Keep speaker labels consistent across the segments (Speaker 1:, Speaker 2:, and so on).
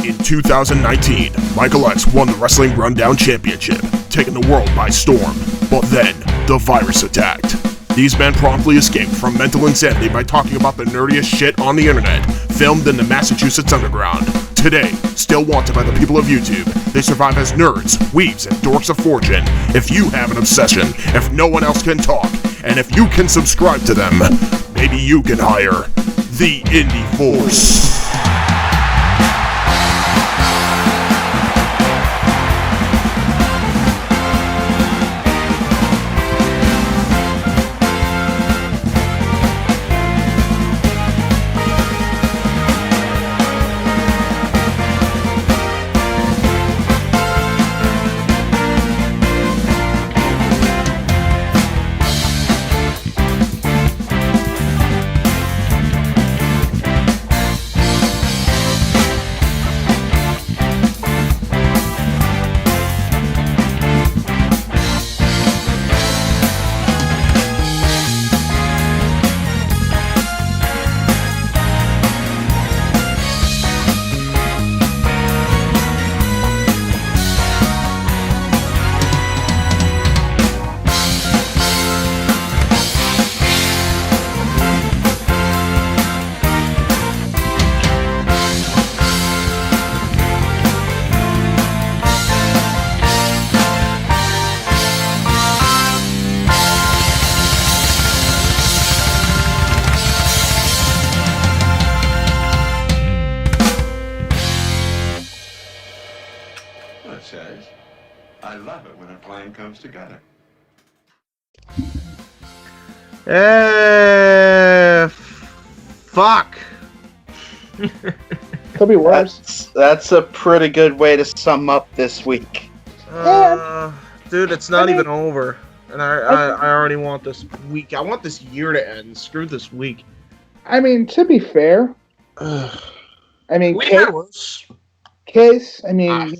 Speaker 1: In 2019, Michael X won the Wrestling Rundown Championship, taking the world by storm. But then, the virus attacked. These men promptly escaped from mental insanity by talking about the nerdiest shit on the internet, filmed in the Massachusetts underground. Today, still wanted by the people of YouTube, they survive as nerds, weebs, and dorks of fortune. If you have an obsession, if no one else can talk, and if you can subscribe to them, maybe you can hire the Indy Force.
Speaker 2: I love it when a plan comes together.
Speaker 3: Fuck.
Speaker 4: Could be worse.
Speaker 5: That's a pretty good way to sum up this week.
Speaker 3: Dude, it's not even over. And I already want this week. I want this year to end. Screw this week.
Speaker 4: I mean, to be fair, I mean, case. I mean,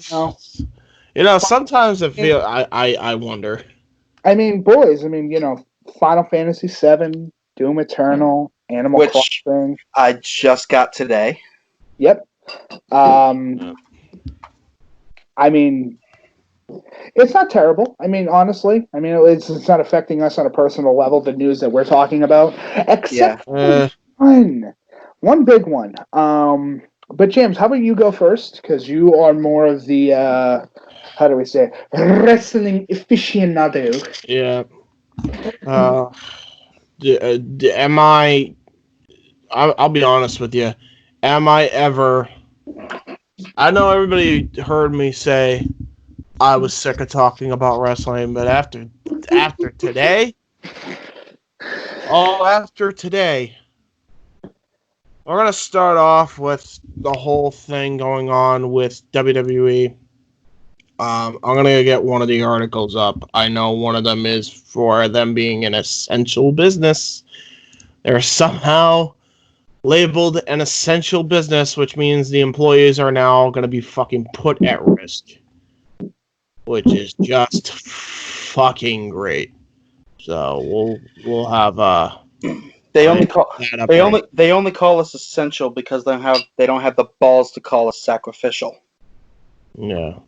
Speaker 3: sometimes I feel I wonder.
Speaker 4: I mean, boys. I mean, Final Fantasy VII, Doom Eternal, Animal Crossing.
Speaker 5: I just got today.
Speaker 4: Yep. I mean, it's not terrible. I mean, honestly, it's not affecting us on a personal level. The news that we're talking about, except one big one. But James, how about you go first? Because you are more of the how do we say it? Wrestling aficionado.
Speaker 3: Yeah. Am I? I'll be honest with you. Am I ever? I know everybody heard me say I was sick of talking about wrestling, but after today, we're gonna start off with the whole thing going on with WWE. I'm gonna get one of the articles up. I know one of them is for them being an essential business. They're somehow labeled an essential business, which means the employees are now gonna be fucking put at risk, which is just fucking great. So we'll have
Speaker 5: They only call us essential because they don't have the balls to call us sacrificial.
Speaker 3: Yeah.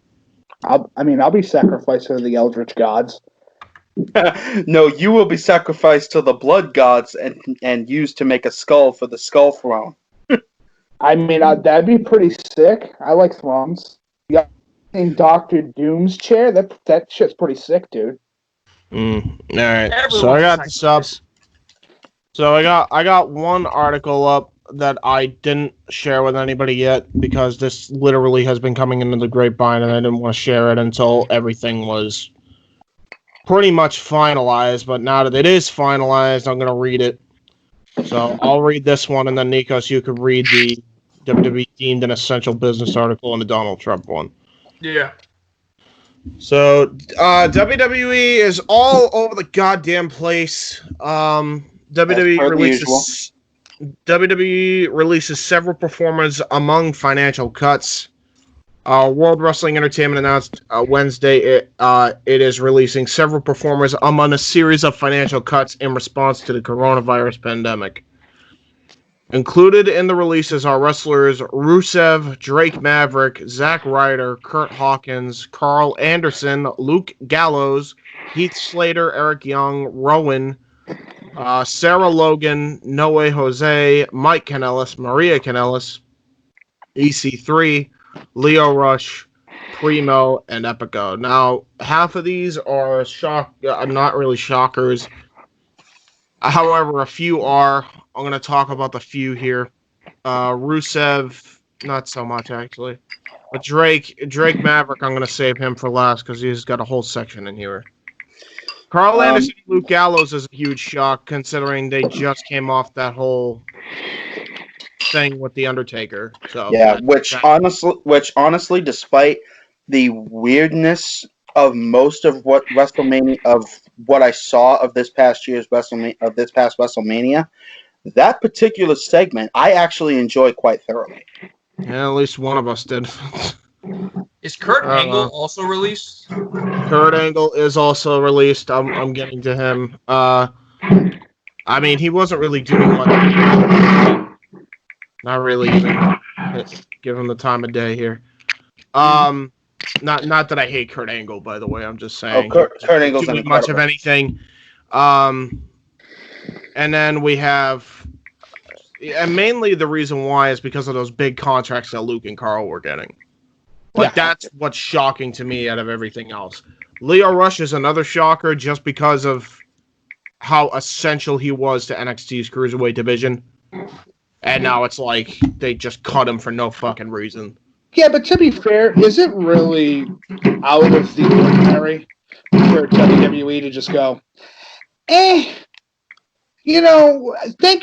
Speaker 4: I'll be sacrificed to the Eldritch gods.
Speaker 5: No, you will be sacrificed to the blood gods and used to make a skull for the skull throne.
Speaker 4: That'd be pretty sick. I like thrones. You got in Doctor Doom's chair. That shit's pretty sick, dude.
Speaker 3: All right. So I got this up. So I got one article up that I didn't share with anybody yet because this literally has been coming into the grapevine and I didn't want to share it until everything was pretty much finalized. But now that it is finalized, I'm going to read it. So I'll read this one, and then Nikos, you could read the WWE deemed an essential business article and the Donald Trump one.
Speaker 6: Yeah.
Speaker 3: So WWE is all over the goddamn place. WWE releases several performers among financial cuts. World Wrestling Entertainment announced Wednesday it is releasing several performers among a series of financial cuts in response to the coronavirus pandemic. Included in the releases are wrestlers Rusev, Drake Maverick, Zack Ryder, Kurt Hawkins, Carl Anderson, Luke Gallows, Heath Slater, Eric Young, Rowan, Sarah Logan, Noe Jose, Mike Kanellis, Maria Kanellis, EC3, Leo Rush, Primo, and Epico. Now, half of these are not really shockers. However, a few are. I'm going to talk about the few here. Rusev, not so much actually. But Drake Maverick, I'm going to save him for last because he's got a whole section in here. Carl Anderson and Luke Gallows is a huge shock considering they just came off that whole thing with The Undertaker. So
Speaker 5: yeah, which honestly, despite the weirdness of most of what I saw of this past WrestleMania, that particular segment I actually enjoy quite thoroughly.
Speaker 3: Yeah, at least one of us did.
Speaker 6: Is Kurt Angle also released?
Speaker 3: Kurt Angle is also released. I'm getting to him. I mean, he wasn't really doing much. Not really even give him the time of day here. Not that I hate Kurt Angle, by the way. I'm just saying.
Speaker 5: Kurt Angle's
Speaker 3: doing much of anything. And then we have, and mainly the reason why is because of those big contracts that Luke and Carl were getting. That's what's shocking to me out of everything else. Leo Rush is another shocker just because of how essential he was to NXT's Cruiserweight division. And now it's like they just cut him for no fucking reason.
Speaker 4: Yeah, but to be fair, is it really out of the ordinary for WWE to just go, thank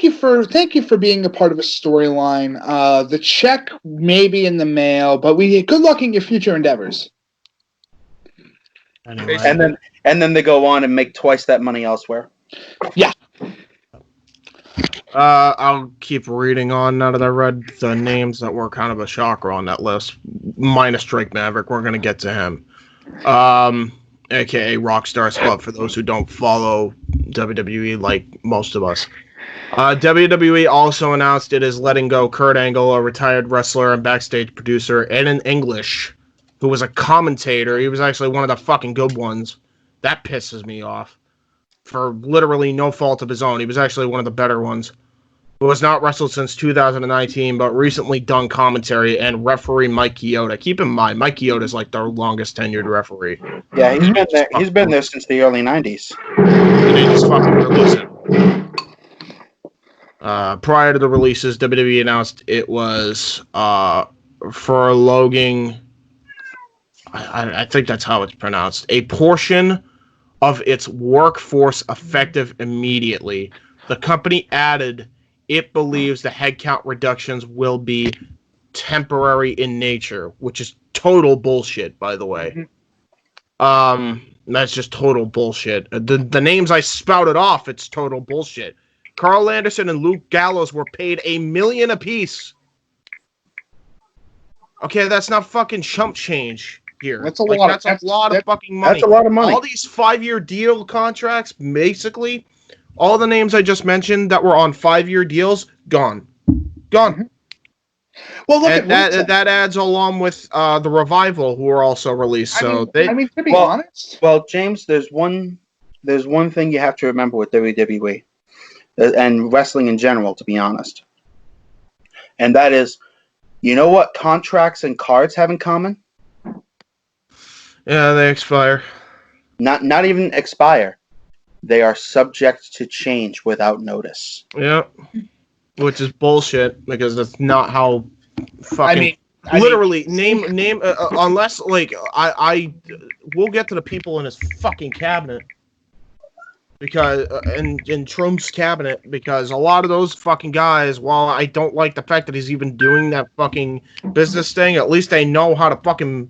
Speaker 4: you for being a part of a storyline. The check may be in the mail, but good luck in your future endeavors.
Speaker 3: Anyway.
Speaker 5: And then they go on and make twice that money elsewhere.
Speaker 4: Yeah.
Speaker 3: I'll keep reading on now that I read the names that were kind of a shocker on that list. Minus Drake Maverick, we're gonna get to him. AKA Rockstar Spud for those who don't follow WWE like most of us. WWE also announced it is letting go Kurt Angle, a retired wrestler and backstage producer, and an English who was a commentator. He was actually one of the fucking good ones. That pisses me off. For literally no fault of his own. He was actually one of the better ones. Who has not wrestled since 2019, but recently done commentary and referee Mike Chioda. Keep in mind, Mike Chioda is like their longest tenured referee.
Speaker 5: Yeah, he's been there. He's been there since the early '90s.
Speaker 3: And they just fucking release it. Prior to the releases, WWE announced it was furloughing. I think that's how it's pronounced. A portion of its workforce effective immediately. The company added it believes the headcount reductions will be temporary in nature, which is total bullshit, by the way. That's just total bullshit. The names I spouted off, it's total bullshit. Carl Anderson and Luke Gallows were paid $1 million apiece. Okay, that's not fucking chump change here.
Speaker 4: That's a lot.
Speaker 3: That's a lot of fucking money.
Speaker 5: That's a lot of money.
Speaker 3: All these 5-year deal contracts, basically, all the names I just mentioned that were on 5-year deals, gone.
Speaker 4: Well, look
Speaker 3: and
Speaker 4: at
Speaker 3: that adds along with the Revival, who are also released. So
Speaker 4: to be honest.
Speaker 5: Well, James, there's one thing you have to remember with WWE and wrestling in general, to be honest, and that is, you know what contracts and cards have in common?
Speaker 3: Yeah, they expire.
Speaker 5: Not even expire. They are subject to change without notice.
Speaker 3: Yep. Which is bullshit because that's not how fucking literally name unless like I we'll get to the people in his fucking cabinet because in Trump's cabinet because a lot of those fucking guys, while I don't like the fact that he's even doing that fucking business thing, at least they know how to fucking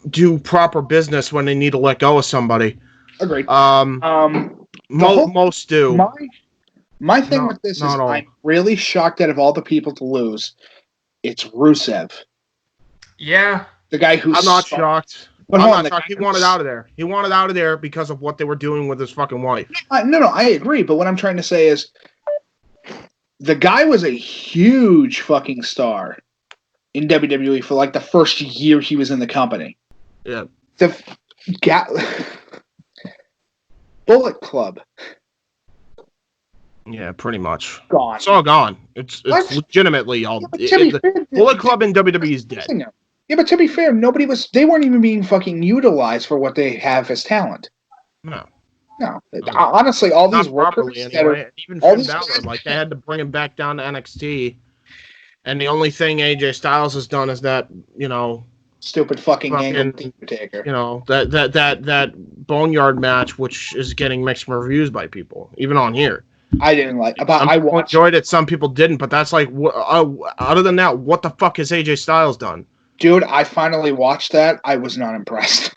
Speaker 3: do proper business when they need to let go of somebody.
Speaker 4: Agreed.
Speaker 3: Most do.
Speaker 4: My thing with this is I'm really shocked out of all the people to lose. It's Rusev.
Speaker 6: Yeah.
Speaker 4: The guy who's...
Speaker 3: I'm not shocked.
Speaker 4: But
Speaker 3: I'm not shocked. He wanted out of there. He wanted out of there because of what they were doing with his fucking wife.
Speaker 4: No, I agree. But what I'm trying to say is the guy was a huge fucking star in WWE for like the first year he was in the company.
Speaker 3: Yeah.
Speaker 4: The Bullet Club.
Speaker 3: Yeah, pretty much.
Speaker 4: Gone.
Speaker 3: It's all gone. It's
Speaker 4: What?
Speaker 3: legitimately all.
Speaker 4: Yeah, to be fair,
Speaker 3: Bullet Club in WWE is dead.
Speaker 4: Yeah, but to be fair, they weren't even being fucking utilized for what they have as talent.
Speaker 3: No.
Speaker 4: Honestly, all
Speaker 3: Not
Speaker 4: these workers
Speaker 3: properly anyway. Even Finn Balor, like they had to bring him back down to NXT, and the only thing AJ Styles has done is that
Speaker 4: stupid fucking angle taker.
Speaker 3: That Boneyard match, which is getting mixed reviews by people, even on here.
Speaker 4: I didn't like.
Speaker 3: I enjoyed it. Some people didn't, but that's like, other than that, what the fuck has AJ Styles done?
Speaker 4: Dude, I finally watched that. I was not impressed.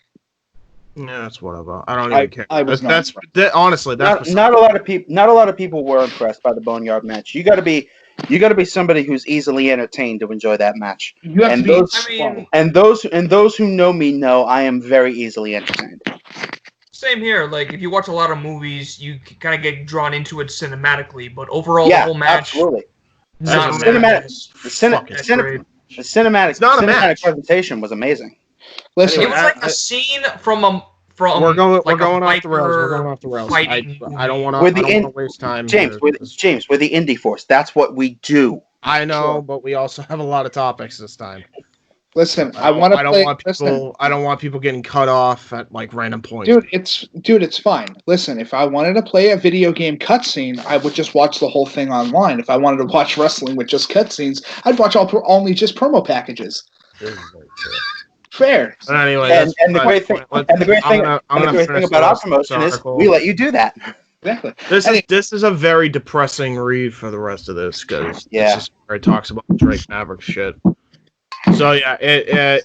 Speaker 3: Yeah, that's whatever. I don't even care.
Speaker 4: I was
Speaker 3: honestly,
Speaker 5: not a lot of people. Not a lot of people were impressed by the Boneyard match. You got to be somebody who's easily entertained to enjoy that match. And those who know me know I am very easily entertained.
Speaker 6: Same here. Like, if you watch a lot of movies, you kind of get drawn into it cinematically. But overall, the whole match,
Speaker 5: absolutely. The cinematic presentation was amazing.
Speaker 4: Listen,
Speaker 6: it was like a scene from
Speaker 3: we're going
Speaker 6: like
Speaker 3: off the rails. We're going off the rails. I don't want to waste time.
Speaker 5: James, we're the Indy Force. That's what we do.
Speaker 3: I know, but we also have a lot of topics this time.
Speaker 4: Listen, I don't want people getting cut off at like random points. Dude, it's fine. Listen, if I wanted to play a video game cutscene, I would just watch the whole thing online. If I wanted to watch wrestling with just cutscenes, I'd watch only just promo packages. Fair.
Speaker 3: But anyway,
Speaker 5: and the great thing about our promotion is we let you do that.
Speaker 4: Exactly.
Speaker 3: This is a very depressing read for the rest of this because this is where it talks about Drake Maverick shit. So yeah, it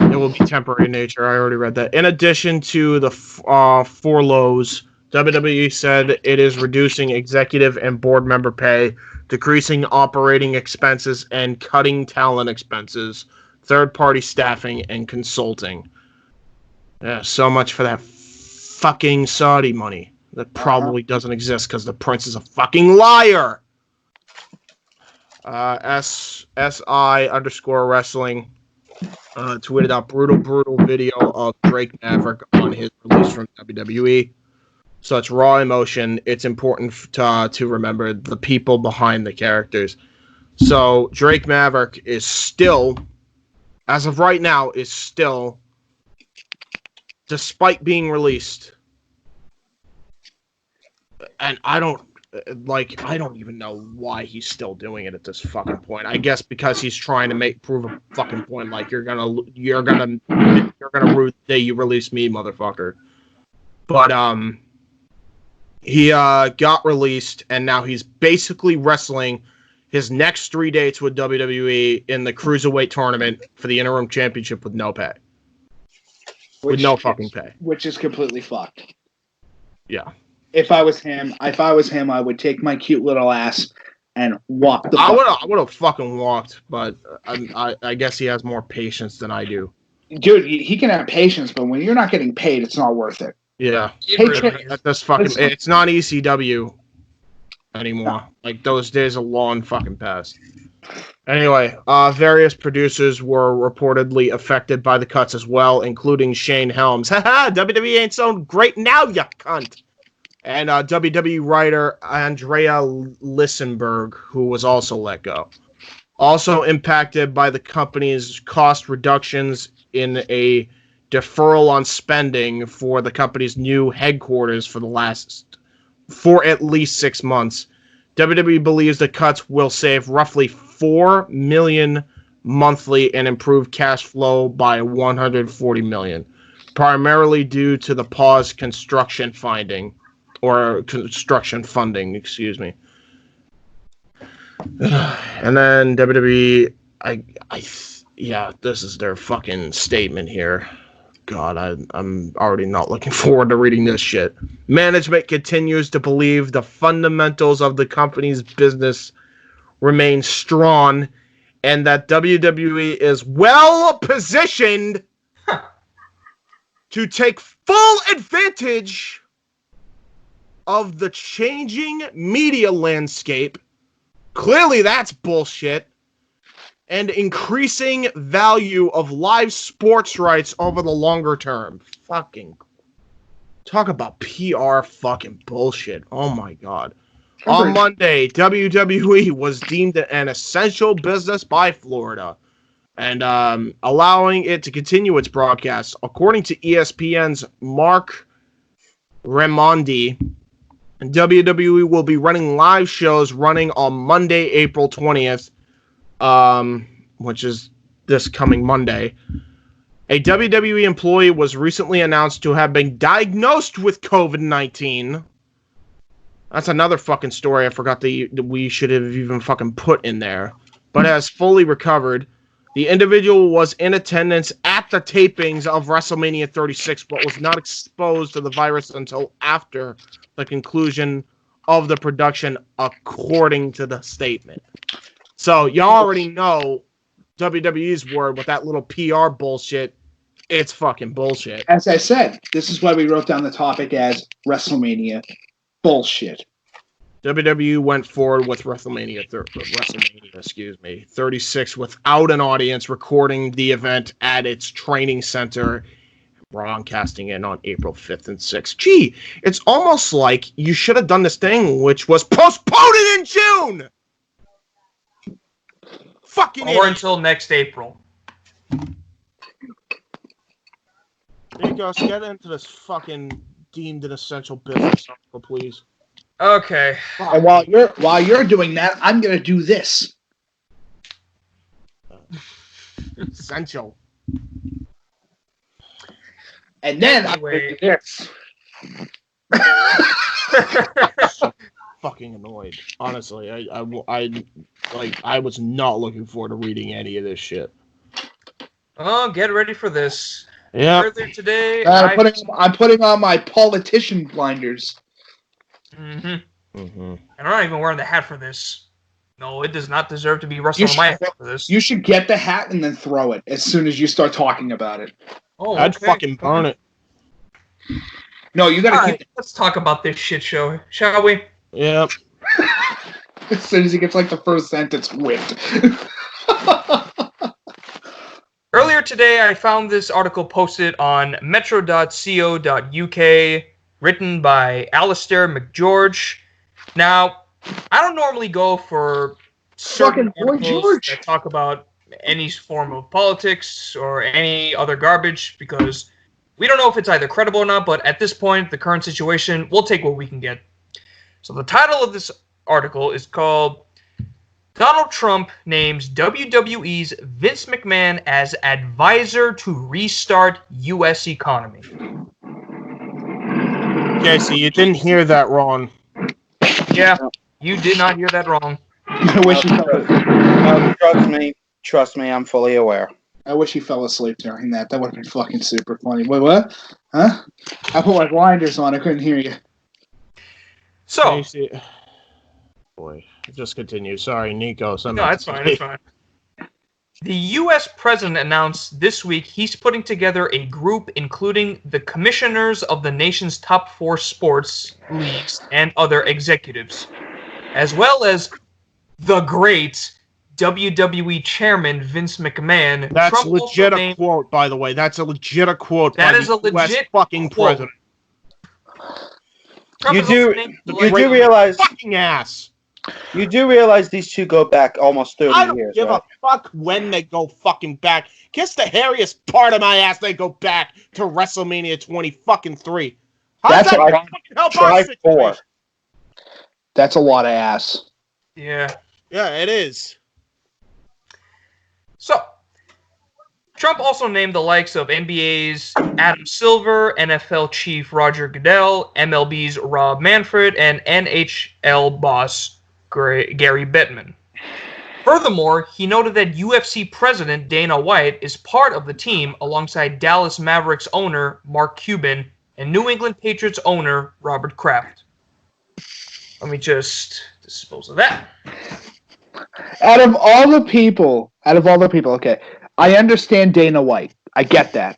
Speaker 3: will be temporary in nature. I already read that. In addition to the 4 lows, WWE said it is reducing executive and board member pay, decreasing operating expenses, and cutting talent expenses, third-party staffing, and consulting. Yeah, so much for that fucking Saudi money that probably doesn't exist because the prince is a fucking liar. SI_wrestling tweeted out brutal video of Drake Maverick on his release from WWE. Such raw emotion. It's important to remember the people behind the characters. So Drake Maverick is still, as of right now, despite being released, and I don't even know why he's still doing it at this fucking point. I guess because he's trying to prove a fucking point. Like you're gonna rue the day you release me, motherfucker. But he got released, and now he's basically wrestling his next 3 dates with WWE in the Cruiserweight tournament for the interim championship with no pay, with no fucking pay,
Speaker 4: which is completely fucked.
Speaker 3: Yeah.
Speaker 4: If I was him, I would take my cute little ass and walk the.
Speaker 3: I would have fucking walked, but I guess he has more patience than I do.
Speaker 4: Dude, he can have patience, but when you're not getting paid, it's not worth it.
Speaker 3: Yeah,
Speaker 6: it's
Speaker 3: not ECW anymore. Like those days are long fucking past. Anyway, various producers were reportedly affected by the cuts as well, including Shane Helms. Haha, WWE ain't so great now, you cunt. And WWE writer Andrea Lissenberg, who was also let go. Also impacted by the company's cost reductions in a deferral on spending for the company's new headquarters for at least 6 months. WWE believes the cuts will save roughly $4 million monthly and improve cash flow by $140 million, primarily due to the paused construction funding, excuse me. And then WWE, this is their fucking statement here. God, I'm already not looking forward to reading this shit. Management continues to believe the fundamentals of the company's business remain strong and that WWE is well positioned to take full advantage of the changing media landscape Clearly, that's bullshit. And increasing value of live sports rights over the longer term. Fucking talk about PR fucking bullshit. Oh my god. On Monday, WWE was deemed an essential business by Florida and allowing it to continue its broadcasts. According to ESPN's Mark Raimondi, WWE will be running live shows running on Monday, April 20th, which is this coming Monday. A WWE employee was recently announced to have been diagnosed with COVID-19. That's another fucking story I forgot that we should have even fucking put in there. But has fully recovered. The individual was in attendance at the tapings of WrestleMania 36, but was not exposed to the virus until after the conclusion of the production, according to the statement. So you already know WWE's word with that little PR bullshit. It's fucking bullshit.
Speaker 4: As I said, this is why we wrote down the topic as WrestleMania bullshit.
Speaker 3: WWE went forward with WrestleMania 36 without an audience, recording the event at its training center, broadcasting it on April 5th and 6th. Gee, it's almost like you should have done this thing, which was postpone it in June! Fucking
Speaker 6: Or until next April.
Speaker 3: Nikos, get into this fucking deemed an essential business article, please.
Speaker 6: Okay.
Speaker 4: And while you're doing that, I'm gonna do this.
Speaker 3: Essential.
Speaker 4: And then
Speaker 6: Anyway.
Speaker 4: I'm gonna do this.
Speaker 3: Fucking annoyed. Honestly, I was not looking forward to reading any of this shit.
Speaker 6: Oh, get ready for this.
Speaker 3: Yeah.
Speaker 6: Earlier today,
Speaker 4: I'm putting on my politician blinders.
Speaker 6: Mm-hmm. And I'm not even wearing the hat for this. No, it does not deserve to be rustled on my hat for this.
Speaker 4: You should get the hat and then throw it as soon as you start talking about it.
Speaker 6: Oh,
Speaker 3: I'd
Speaker 6: okay.
Speaker 3: fucking burn it.
Speaker 4: No, you gotta keep
Speaker 6: Right, let's talk about this shit show, shall we?
Speaker 3: Yep.
Speaker 4: As soon as he gets like the first sentence whipped.
Speaker 6: Earlier today, I found this article posted on metro.co.uk, written by Alistair McGeorge. Now, I don't normally go for certain
Speaker 4: Fucking boy
Speaker 6: articles
Speaker 4: George.
Speaker 6: that talk about any form of politics or any other garbage because we don't know if it's either credible or not, but at this point, the current situation, we'll take what we can get. So the title of this article is called Donald Trump names WWE's Vince McMahon as advisor to restart U.S. economy.
Speaker 3: Okay, so you didn't hear that wrong.
Speaker 6: Yeah, you did not hear that wrong.
Speaker 4: I wish he
Speaker 5: Trust me, I'm fully aware.
Speaker 4: I wish he fell asleep during that. That would have been fucking super funny. Wait, what? Huh? I put my blinders on. I couldn't hear you.
Speaker 6: So,
Speaker 3: boy, just continue. Sorry, Nikos.
Speaker 6: no, it's fine. It's fine. The U.S. president announced this week he's putting together a group including the commissioners of the nation's top 4 sports leagues and other executives, as well as the great WWE chairman Vince McMahon.
Speaker 3: That's
Speaker 6: Trump
Speaker 3: legit
Speaker 6: also
Speaker 3: a
Speaker 6: named,
Speaker 3: quote, by the way. That's a legit a quote
Speaker 6: That
Speaker 3: by
Speaker 6: is
Speaker 3: the
Speaker 6: a
Speaker 3: US
Speaker 6: legit
Speaker 3: fucking
Speaker 6: quote.
Speaker 3: president.
Speaker 6: Trump
Speaker 5: You
Speaker 6: is
Speaker 5: do-
Speaker 6: also named the
Speaker 5: You do
Speaker 6: legend-
Speaker 5: realize
Speaker 3: Fucking ass.
Speaker 5: you do realize these two go back almost 30
Speaker 3: I don't
Speaker 5: years,
Speaker 3: give
Speaker 5: right?
Speaker 3: a fuck when they go fucking back. Kiss the hairiest part of my ass. They go back to WrestleMania 20 fucking 3. How
Speaker 4: That's
Speaker 3: does that
Speaker 4: a-
Speaker 3: fucking help
Speaker 5: try
Speaker 3: our situation?
Speaker 5: 4.
Speaker 4: That's a lot of ass.
Speaker 6: Yeah.
Speaker 3: Yeah, it is.
Speaker 6: So, Trump also named the likes of NBA's Adam Silver, NFL chief Roger Goodell, MLB's Rob Manfred, and NHL boss Gary Bettman. Furthermore, he noted that UFC president Dana White is part of the team alongside Dallas Mavericks owner Mark Cuban and New England Patriots owner Robert Kraft. Let me just dispose of that.
Speaker 4: Out of all the people, okay, I understand Dana White. I get that.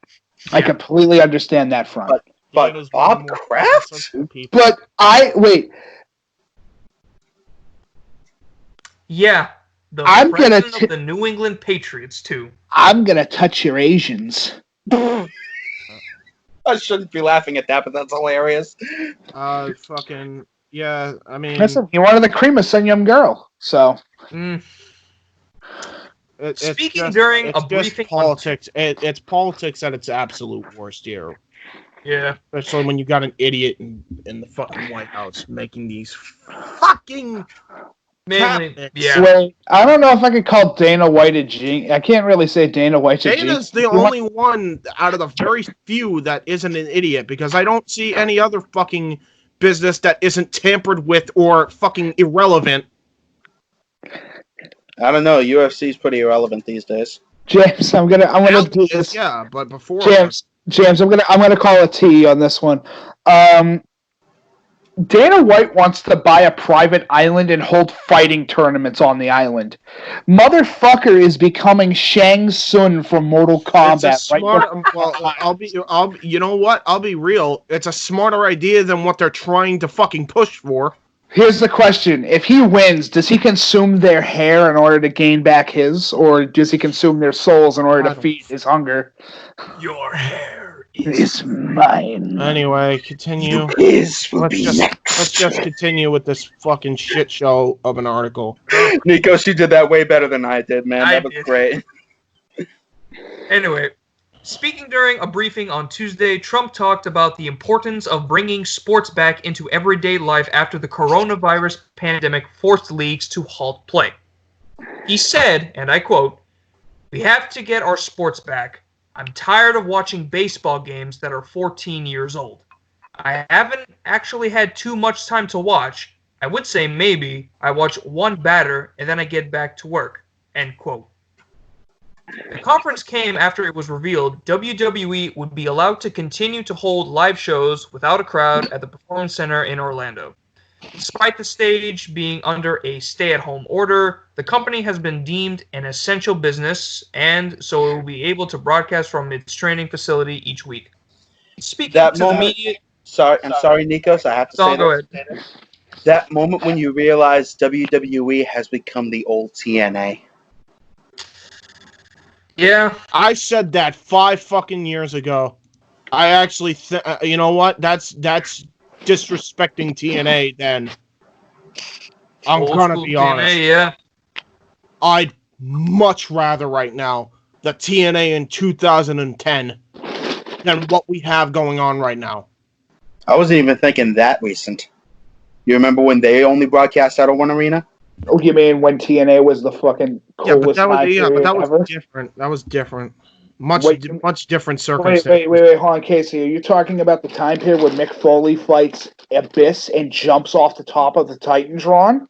Speaker 4: I completely understand that front.
Speaker 5: But
Speaker 3: Dana's
Speaker 5: Bob
Speaker 3: one of the more
Speaker 5: Kraft?
Speaker 3: sensitive people.
Speaker 4: But wait.
Speaker 6: Yeah, the
Speaker 4: I'm gonna
Speaker 6: president of the New England Patriots, too.
Speaker 4: I'm gonna touch your Asians.
Speaker 5: I shouldn't be laughing at that, but that's hilarious.
Speaker 3: Fucking yeah. I mean,
Speaker 4: Listen, he wanted the cream of some young girl, so
Speaker 6: Mm.
Speaker 3: it's
Speaker 6: Speaking
Speaker 3: just,
Speaker 6: during
Speaker 3: it's
Speaker 6: a
Speaker 3: just
Speaker 6: briefing on-
Speaker 3: politics. It's politics at its absolute worst here.
Speaker 6: Yeah.
Speaker 3: Especially when you got an idiot in the fucking White House making these fucking
Speaker 6: Mainly,
Speaker 3: tactics.
Speaker 6: yeah.
Speaker 4: wait, I don't know if I could call Dana White a genius. I can't really say Dana White's a genius.
Speaker 3: Dana's the only one out of the very few that isn't an idiot, because I don't see any other fucking business that isn't tampered with or fucking irrelevant.
Speaker 5: I don't know. UFC's pretty irrelevant these days.
Speaker 4: James, I'm gonna
Speaker 3: Now
Speaker 4: do
Speaker 3: it is,
Speaker 4: this.
Speaker 3: yeah, but before
Speaker 4: James, I'm gonna call a T on this one. Dana White wants to buy a private island and hold fighting tournaments on the island. Motherfucker is becoming Shang Tsung from Mortal
Speaker 3: it's a
Speaker 4: Kombat.
Speaker 3: smart.
Speaker 4: Right?
Speaker 3: I'll you know what? I'll be real. It's a smarter idea than what they're trying to fucking push for.
Speaker 4: Here's the question: if he wins, does he consume their hair in order to gain back his, or does he consume their souls in order to feed his hunger?
Speaker 6: Your hair
Speaker 4: Is mine.
Speaker 3: Anyway, continue.
Speaker 5: Let's
Speaker 3: Let's just continue with this fucking shit show of an article.
Speaker 5: Nikos, you did that way better than I did, man.
Speaker 6: I
Speaker 5: That was
Speaker 6: did.
Speaker 5: great.
Speaker 6: Anyway, speaking during a briefing on Tuesday, Trump talked about the importance of bringing sports back into everyday life after the coronavirus pandemic forced leagues to halt play. He said, and I quote, "We have to get our sports back. I'm tired of watching baseball games that are 14 years old. I haven't actually had too much time to watch. I would say maybe I watch one batter and then I get back to work." End quote. The conference came after it was revealed WWE would be allowed to continue to hold live shows without a crowd at the Performance Center in Orlando. Despite the stage being under a stay-at-home order, the company has been deemed an essential business, and so it will be able to broadcast from its training facility each week. Speaking
Speaker 5: That
Speaker 6: to the
Speaker 5: moment-
Speaker 6: media,
Speaker 5: I'm sorry, Nikos. I have to say
Speaker 6: go
Speaker 5: this.
Speaker 6: ahead.
Speaker 5: That moment when you realize WWE has become the old TNA.
Speaker 6: Yeah,
Speaker 3: I said that 5 fucking years ago. I actually, you know what? That's disrespecting TNA. Then I'm
Speaker 6: old
Speaker 3: gonna
Speaker 6: school
Speaker 3: be honest.
Speaker 6: TNA, yeah.
Speaker 3: I'd much rather right now the TNA in 2010 than what we have going on right now.
Speaker 5: I wasn't even thinking that recent. You remember when they only broadcast out of one arena?
Speaker 4: Oh, you mean when TNA was the fucking coolest
Speaker 3: but that
Speaker 4: ever?
Speaker 3: was different. That was different. Much different
Speaker 4: Wait,
Speaker 3: circumstances.
Speaker 4: hold on, Casey. Are you talking about the time period when Mick Foley fights Abyss and jumps off the top of the Titantron?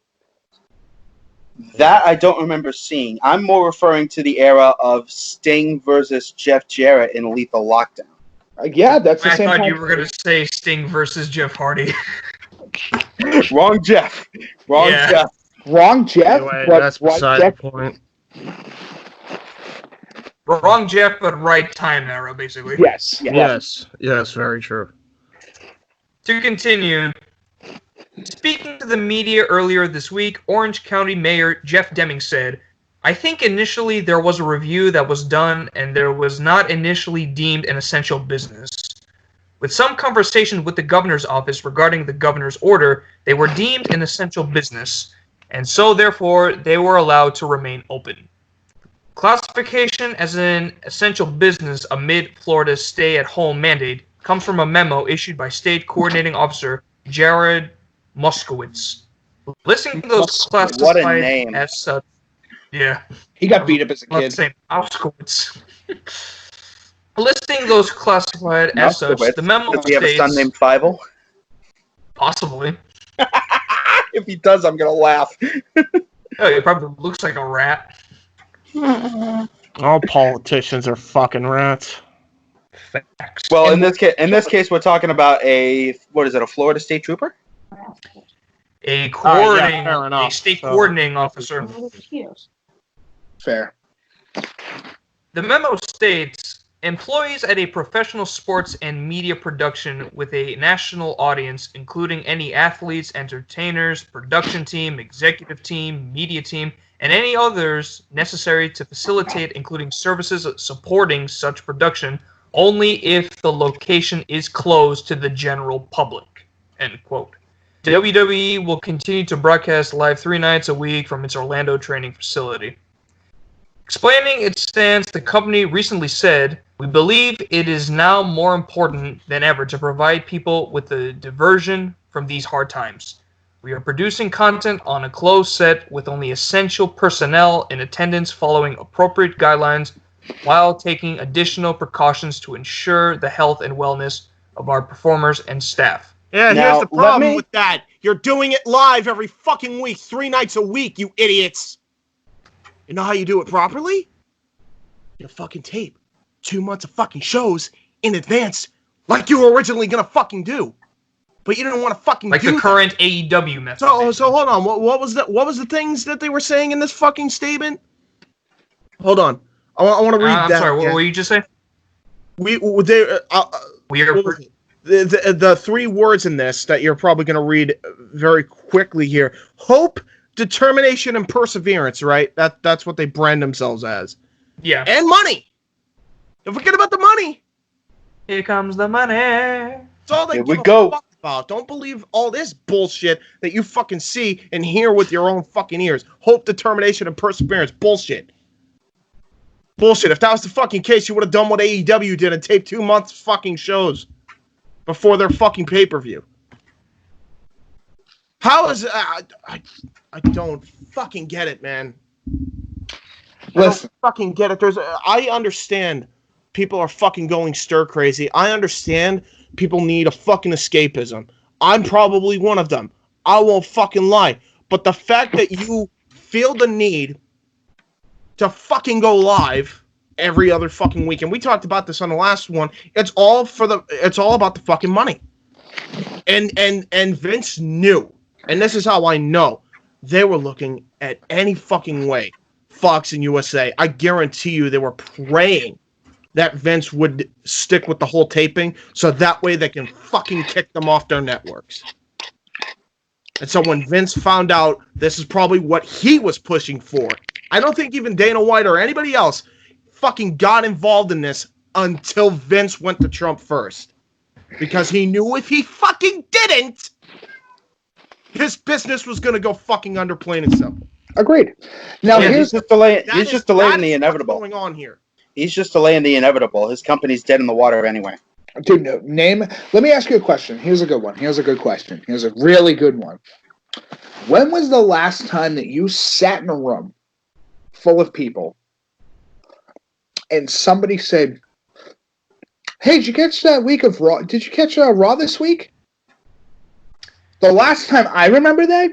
Speaker 5: That I don't remember seeing. I'm more referring to the era of Sting versus Jeff Jarrett in Lethal Lockdown.
Speaker 4: Yeah, that's the
Speaker 6: I
Speaker 4: same
Speaker 6: thought
Speaker 4: time.
Speaker 6: you were going to say Sting versus Jeff Hardy.
Speaker 5: Wrong Jeff. Wrong
Speaker 6: Yeah.
Speaker 5: Jeff.
Speaker 4: Wrong, Jeff.
Speaker 3: Anyway,
Speaker 4: but
Speaker 3: that's
Speaker 4: right
Speaker 3: beside
Speaker 4: Jeff.
Speaker 3: the point.
Speaker 6: Wrong Jeff, but right time era, basically.
Speaker 4: Yes.
Speaker 3: Yes, very true.
Speaker 6: To continue, speaking to the media earlier this week, Orange County Mayor Jeff Deming said, "I think initially there was a review that was done and there was not initially deemed an essential business. With some conversation with the governor's office regarding the governor's order, they were deemed an essential business, and so therefore they were allowed to remain open. Classification as an essential business amid Florida's stay-at-home mandate comes from a memo issued by State Coordinating Officer Jared Moskowitz. Listing those classified
Speaker 5: What a name.
Speaker 6: as such." Yeah.
Speaker 4: He got beat up as a
Speaker 6: Let's
Speaker 4: kid.
Speaker 6: say Moskowitz. Listing those classified as such, the memo
Speaker 5: Does he have a son
Speaker 6: states
Speaker 5: named Fievel?
Speaker 6: possibly.
Speaker 5: If he does, I'm gonna laugh.
Speaker 6: Oh, it probably looks like a rat.
Speaker 3: All politicians are fucking rats.
Speaker 6: Facts.
Speaker 5: Well,
Speaker 6: And
Speaker 5: in this case, we're talking about a Florida State Trooper?
Speaker 6: a
Speaker 3: fair enough.
Speaker 6: state
Speaker 3: So-
Speaker 6: coordinating officer.
Speaker 4: Fair.
Speaker 6: The memo states, Employees at a professional sports and media production with a national audience, including any athletes, entertainers, production team, executive team, media team, and any others necessary to facilitate, including services supporting such production, only if the location is closed to the general public. End quote. WWE will continue to broadcast live 3 nights a week from its Orlando training facility. Explaining its stance, the company recently said, "We believe it is now more important than ever to provide people with a diversion from these hard times. We are producing content on a closed set with only essential personnel in attendance following appropriate guidelines while taking additional precautions to ensure the health and wellness of our performers and staff."
Speaker 3: Yeah,
Speaker 5: Now,
Speaker 3: here's the
Speaker 5: let
Speaker 3: problem
Speaker 5: me-
Speaker 3: with that. You're doing it live every fucking week, 3 nights a week, you idiots. You know how you do it properly? You fucking tape 2 months of fucking shows in advance, like you were originally gonna fucking do. But you didn't want to fucking
Speaker 6: Like
Speaker 3: do
Speaker 6: the current AEW method.
Speaker 3: So hold on. What was the things that they were saying in this fucking statement? Hold on. I want to read
Speaker 6: I'm
Speaker 3: that.
Speaker 6: sorry, what
Speaker 3: again.
Speaker 6: were you just saying?
Speaker 3: We are
Speaker 6: We are
Speaker 3: the 3 words in this that you're probably going to read very quickly here. Hope, determination, and perseverance, right? That's what they brand themselves as.
Speaker 6: yeah.
Speaker 3: And money. Don't forget about the money.
Speaker 6: Here comes the money.
Speaker 3: That's all they
Speaker 5: Here
Speaker 3: give
Speaker 5: we
Speaker 3: a
Speaker 5: go.
Speaker 3: fuck about. Don't believe all this bullshit that you fucking see and hear with your own fucking ears. Hope, determination, and perseverance. Bullshit. Bullshit. If that was the fucking case, you would have done what AEW did and taped 2 months fucking shows before their fucking pay-per-view. How is I don't fucking get it, man. I don't
Speaker 4: Listen,
Speaker 3: fucking get it. I understand people are fucking going stir crazy. I understand people need a fucking escapism. I'm probably one of them. I won't fucking lie. But the fact that you feel the need to fucking go live every other fucking week, and we talked about this on the last one, it's all about the fucking money. And Vince knew, and this is how I know, they were looking at any fucking way. Fox and USA, I guarantee you they were praying that Vince would stick with the whole taping so that way they can fucking kick them off their networks. And so when Vince found out this is probably what he was pushing for, I don't think even Dana White or anybody else fucking got involved in this until Vince went to Trump first. Because he knew if he fucking didn't, his business was going to go fucking under, plain and simple.
Speaker 4: agreed. Now
Speaker 5: Yeah,
Speaker 4: here's
Speaker 5: he's just delaying the inevitable.
Speaker 3: What's going on here?
Speaker 5: He's just delaying the inevitable. His company's dead in the water anyway.
Speaker 4: dude. No, let me ask you a question. Here's a good one. Here's a good question. Here's a really good one. When was the last time that you sat in a room full of people and somebody said, "Hey, did you catch that week of Raw? Did you catch Raw this week?" The last time I remember that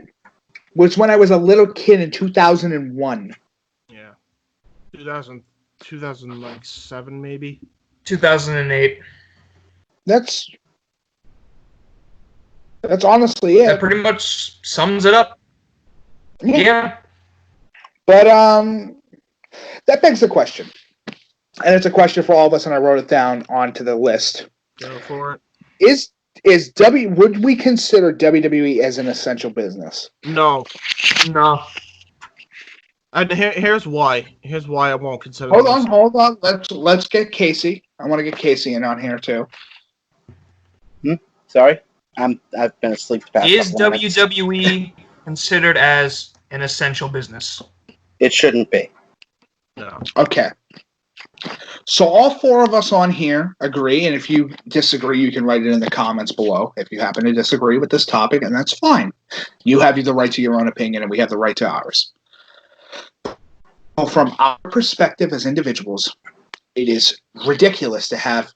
Speaker 4: was when I was a little kid in 2001.
Speaker 3: Yeah. 2007 maybe?
Speaker 6: 2008.
Speaker 4: That's honestly it.
Speaker 6: That pretty much sums it up. Yeah.
Speaker 4: But that begs the question. And it's a question for all of us, and I wrote it down onto the list.
Speaker 3: Go for it.
Speaker 4: Would we consider WWE as an essential business?
Speaker 3: No.
Speaker 6: No.
Speaker 3: Here's why. Here's why I won't consider
Speaker 4: Hold on. Let's get Casey. I want to get Casey in on here too.
Speaker 5: Sorry, I've been asleep the past.
Speaker 6: Is
Speaker 5: couple minutes.
Speaker 6: WWE considered as an essential business?
Speaker 5: It shouldn't be.
Speaker 3: No.
Speaker 4: Okay. So all 4 of us on here agree, and if you disagree, you can write it in the comments below if you happen to disagree with this topic, and that's fine. You have the right to your own opinion, and we have the right to ours. Well, from our perspective as individuals, it is ridiculous to have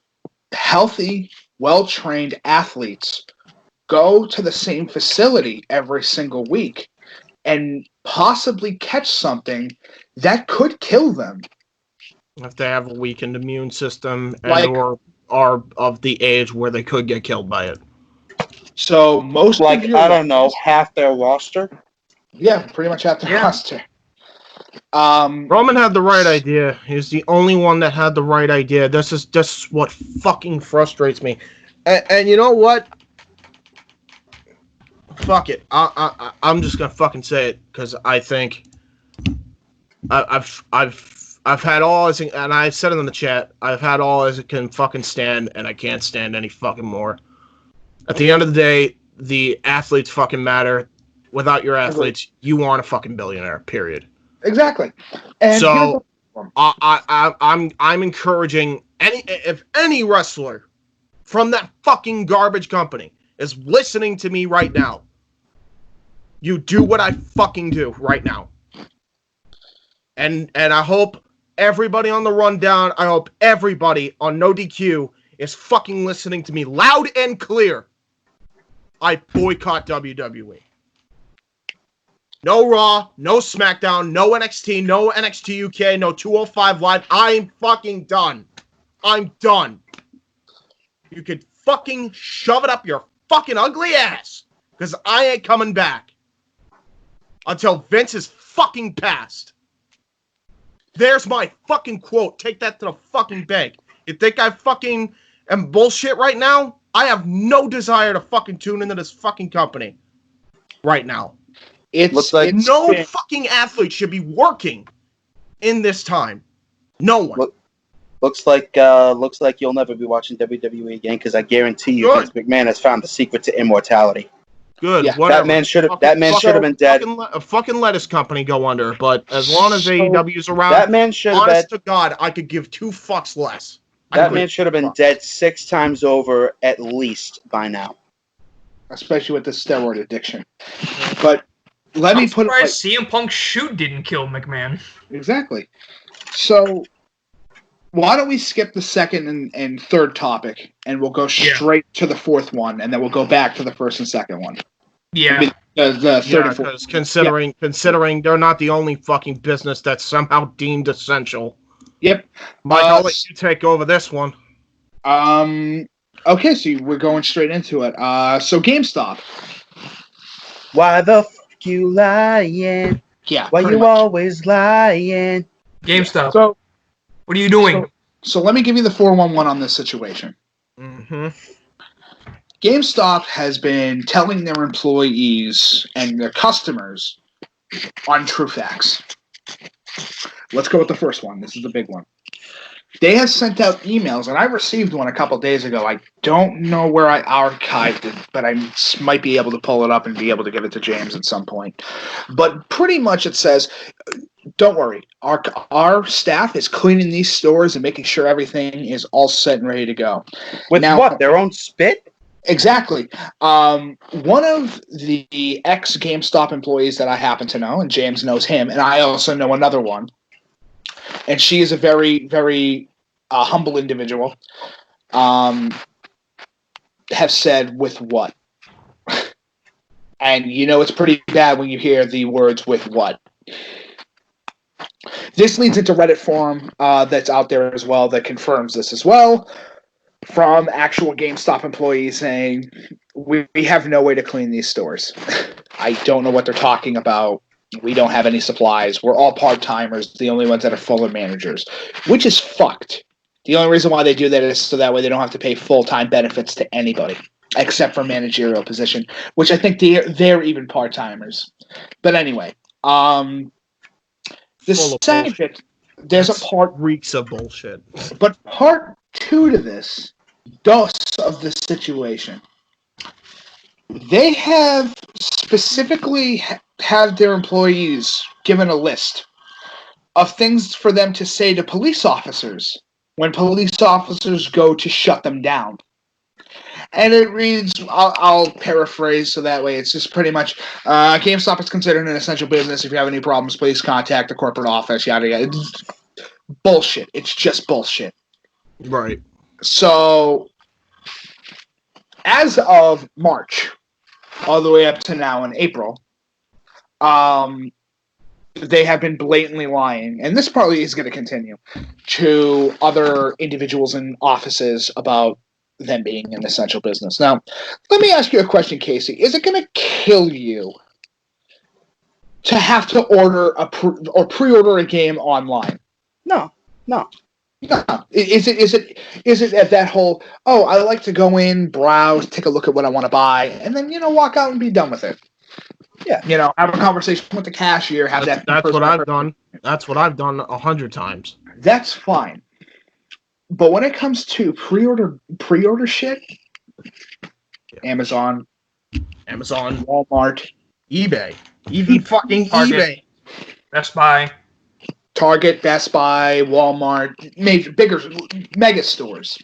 Speaker 4: healthy, well-trained athletes go to the same facility every single week and possibly catch something that could kill them.
Speaker 3: If they have a weakened immune system
Speaker 4: Like-
Speaker 3: or are of the age where they could get killed by it.
Speaker 4: So most
Speaker 5: Like,
Speaker 4: of your
Speaker 5: I don't know, half their roster.
Speaker 4: Yeah, pretty much half the
Speaker 6: Yeah.
Speaker 4: roster.
Speaker 3: Roman had the right idea. He's the only one that had the right idea. This is what fucking frustrates me. And you know what? Fuck it. I'm just gonna fucking say it because I think I've had all as and I said it in the chat. I've had all as it can fucking stand, and I can't stand any fucking more. At the end of the day, the athletes fucking matter. Without your athletes, you aren't a fucking billionaire. Period.
Speaker 4: Exactly. And
Speaker 3: so I'm encouraging if any wrestler from that fucking garbage company is listening to me right now, you do what I fucking do right now. And I hope everybody on the rundown, I hope everybody on No DQ is fucking listening to me loud and clear. I boycott WWE. No Raw, no SmackDown, no NXT, no NXT UK, no 205 Live. I'm fucking done. I'm done. You could fucking shove it up your fucking ugly ass, because I ain't coming back until Vince is fucking passed. There's my fucking quote. Take that to the fucking bank. You think I fucking am bullshit right now? I have no desire to fucking tune into this fucking company right now.
Speaker 5: Looks like
Speaker 3: No fucking athlete should be working in this time. No one.
Speaker 5: Looks like you'll never be watching WWE again, because I guarantee you, Vince McMahon has found the secret to immortality.
Speaker 3: Good.
Speaker 4: Yeah,
Speaker 3: whatever.
Speaker 5: That man should have been dead.
Speaker 3: A fucking lettuce company go under, but as long as AEW's around,
Speaker 5: That man should have
Speaker 3: honest
Speaker 5: been.
Speaker 3: to God, I could give two fucks less.
Speaker 5: That man should have been dead 6 times over at least by now.
Speaker 4: Especially with the steroid addiction. But let me put it like,
Speaker 6: CM Punk's shoot didn't kill McMahon.
Speaker 4: Exactly. So why don't we skip the second and third topic, and we'll go straight to the fourth one, and then we'll go back to the first and second one.
Speaker 6: Yeah.
Speaker 4: I mean, the third and fourth.
Speaker 3: Because considering they're not the only fucking business that's somehow deemed essential.
Speaker 4: Yep.
Speaker 3: Mike, I'll let you take over this one.
Speaker 4: Okay, so we're going straight into it. So GameStop.
Speaker 5: Why the fuck you lying?
Speaker 4: Yeah.
Speaker 5: Why you always lying?
Speaker 6: GameStop.
Speaker 4: So
Speaker 6: what are you doing?
Speaker 4: So let me give you the 411 on this situation.
Speaker 3: Mm-hmm.
Speaker 4: GameStop has been telling their employees and their customers untrue facts. Let's go with the first one. This is the big one. They have sent out emails, and I received one a couple days ago. I don't know where I archived it, but I might be able to pull it up and be able to give it to James at some point. But pretty much it says, don't worry, our staff is cleaning these stores and making sure everything is all set and ready to go.
Speaker 5: With what? Their own spit?
Speaker 4: Exactly. One of the ex-GameStop employees that I happen to know, and James knows him, and I also know another one, and she is a very, very humble individual, have said with what? And you know it's pretty bad when you hear the words with what. This leads into Reddit forum that's out there as well that confirms this as well, from actual GameStop employees saying, we have no way to clean these stores. I don't know what they're talking about. We don't have any supplies. We're all part-timers, the only ones that are full of managers, which is fucked. The only reason why they do that is so that way they don't have to pay full-time benefits to anybody, except for managerial position, which I think they're even part-timers. But anyway, the second bit, there's a part...
Speaker 3: Reeks of bullshit.
Speaker 4: But part two to this, of the situation, they have specifically had their employees given a list of things for them to say to police officers when police officers go to shut them down. And it reads, I'll paraphrase so that way it's just pretty much, GameStop is considered an essential business. If you have any problems, please contact the corporate office, yada yada. It's bullshit. It's just bullshit.
Speaker 3: Right.
Speaker 4: So, as of March, all the way up to now in April, they have been blatantly lying, and this probably is going to continue, to other individuals in offices about them being an essential business. Now, let me ask you a question, Casey. Is it going to kill you to have to order or pre-order a game online.
Speaker 5: No.
Speaker 4: No. Is it at that whole, oh, I like to go in, browse, take a look at what I want to buy, and then, walk out and be done with it.
Speaker 5: Yeah.
Speaker 4: Have a conversation with the cashier, have
Speaker 3: That's what I've done. That's what I've done 100 times.
Speaker 4: That's fine. But when it comes to pre-order shit, Amazon, Walmart,
Speaker 3: eBay, even fucking
Speaker 6: Target.
Speaker 3: eBay,
Speaker 6: Best Buy.
Speaker 4: Target, Best Buy, Walmart, bigger mega stores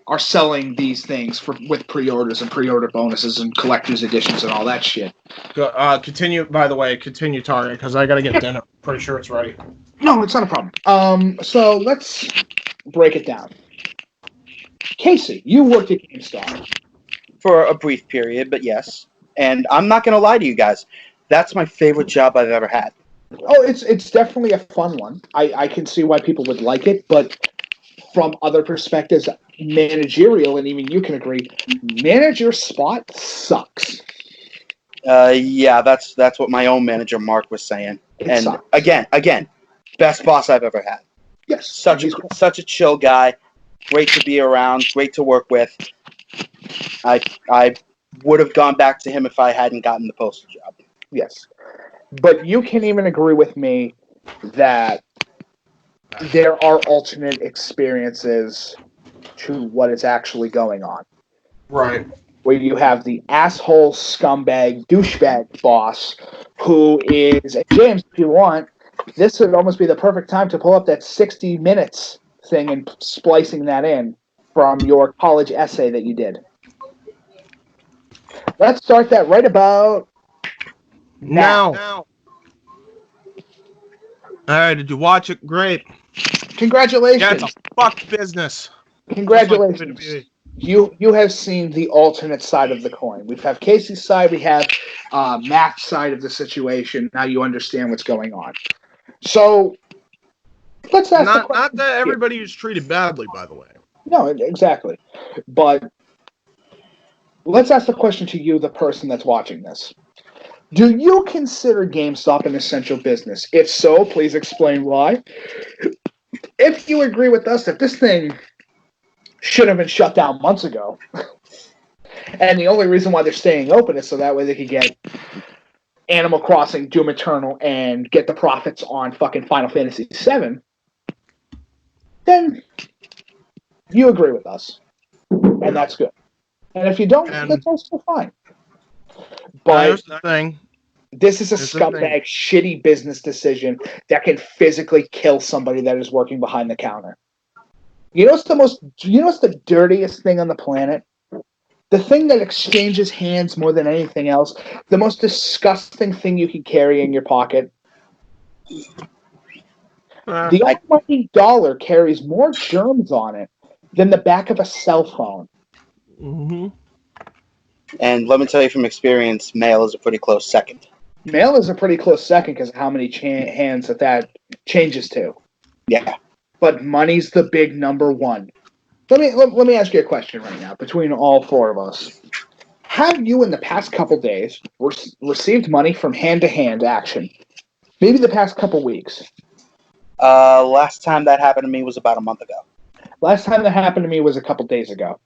Speaker 4: are selling these things with pre-orders and pre-order bonuses and collector's editions and all that shit.
Speaker 3: Continue. By the way, continue, Target, because I gotta get dinner. Pretty sure it's ready.
Speaker 4: No, it's not a problem. So let's break it down. Casey, you worked at GameStop
Speaker 5: For a brief period, but yes. And I'm not going to lie to you guys. That's my favorite job I've ever had.
Speaker 4: Oh, it's definitely a fun one. I can see why people would like it, but from other perspectives, managerial, and even you can agree, manager spot sucks.
Speaker 5: Yeah, that's what my own manager Mark was saying. And
Speaker 4: sucks.
Speaker 5: again, best boss I've ever had.
Speaker 4: Yes,
Speaker 5: Such a chill guy, great to be around, great to work with. I would have gone back to him if I hadn't gotten the postal job.
Speaker 4: Yes, but you can even agree with me that there are alternate experiences to what is actually going on.
Speaker 3: Right.
Speaker 4: Where you have the asshole, scumbag, douchebag boss who is, and James, if you want, this would almost be the perfect time to pull up that 60 minutes thing and splicing that in from your college essay that you did. Let's start that right about now.
Speaker 3: All right, did you watch it? Great.
Speaker 4: Congratulations.
Speaker 3: Yeah, it's a fuck business.
Speaker 4: Congratulations.
Speaker 3: Like
Speaker 4: You have seen the alternate side of the coin. We have Casey's side, we have Matt's side of the situation. Now you understand what's going on. So let's ask the question.
Speaker 3: Not that everybody is treated badly, by the way.
Speaker 4: No, exactly. But let's ask the question to you, the person that's watching this. Do you consider GameStop an essential business? If so, please explain why. If you agree with us that this thing should have been shut down months ago, and the only reason why they're staying open is so that way they could get Animal Crossing, Doom Eternal, and get the profits on fucking Final Fantasy VII, then you agree with us. And that's good. And if you don't, that's also fine. But
Speaker 3: here's the thing.
Speaker 4: This is a scumbag, shitty business decision that can physically kill somebody that is working behind the counter. You know what's the dirtiest thing on the planet? The thing that exchanges hands more than anything else. The most disgusting thing you can carry in your pocket. The almighty dollar carries more germs on it than the back of a cell phone.
Speaker 3: Mm-hmm.
Speaker 5: And let me tell you from experience, mail is a pretty close second.
Speaker 4: Mail is a pretty close second because of how many hands that changes to.
Speaker 5: Yeah.
Speaker 4: But money's the big number one. Let me ask you a question right now, between all four of us. Have you, in the past couple days, received money from hand-to-hand action? Maybe the past couple weeks.
Speaker 5: Last time that happened to me was about a month ago.
Speaker 4: Last time that happened to me was a couple days ago.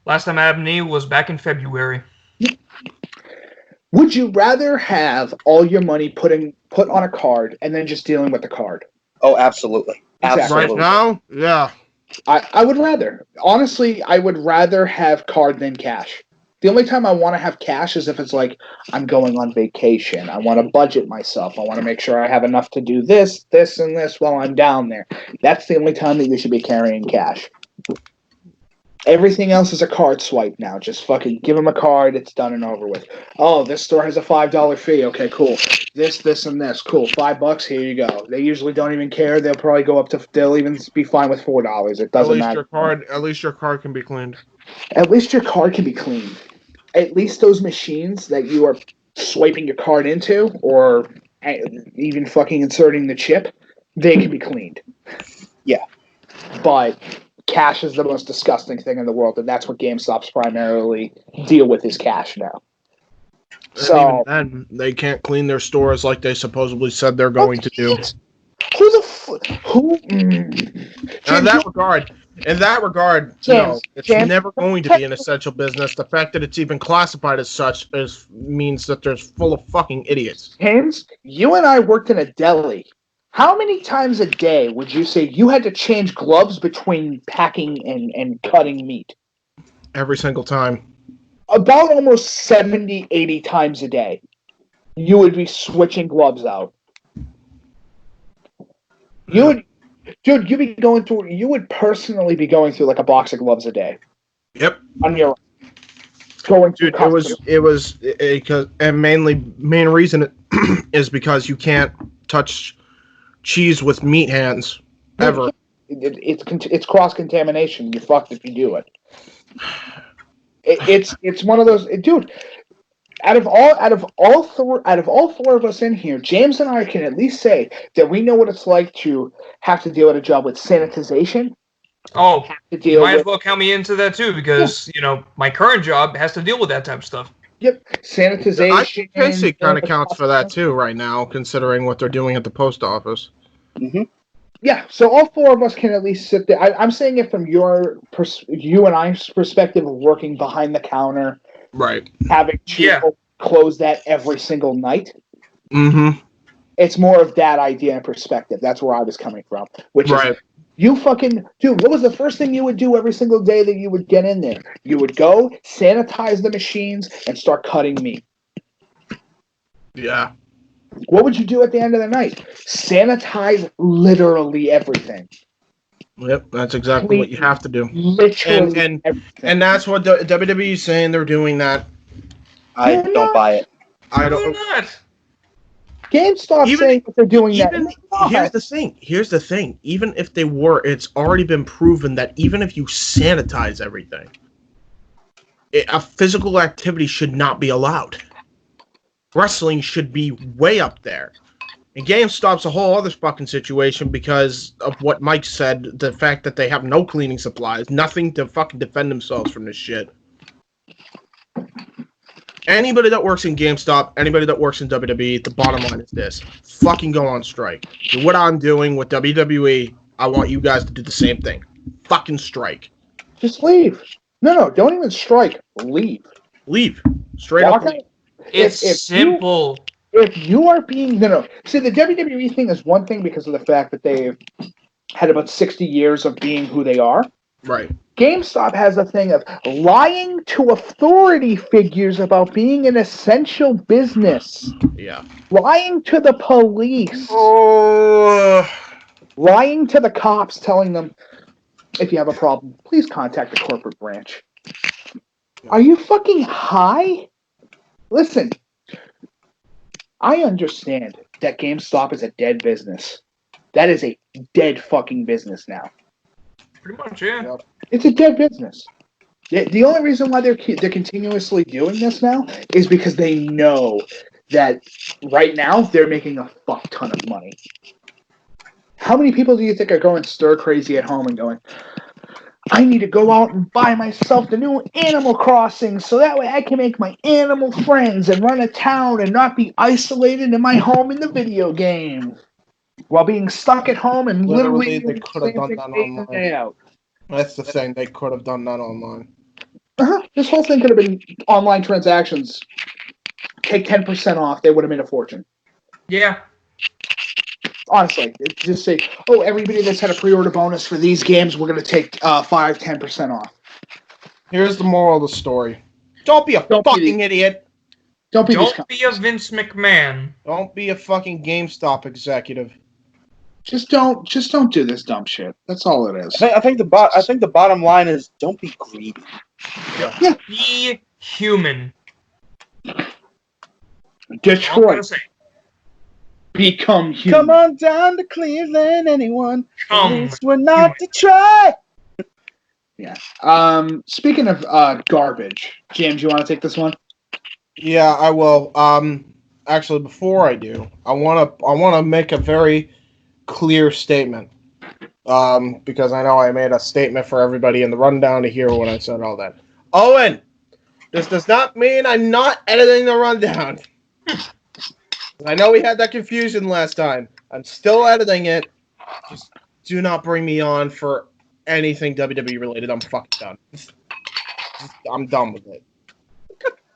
Speaker 6: Last time that happened to me was back in February.
Speaker 4: Would you rather have all your money put on a card and then just dealing with the card?
Speaker 5: Oh, absolutely. Absolutely.
Speaker 3: Right now? Yeah.
Speaker 4: I would rather. Honestly, I would rather have card than cash. The only time I want to have cash is if it's like I'm going on vacation. I want to budget myself. I want to make sure I have enough to do this, this, and this while I'm down there. That's the only time that you should be carrying cash. Everything else is a card swipe now. Just fucking give them a card. It's done and over with. Oh, this store has a $5 fee. Okay, cool. This, and this. Cool. $5. Here you go. They usually don't even care. They'll probably go up to. They'll even be fine with $4. It doesn't matter.
Speaker 3: At least your card can be cleaned.
Speaker 4: At least your card can be cleaned. At least those machines that you are swiping your card into, or even fucking inserting the chip, they can be cleaned.
Speaker 5: Yeah.
Speaker 4: But cash is the most disgusting thing in the world, and that's what GameStop's primarily deal with is cash now. So
Speaker 3: and even then, they can't clean their stores like they supposedly said they're going to do.
Speaker 4: Who the who?
Speaker 3: In that regard, no, it's
Speaker 4: James,
Speaker 3: never going to be an essential business. The fact that it's even classified as such means that there's full of fucking idiots.
Speaker 4: James, you and I worked in a deli. How many times a day would you say you had to change gloves between packing and cutting meat?
Speaker 3: Every single time.
Speaker 4: About almost 70, 80 times a day. You would be switching gloves out. You would personally be going through like a box of gloves a day.
Speaker 3: Yep.
Speaker 4: On your going through.
Speaker 3: Dude, it was and main reason is because you can't touch cheese with meat hands ever.
Speaker 4: It's cross contamination. You're fucked if you do it. It's one of those, dude. Out of all four of us in here, James and I can at least say that we know what it's like to have to deal with a job with sanitization.
Speaker 6: Oh, you might as well count me into that too, because my current job has to deal with that type of stuff.
Speaker 4: Yep, sanitization.
Speaker 3: I think Casey kind of counts for that too right now, considering what they're doing at the post office.
Speaker 5: Mm-hmm.
Speaker 4: Yeah, so all four of us can at least sit there. I'm saying it from you and I's perspective of working behind the counter,
Speaker 3: right?
Speaker 4: Having to close that every single night.
Speaker 3: Mm-hmm.
Speaker 4: It's more of that idea and perspective. That's where I was coming from. Which
Speaker 3: right.
Speaker 4: is, you fucking dude. What was the first thing you would do every single day that you would get in there? You would go sanitize the machines and start cutting meat.
Speaker 3: Yeah.
Speaker 4: What would you do at the end of the night? Sanitize literally everything.
Speaker 3: Yep, that's exactly what you have to do.
Speaker 4: Literally
Speaker 3: and that's what the WWE is saying they're doing that.
Speaker 5: I don't buy it.
Speaker 3: I don't.
Speaker 6: Not.
Speaker 4: GameStop saying that they're doing that.
Speaker 3: Here's the thing. Even if they were, it's already been proven that even if you sanitize everything, a physical activity should not be allowed. Wrestling should be way up there. And GameStop's a whole other fucking situation because of what Mike said, the fact that they have no cleaning supplies, nothing to fucking defend themselves from this shit. Anybody that works in GameStop, anybody that works in WWE, the bottom line is this. Fucking go on strike. So what I'm doing with WWE, I want you guys to do the same thing. Fucking strike.
Speaker 4: Just leave. No, don't even strike. Leave.
Speaker 3: Leave. Straight up leave.
Speaker 6: It's simple.
Speaker 4: If you are being... No. See, the WWE thing is one thing because of the fact that they've had about 60 years of being who they are.
Speaker 3: Right.
Speaker 4: GameStop has a thing of lying to authority figures about being an essential business.
Speaker 3: Yeah.
Speaker 4: Lying to the police. Lying to the cops, telling them, if you have a problem, please contact the corporate branch. Are you fucking high? Listen, I understand that GameStop is a dead business. That is a dead fucking business now.
Speaker 6: Pretty much, yeah.
Speaker 4: It's a dead business. The only reason why they're continuously doing this now is because they know that right now they're making a fuck ton of money. How many people do you think are going stir crazy at home and going, I need to go out and buy myself the new Animal Crossing so that way I can make my animal friends and run a town and not be isolated in my home in the video game while being stuck at home and literally
Speaker 3: they could have done that online. That's the thing. They could have done that online.
Speaker 4: This whole thing could have been online transactions. Take 10% off. They would have made a fortune.
Speaker 6: Yeah.
Speaker 4: Honestly, just say, oh, everybody that's had a pre-order bonus for these games, we're going to take 5-10% off.
Speaker 3: Here's the moral of the story. Don't be a fucking idiot.
Speaker 4: Don't be
Speaker 6: a Vince McMahon.
Speaker 3: Don't be a fucking GameStop executive.
Speaker 4: Just don't do this dumb shit. That's all it is.
Speaker 5: I think the bottom line is don't be greedy.
Speaker 4: Yeah.
Speaker 6: Be human.
Speaker 4: Detroit. Become human.
Speaker 5: Come on down to Cleveland, anyone.
Speaker 6: Come.
Speaker 5: At least we're not Detroit.
Speaker 4: Yeah. Speaking of garbage, James, you want to take this one?
Speaker 3: Yeah, I will. Actually, before I do, I want to make a very clear statement. Because I know I made a statement for everybody in the rundown to hear when I said all that. Owen, This does not mean I'm not editing the rundown. I know we had that confusion last time. I'm still editing it. Just do not bring me on for anything WWE related. I'm fucking done. I'm done with it.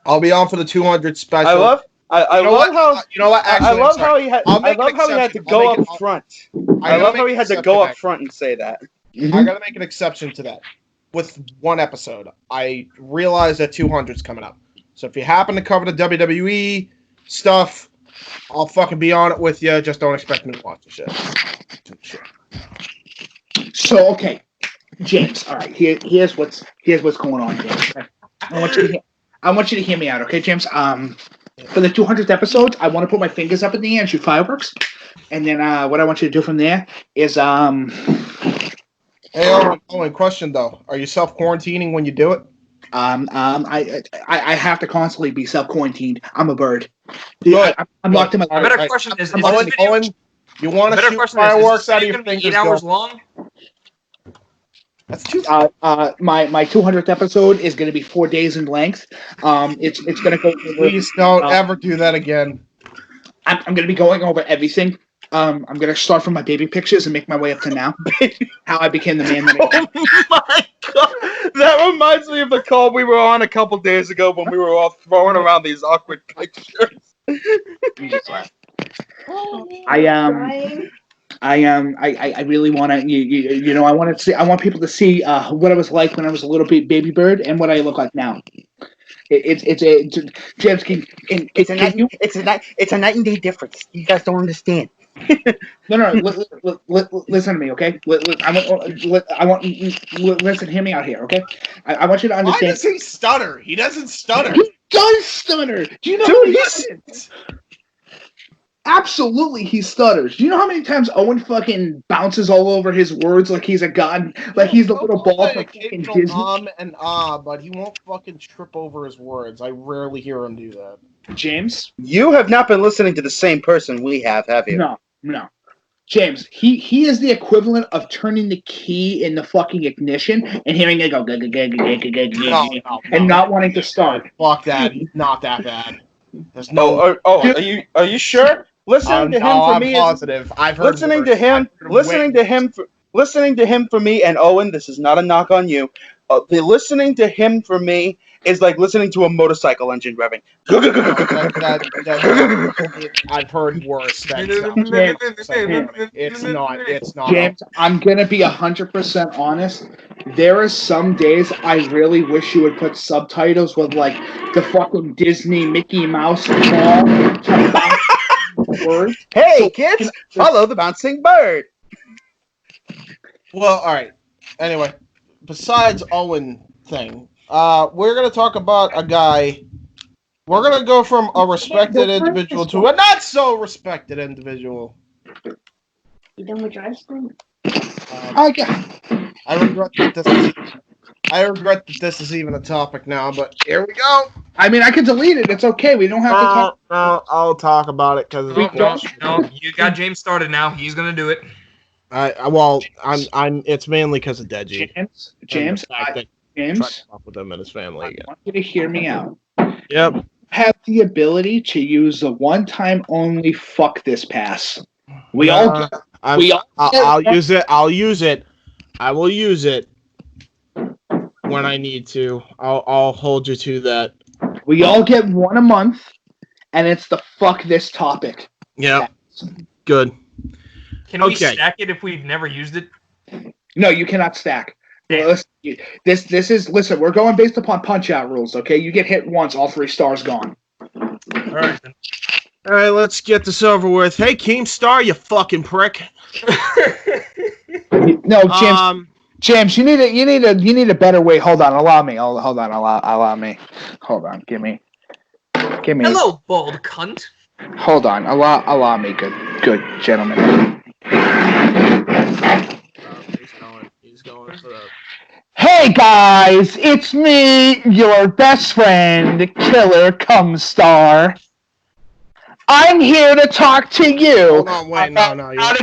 Speaker 3: I'll be on for the 200 special.
Speaker 5: I love how
Speaker 3: you know what? Actually,
Speaker 5: I love how he had. I love how he had to go up front. I love how he had to go up front and say that.
Speaker 3: I gotta make an exception to that. With one episode, I realize that 200's coming up. So if you happen to cover the WWE stuff, I'll fucking be on it with you. Just don't expect me to watch the shit.
Speaker 4: So okay, James. All right, here's what's going on, James. I want you to hear me out, okay, James? For the 200th episode, I want to put my fingers up in the air and shoot fireworks, and then what I want you to do from there is
Speaker 3: Hey, Owen, question though: are you self-quarantining when you do it?
Speaker 4: I have to constantly be self-quarantined. I'm a bird. I'm locked in my.
Speaker 6: A better question is
Speaker 3: Owen, you want to shoot fireworks out of your fingers?
Speaker 6: 8 hours long.
Speaker 3: That's too.
Speaker 4: My 200th episode is going to be 4 days in length. It's going to go.
Speaker 3: Please don't ever do that again.
Speaker 4: I'm going to be going over everything. I'm going to start from my baby pictures and make my way up to now. How I became the man that I am.
Speaker 5: Oh my god! That reminds me of the call we were on a couple days ago when we were all throwing around these awkward pictures.
Speaker 4: I really want to I want people to see what I was like when I was a little baby bird and what I look like now. James,
Speaker 5: It's a night and day difference. You guys don't understand.
Speaker 4: No. Listen to me, okay? I want. Listen, hear me out here, okay? I want you to understand.
Speaker 3: Why does he stutter? He doesn't stutter.
Speaker 4: He does stutter. Do you know?
Speaker 3: Dude,
Speaker 4: Absolutely, he stutters. Do you know how many times Owen fucking bounces all over his words like he's a god, like he's the little ball from fucking Disney?
Speaker 3: And but he won't fucking trip over his words. I rarely hear him do that.
Speaker 4: James,
Speaker 5: You have not been listening to the same person we have you?
Speaker 4: No. James, he is the equivalent of turning the key in the fucking ignition and hearing it go and not wanting to start.
Speaker 3: Fuck that. He's not that bad. There's no.
Speaker 5: Are you sure? Listening to him for me
Speaker 3: positive. I've heard
Speaker 5: listening to him for me and Owen. This is not a knock on you. The listening to him for me is like listening to a motorcycle engine revving.
Speaker 3: I've heard worse. It's not.
Speaker 4: James, I'm gonna be 100% honest. There are some days I really wish you would put subtitles with like the fucking Disney Mickey Mouse words.
Speaker 5: Hey kids, follow the bouncing bird.
Speaker 3: Well, all right. Anyway, besides Owen thing, we're gonna talk about a guy. We're gonna go from a respected individual to a not so respected individual.
Speaker 7: You done with your ice cream?
Speaker 3: I regret that this is even a topic now, but here we go.
Speaker 4: I mean, I can delete it. It's okay. We don't have to talk.
Speaker 3: No, I'll talk about it because
Speaker 6: No, you got James started now. He's gonna do it. It's mainly because of Deji.
Speaker 4: James,
Speaker 3: Up with him and his family again.
Speaker 4: I want you to hear me out.
Speaker 3: Yep.
Speaker 4: Have the ability to use the one-time only fuck this pass.
Speaker 3: I'll use it. I will use it when I need to. I'll hold you to that.
Speaker 4: We all get one a month, and it's the fuck this topic.
Speaker 3: Yeah. Good.
Speaker 6: Can we stack it if we've never used it?
Speaker 4: No, you cannot stack. Listen, we're going based upon punch-out rules, okay? You get hit once, all 3 stars gone.
Speaker 6: All right, then.
Speaker 3: All right, let's get this over with. Hey, Keemstar, you fucking prick.
Speaker 4: No, James, you need a better way. Hold on, allow me. Hold on, allow me. Hold on, give me.
Speaker 6: Hello, bald cunt.
Speaker 4: Hold on, allow me, good gentlemen.
Speaker 3: He's going for that.
Speaker 4: Hey guys, it's me, your best friend, Killer Cumstar. I'm here to talk to you.
Speaker 3: Hold on, wait, no. I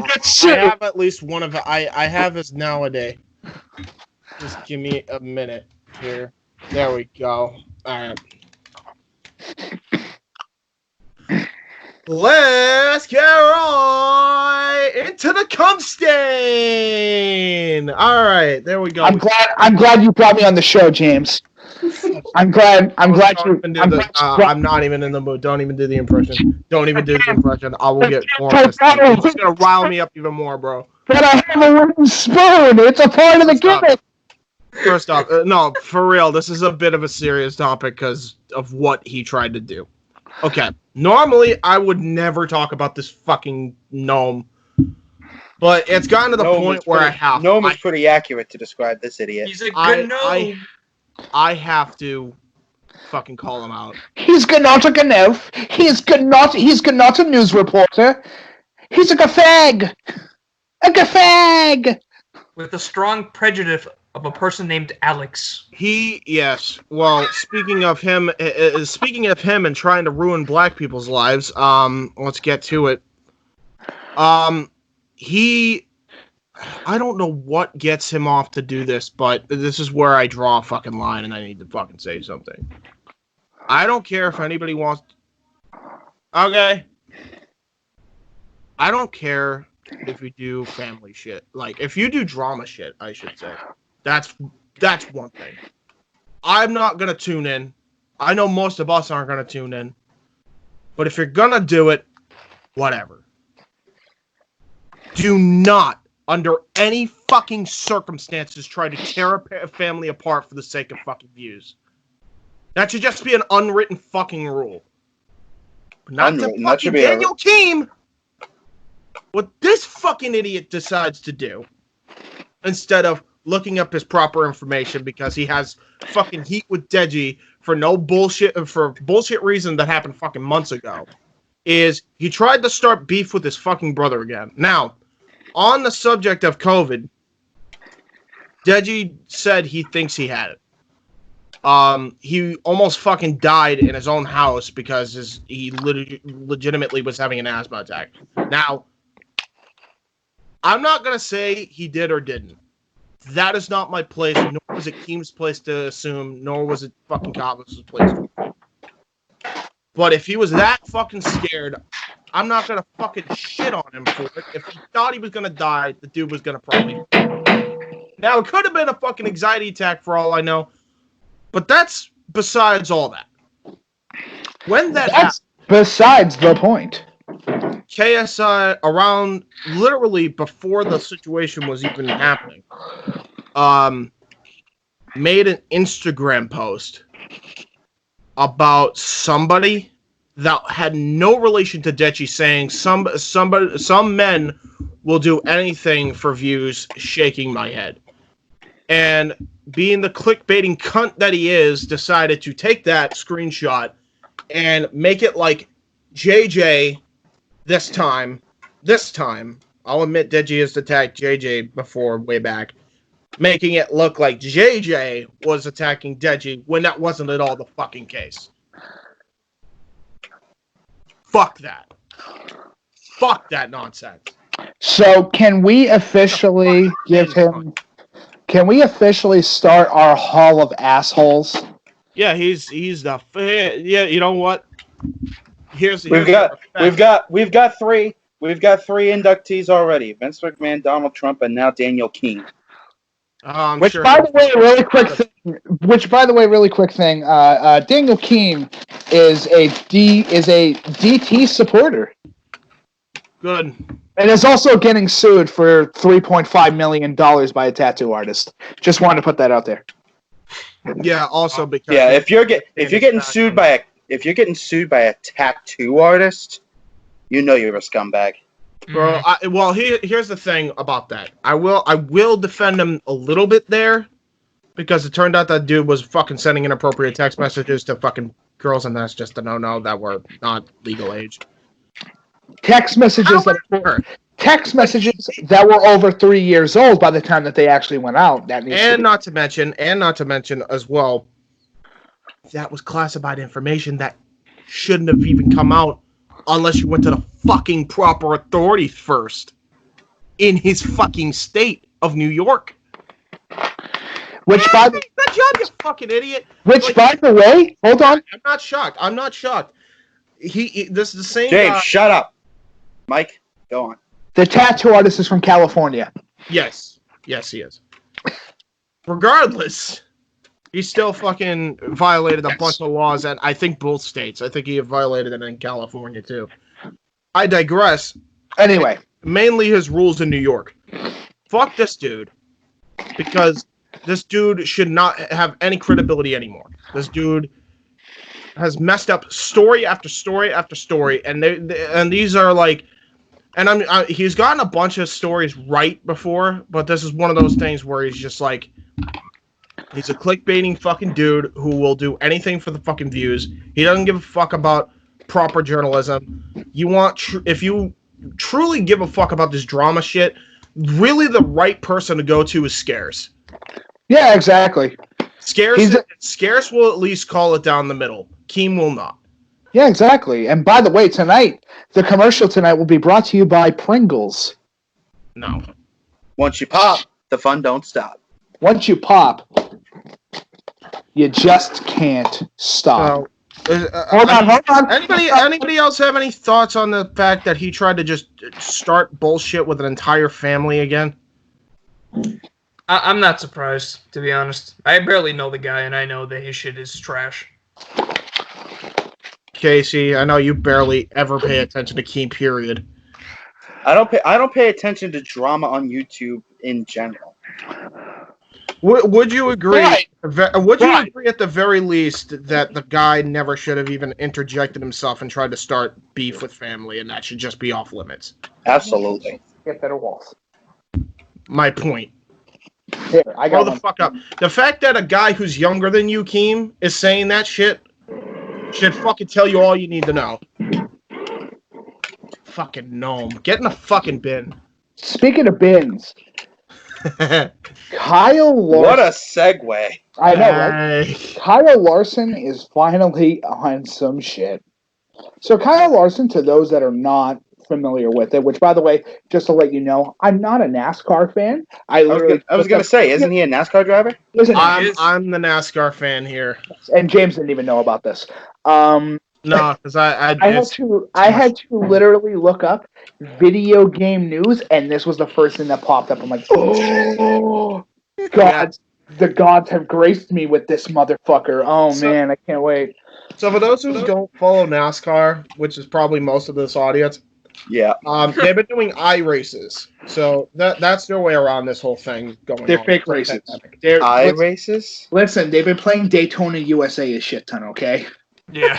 Speaker 3: have at least one of I have his nowadays. Just give me a minute here. There we go. All right. Let's get right into the cum stain. All right, there we go.
Speaker 4: I'm glad you brought me on the show, James. I'm glad you.
Speaker 3: I'm not even in the mood. Don't even do the impression. Don't even do the impression. I will get more pissed. It's just gonna rile me up even more, bro.
Speaker 4: But I have a wooden spoon. It's a part of the gimmick.
Speaker 3: First off, no, for real, this is a bit of a serious topic because of what he tried to do. Okay, normally I would never talk about this fucking gnome, but it's gotten to the point where I have.
Speaker 5: Gnome is pretty accurate to describe this idiot.
Speaker 6: He's a good gnome.
Speaker 3: I have to fucking call him out.
Speaker 4: He's not a gnome. He's not a news reporter. He's a gafag. A gafag.
Speaker 6: With a strong prejudice of a person named Alex.
Speaker 3: Yes. Well, speaking of him and trying to ruin black people's lives, let's get to it. I don't know what gets him off to do this, but this is where I draw a fucking line and I need to fucking say something. I don't care if anybody wants... Okay. I don't care if you do family shit. Like, if you do drama shit, I should say. That's one thing. I'm not going to tune in. I know most of us aren't going to tune in. But if you're going to do it, whatever. Do not, under any fucking circumstances, try to tear a family apart for the sake of fucking views. That should just be an unwritten fucking rule. But not to fucking Daniel Keem! What this fucking idiot decides to do, instead of looking up his proper information because he has fucking heat with Deji for bullshit reason that happened fucking months ago, is he tried to start beef with his fucking brother again. Now, on the subject of COVID, Deji said he thinks he had it. He almost fucking died in his own house because he legitimately was having an asthma attack. Now, I'm not going to say he did or didn't. That is not my place, nor was it Keem's place to assume, nor was it fucking Cosmos' place to assume. But if he was that fucking scared, I'm not going to fucking shit on him for it. If he thought he was going to die, the dude was going to probably... Now, it could have been a fucking anxiety attack for all I know, but that's besides all that. When that happened...
Speaker 4: Besides the point.
Speaker 3: KSI, around literally before the situation was even happening, made an Instagram post about somebody that had no relation to Deji, saying some men will do anything for views, shaking my head. And being the clickbaiting cunt that he is, decided to take that screenshot and make it like JJ. This time, I'll admit Deji has attacked JJ before, way back, making it look like JJ was attacking Deji when that wasn't at all the fucking case. Fuck that. Fuck that nonsense.
Speaker 4: So, can we officially Can we officially start our Hall of Assholes?
Speaker 3: Yeah, he's the... Yeah, you know what?
Speaker 5: We've got three inductees already: Vince McMahon, Donald Trump, and now Daniel Keem.
Speaker 4: By the way, really quick thing. Daniel Keem is a DT supporter.
Speaker 3: Good.
Speaker 4: And is also getting sued for $3.5 million by a tattoo artist. Just wanted to put that out there.
Speaker 3: Yeah. Also because
Speaker 5: if you're getting sued by a tattoo artist, you know you're a scumbag.
Speaker 3: Bro, here's the thing about that. I will defend him a little bit there, because it turned out that dude was fucking sending inappropriate text messages to fucking girls, and that's just a no-no that were not legal age.
Speaker 4: Text messages that were over 3 years old by the time that they actually went out.
Speaker 3: Not to mention as well, that was classified information that shouldn't have even come out unless you went to the fucking proper authorities first in his fucking state of New York.
Speaker 4: Good job,
Speaker 3: you fucking idiot.
Speaker 4: By the way, hold on.
Speaker 3: I'm not shocked. this is the same
Speaker 5: James,
Speaker 3: guy.
Speaker 5: shut up. Mike, go on.
Speaker 4: The tattoo artist is from California.
Speaker 3: Yes, he is. Regardless, he still fucking violated a bunch of laws, and I think both states. I think he violated it in California too. I digress.
Speaker 4: Anyway,
Speaker 3: Mainly his rules in New York. Fuck this dude, because this dude should not have any credibility anymore. This dude has messed up story after story after story, and these are like, and he's gotten a bunch of stories right before, but this is one of those things where he's just like, he's a clickbaiting fucking dude who will do anything for the fucking views. He doesn't give a fuck about proper journalism. If you truly give a fuck about this drama shit, really the right person to go to is Scarce.
Speaker 4: yeah, exactly.
Speaker 3: Scarce will at least call it down the middle. Keem will not.
Speaker 4: Yeah, exactly. And by the way, tonight, the commercial tonight will be brought to you by Pringles.
Speaker 3: No.
Speaker 5: Once you pop, the fun don't stop.
Speaker 4: Once you pop, you just can't stop. Hold on.
Speaker 3: Anybody else have any thoughts on the fact that he tried to just start bullshit with an entire family again?
Speaker 6: I'm not surprised, to be honest. I barely know the guy, and I know that his shit is trash.
Speaker 3: Casey, I know you barely ever pay attention to Keem, period.
Speaker 5: I don't pay attention to drama on YouTube in general.
Speaker 3: Would you agree?
Speaker 4: Right.
Speaker 3: Would you agree at the very least that the guy never should have even interjected himself and tried to start beef with family, and that should just be off limits?
Speaker 5: Absolutely.
Speaker 4: Get better walls.
Speaker 3: My point.
Speaker 4: Here, I got
Speaker 3: Grow the fuck up. The fact that a guy who's younger than you, Keem, is saying that shit should fucking tell you all you need to know. Fucking gnome. Get in the fucking bin.
Speaker 4: Speaking of bins, Kyle Larson.
Speaker 5: What a segue.
Speaker 4: I know, right? Kyle Larson is finally on some shit. So Kyle Larson, to those that are not familiar with it, which by the way, just to let you know, I'm not a NASCAR fan. I
Speaker 5: was gonna say, isn't he a NASCAR driver?
Speaker 3: I'm the NASCAR fan here.
Speaker 4: And James didn't even know about this.
Speaker 3: No, because I
Speaker 4: had to literally look up video game news, and this was the first thing that popped up. I'm like, oh, God, the gods have graced me with this motherfucker. Oh, man, I can't wait.
Speaker 3: So for those who don't follow NASCAR, which is probably most of this audience,
Speaker 5: yeah,
Speaker 3: they've been doing iRaces. So that's their way around this whole thing going on.
Speaker 4: They're fake races.
Speaker 5: iRaces?
Speaker 4: Listen, they've been playing Daytona USA a shit ton, okay?
Speaker 6: Yeah.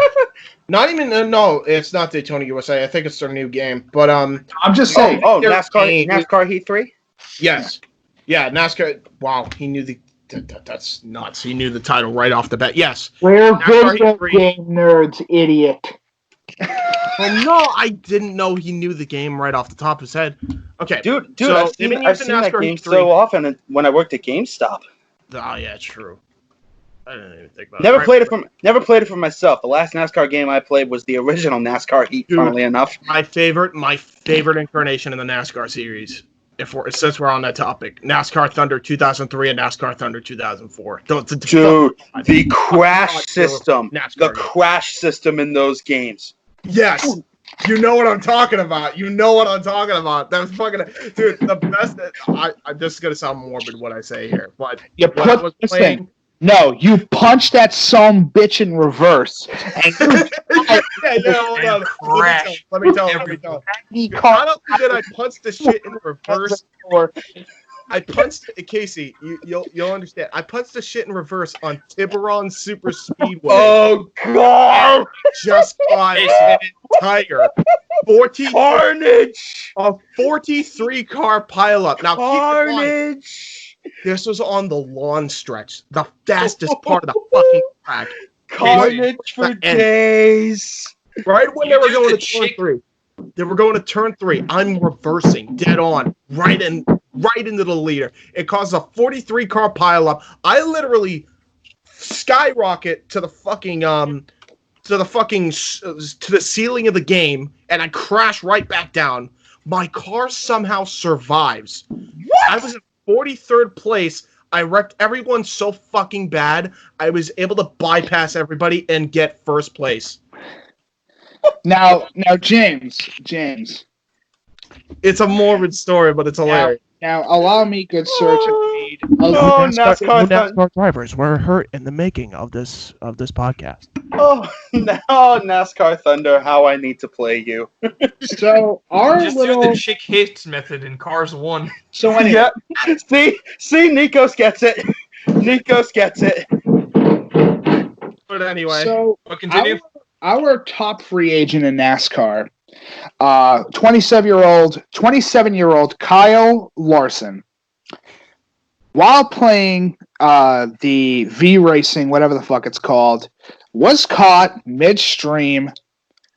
Speaker 3: Not even no, it's not Daytona USA. I think it's their new game. But
Speaker 4: I'm just saying.
Speaker 5: Oh, NASCAR Heat 3?
Speaker 3: Yes. Yeah, NASCAR. Wow, he knew that's nuts. He knew the title right off the bat. Yes.
Speaker 4: We're video game nerds, idiot.
Speaker 3: Well, no, I didn't know he knew the game right off the top of his head. Okay,
Speaker 5: dude,
Speaker 3: so
Speaker 5: I've seen that game so often when I worked at GameStop.
Speaker 3: Oh yeah, true. I didn't even think about
Speaker 5: it. Never played it for myself. The last NASCAR game I played was the original NASCAR Heat. Dude, funnily enough,
Speaker 3: my favorite incarnation in the NASCAR series. Since we're on that topic, NASCAR Thunder 2003 and NASCAR Thunder 2004. Dude,
Speaker 5: the crash system, crash system in those games.
Speaker 3: Yes. You know what I'm talking about. That was fucking... Dude, the best... this is going to sound morbid what I say here, but...
Speaker 4: No, you punch that some bitch in reverse. And
Speaker 3: hold on. Let me tell. Not only did I punch the shit in reverse... I punched Casey. You'll understand. I punched the shit in reverse on Tiburon Super Speedway.
Speaker 5: Oh God!
Speaker 3: Just by an entire 40
Speaker 5: carnage,
Speaker 3: a 43 car pileup. Now
Speaker 5: carnage.
Speaker 3: Keep in mind, this was on the lawn stretch, the fastest part of the fucking track.
Speaker 5: Carnage for days.
Speaker 3: Right when they were going to turn 3. They were going to turn 3. I'm reversing dead on, right into the leader. It caused a 43 car pileup. I literally skyrocket to the fucking to the ceiling of the game, and I crash right back down. My car somehow survives. What? I was in 43rd place. I wrecked everyone so fucking bad. I was able to bypass everybody and get first place.
Speaker 4: Now, James.
Speaker 3: It's a morbid story, but it's hilarious.
Speaker 4: Now, allow me, good sir, to read.
Speaker 5: Oh, NASCAR
Speaker 3: NASCAR drivers were hurt in the making of this podcast.
Speaker 5: Oh, now NASCAR Thunder, how I need to play you.
Speaker 4: So our
Speaker 6: Just
Speaker 4: little.
Speaker 6: do the chick hits method in Cars 1.
Speaker 4: So anyway,
Speaker 5: Yeah. See, Nikos gets it. Nikos gets it.
Speaker 3: But anyway,
Speaker 4: so
Speaker 6: But continue.
Speaker 4: our top free agent in NASCAR, 27-year-old Kyle Larson, while playing the V Racing, whatever the fuck it's called, was caught midstream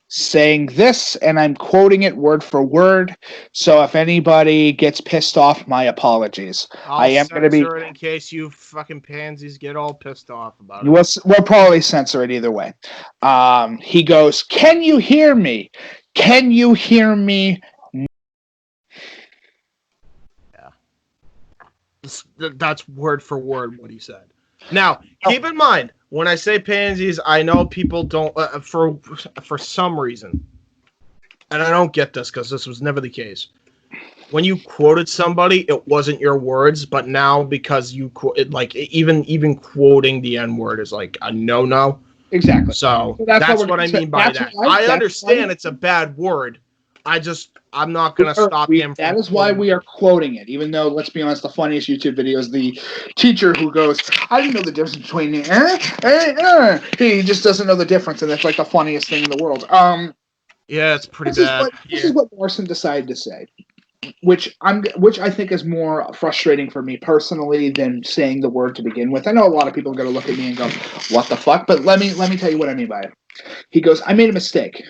Speaker 4: saying this, and I'm quoting it word for word. So if anybody gets pissed off, my apologies. I am going to be.
Speaker 3: censor it in case you fucking pansies get all pissed off about it.
Speaker 4: We'll probably censor it either way. He goes, "Can you hear me? Can you hear me?"
Speaker 3: That's word for word what he said. Now, keep in mind, when I say pansies, I know people don't, for some reason, and I don't get this because this was never the case. When you quoted somebody, it wasn't your words, but now because you even quoting the N word is like a no.
Speaker 4: Exactly.
Speaker 3: So that's what I mean by that. I understand it's a bad word. I'm not going to stop him.
Speaker 4: That is why we are quoting it, even though, let's be honest, the funniest YouTube video is the teacher who goes, "I didn't know the difference between He just doesn't know the difference, and that's like the funniest thing in the world.
Speaker 3: Yeah, it's pretty bad.
Speaker 4: This is what Larson decided to say, which I think is more frustrating for me personally than saying the word to begin with. I know a lot of people are going to look at me and go, "What the fuck?" But let me tell you what I mean by it. He goes, "I made a mistake."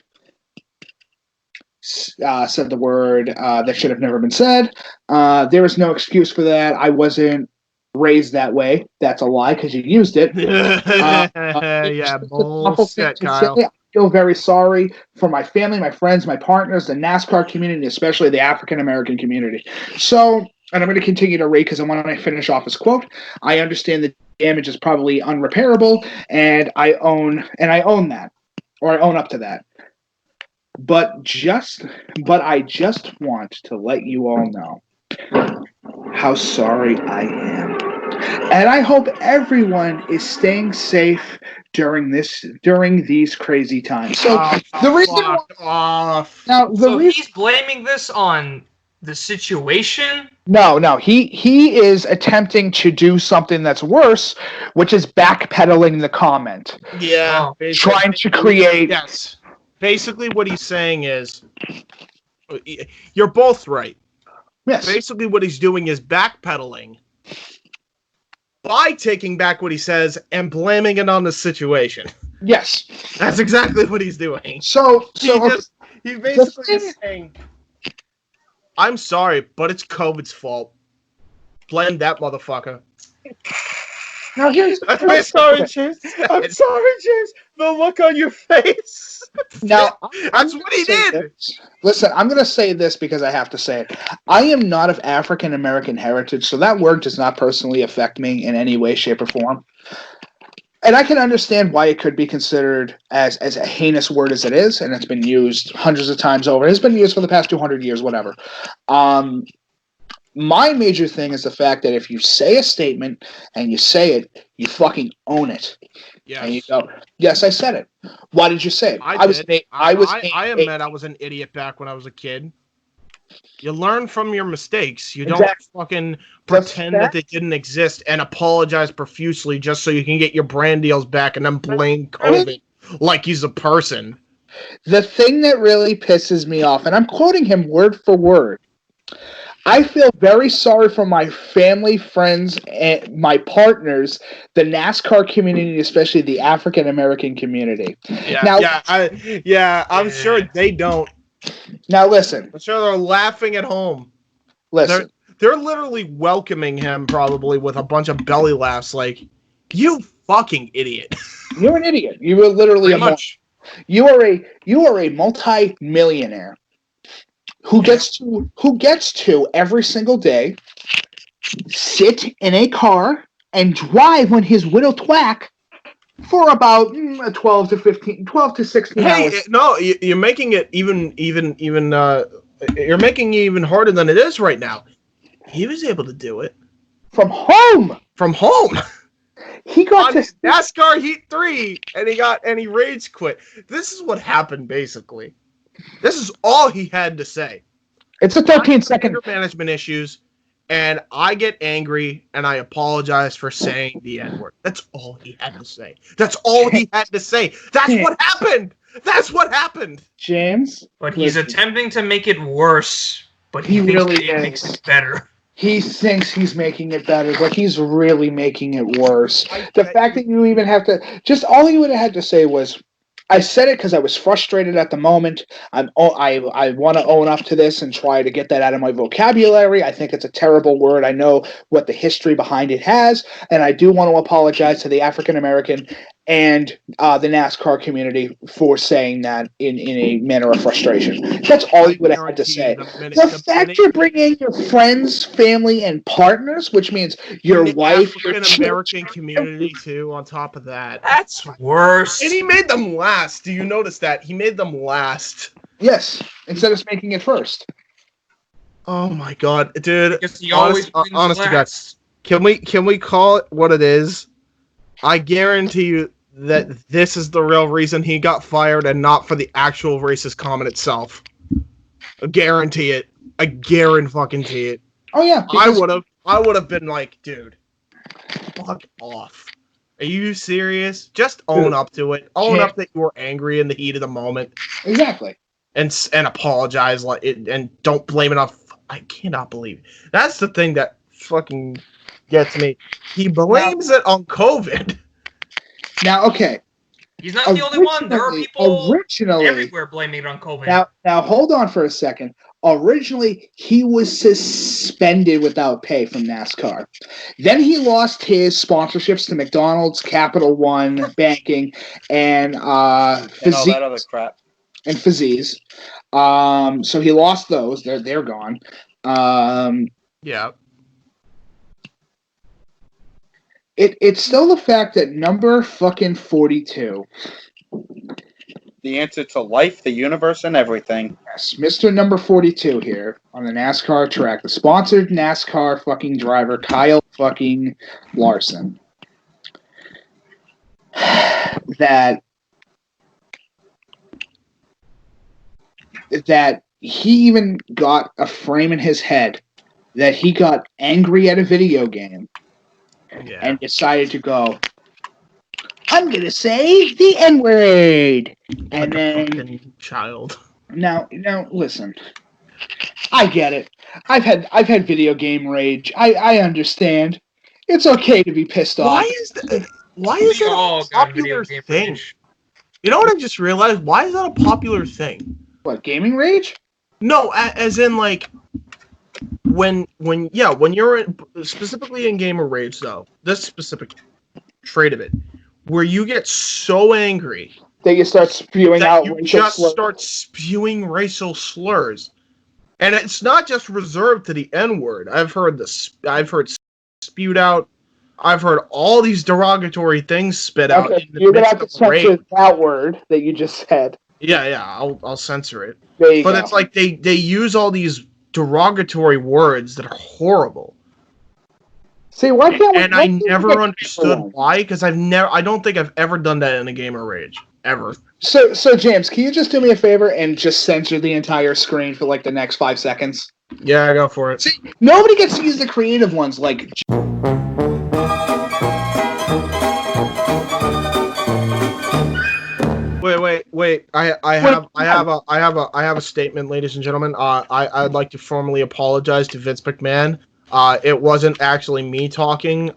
Speaker 4: Said the word that should have never been said. There is no excuse for that. I wasn't raised that way. That's a lie because you used it.
Speaker 3: Yeah, bullshit, Kyle.
Speaker 4: I feel very sorry for my family, my friends, my partners, the NASCAR community, especially the African American community. So, and I'm going to continue to rate because I want to finish off his quote. I understand the damage is probably unrepairable, and I own that, or I own up to that. But I just want to let you all know how sorry I am. And I hope everyone is staying safe during these crazy times. So the reason
Speaker 6: he's blaming this on the situation?
Speaker 4: No. He is attempting to do something that's worse, which is backpedaling the comment.
Speaker 3: Yeah.
Speaker 4: Trying to create.
Speaker 3: Yes. Basically, what he's saying is, you're both right.
Speaker 4: Yes.
Speaker 3: Basically, what he's doing is backpedaling by taking back what he says and blaming it on the situation.
Speaker 4: Yes.
Speaker 3: That's exactly what he's doing.
Speaker 4: So
Speaker 3: he's basically saying, "I'm sorry, but it's COVID's fault. Blame that motherfucker."
Speaker 4: Now here's.
Speaker 5: I'm sorry, James. The look on your face.
Speaker 4: Now
Speaker 3: that's what he did.
Speaker 4: Listen, I'm going to say this because I have to say it. I am not of African American heritage, so that word does not personally affect me in any way, shape, or form. And I can understand why it could be considered as a heinous word as it is, and it's been used hundreds of times over. It's been used for the past 200 years, whatever. My major thing is the fact that if you say a statement and you say it, you fucking own it.
Speaker 3: Yes.
Speaker 4: And you go, "Yes, I said it." Why did you say it?
Speaker 3: I admit I was an idiot back when I was a kid. You learn from your mistakes. You don't fucking pretend that they didn't exist and apologize profusely just so you can get your brand deals back and then blame COVID like he's a person.
Speaker 4: The thing that really pisses me off, and I'm quoting him word for word, "I feel very sorry for my family, friends, and my partners, the NASCAR community, especially the African American community."
Speaker 3: I'm sure they don't.
Speaker 4: Now listen.
Speaker 3: I'm sure they're laughing at home.
Speaker 4: Listen.
Speaker 3: They're literally welcoming him probably with a bunch of belly laughs like, "You fucking idiot."
Speaker 4: You're an idiot. You were literally You are a multi-millionaire who gets to every single day sit in a car and drive when his widow twack for about 12 to 16
Speaker 3: Hey,
Speaker 4: hours.
Speaker 3: no, you're making it even. You're making it even harder than it is right now. He was able to do it
Speaker 4: From home!
Speaker 3: from home
Speaker 4: He got
Speaker 3: on
Speaker 4: to...
Speaker 3: NASCAR Heat 3, and he rage quit. This is what happened, basically. This is all he had to say.
Speaker 4: It's a 13-second...
Speaker 3: Anger management issues, and I get angry, and I apologize for saying the N-word. That's all he had to say. That's all he had to say. That's what happened! That's what happened!
Speaker 4: James?
Speaker 6: But he's
Speaker 4: listen,
Speaker 6: attempting to make it worse, but he
Speaker 4: He
Speaker 6: thinks
Speaker 4: really
Speaker 6: it
Speaker 4: is.
Speaker 6: makes it better.
Speaker 4: He thinks he's making it better, but he's really making it worse. The fact that you even have to... Just all he would have had to say was, I said it because I was frustrated at the moment. I want to own up to this and try to get that out of my vocabulary. I think it's a terrible word. I know what the history behind it has, and I do want to apologize to the African American and the NASCAR community for saying that in a manner of frustration. That's all he would have had to say. The fact you're bringing your friends, family, and partners, which means your wife, your
Speaker 3: African American community too. On top of that,
Speaker 6: That's worse.
Speaker 3: and he made them last. Do you notice that he made them last?
Speaker 4: Yes, instead of making it first.
Speaker 3: Oh my god, dude!
Speaker 6: Because he always
Speaker 3: Honest to God,
Speaker 6: last.
Speaker 3: can we call it what it is? I guarantee you that this is the real reason he got fired, and not for the actual racist comment itself. I guarantee it. I guarantee it.
Speaker 4: Oh yeah,
Speaker 3: I would have been like, dude, fuck off. Are you serious? Just own up to it. Own up that you were angry in the heat of the moment.
Speaker 4: Exactly.
Speaker 3: And apologize like it, and don't blame it on. I cannot believe it. That's the thing that fucking gets me. He blames it on COVID.
Speaker 4: Now, okay.
Speaker 6: He's not the only one. There are people
Speaker 4: originally
Speaker 6: everywhere blaming it on COVID.
Speaker 4: Now hold on for a second. Originally, he was suspended without pay from NASCAR. Then he lost his sponsorships to McDonald's, Capital One, banking, and
Speaker 5: all that other crap.
Speaker 4: And Fizzies. So he lost those. They're gone.
Speaker 3: Yeah.
Speaker 4: It's still the fact that number fucking 42.
Speaker 5: The answer to life, the universe, and everything.
Speaker 4: Yes, Mr. Number 42 here on the NASCAR track. The sponsored NASCAR fucking driver, Kyle fucking Larson. That he even got a frame in his head that he got angry at a video game and decided to go, I'm going to say the N-word. And then...
Speaker 3: Child.
Speaker 4: Now, listen. I get it. I've had video game rage. I understand. It's okay to be pissed off.
Speaker 3: Why is it a popular thing? You know what I just realized? Why is that a popular thing?
Speaker 4: What, gaming rage?
Speaker 3: No, as in like when you're specifically in gamer rage though. This specific trait of it, where you get so angry
Speaker 4: that you start spewing out
Speaker 3: you just start spewing racial slurs, and it's not just reserved to the N-word. I've heard spewed out. I've heard all these derogatory things spit out.
Speaker 4: You're gonna have to censor that word that you just said.
Speaker 3: Yeah, I'll censor it.
Speaker 4: There you go.
Speaker 3: It's like they use all these derogatory words that are horrible.
Speaker 4: See, why can't we?
Speaker 3: And I never understood why, because I don't think I've ever done that in a gamer rage ever.
Speaker 4: So James, can you just do me a favor and just censor the entire screen for like the next 5 seconds?
Speaker 3: Yeah, go for it.
Speaker 4: See, nobody gets to use the creative ones like.
Speaker 3: Wait. I have a statement, ladies and gentlemen. I'd like to formally apologize to Vince McMahon. It wasn't actually me talking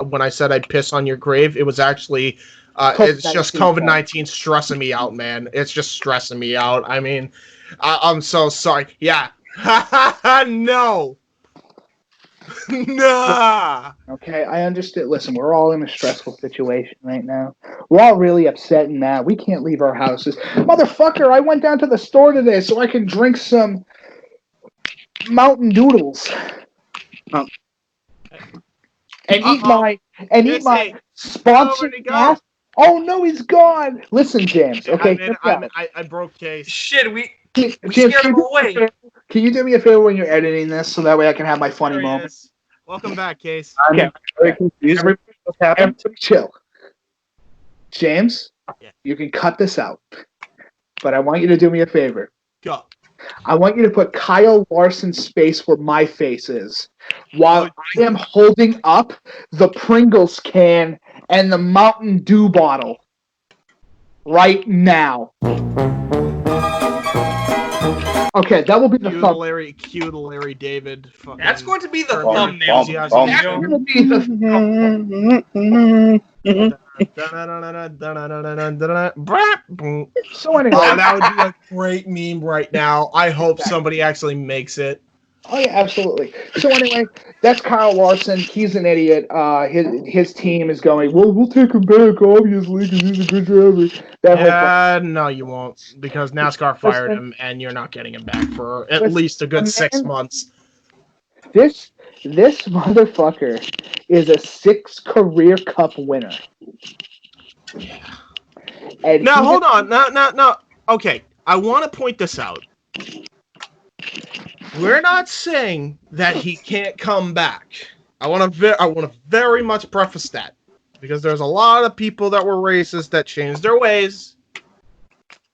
Speaker 3: when I said I'd piss on your grave. It was actually it's just COVID-19 stressing me out, man. It's just stressing me out. I mean, I'm so sorry. Yeah. No. Nah.
Speaker 4: Okay, I understand. Listen, we're all in a stressful situation right now. We're all really upset and mad. We can't leave our houses. Motherfucker, I went down to the store today so I can drink some Mountain Doodles. And eat my sponsored gas Oh no, he's gone. Listen, James. Okay,
Speaker 3: I broke case.
Speaker 6: Shit, we
Speaker 4: James,
Speaker 6: scared him
Speaker 4: can
Speaker 6: away.
Speaker 4: can you do me a favor when you're editing this, so that way I can have my funny
Speaker 3: There he
Speaker 4: moment?
Speaker 3: is. Welcome back, Case.
Speaker 5: I'm very confused.
Speaker 4: Every-
Speaker 5: What's happened?
Speaker 4: Everybody chill. James,
Speaker 3: Yeah.
Speaker 4: you can cut this out, but I want you to do me a favor.
Speaker 3: Go.
Speaker 4: I want you to put Kyle Larson's face where my face is, while I am holding up the Pringles can and the Mountain Dew bottle right now. Okay, that will be the thumbnail.
Speaker 3: Cue the Larry David. Fucking
Speaker 6: That's going to be the
Speaker 3: Bum,
Speaker 6: thumbnail.
Speaker 3: bum,
Speaker 4: That's
Speaker 3: bum.
Speaker 4: going to be the thumbnail. So anyway,
Speaker 3: Oh, that would be a great meme right now. I hope somebody actually makes it.
Speaker 4: oh yeah, absolutely. So anyway, that's Kyle Larson. He's an idiot. His team is going, well, we'll take him back, obviously, because he's a good driver.
Speaker 3: No, you won't, because NASCAR fired him, and you're not getting him back for at least a good 6 months.
Speaker 4: This motherfucker is a 6 career cup winner. And
Speaker 3: Now, hold on. No. Okay, I want to point this out. We're not saying that he can't come back. I want to very much preface that, because there's a lot of people that were racist that changed their ways.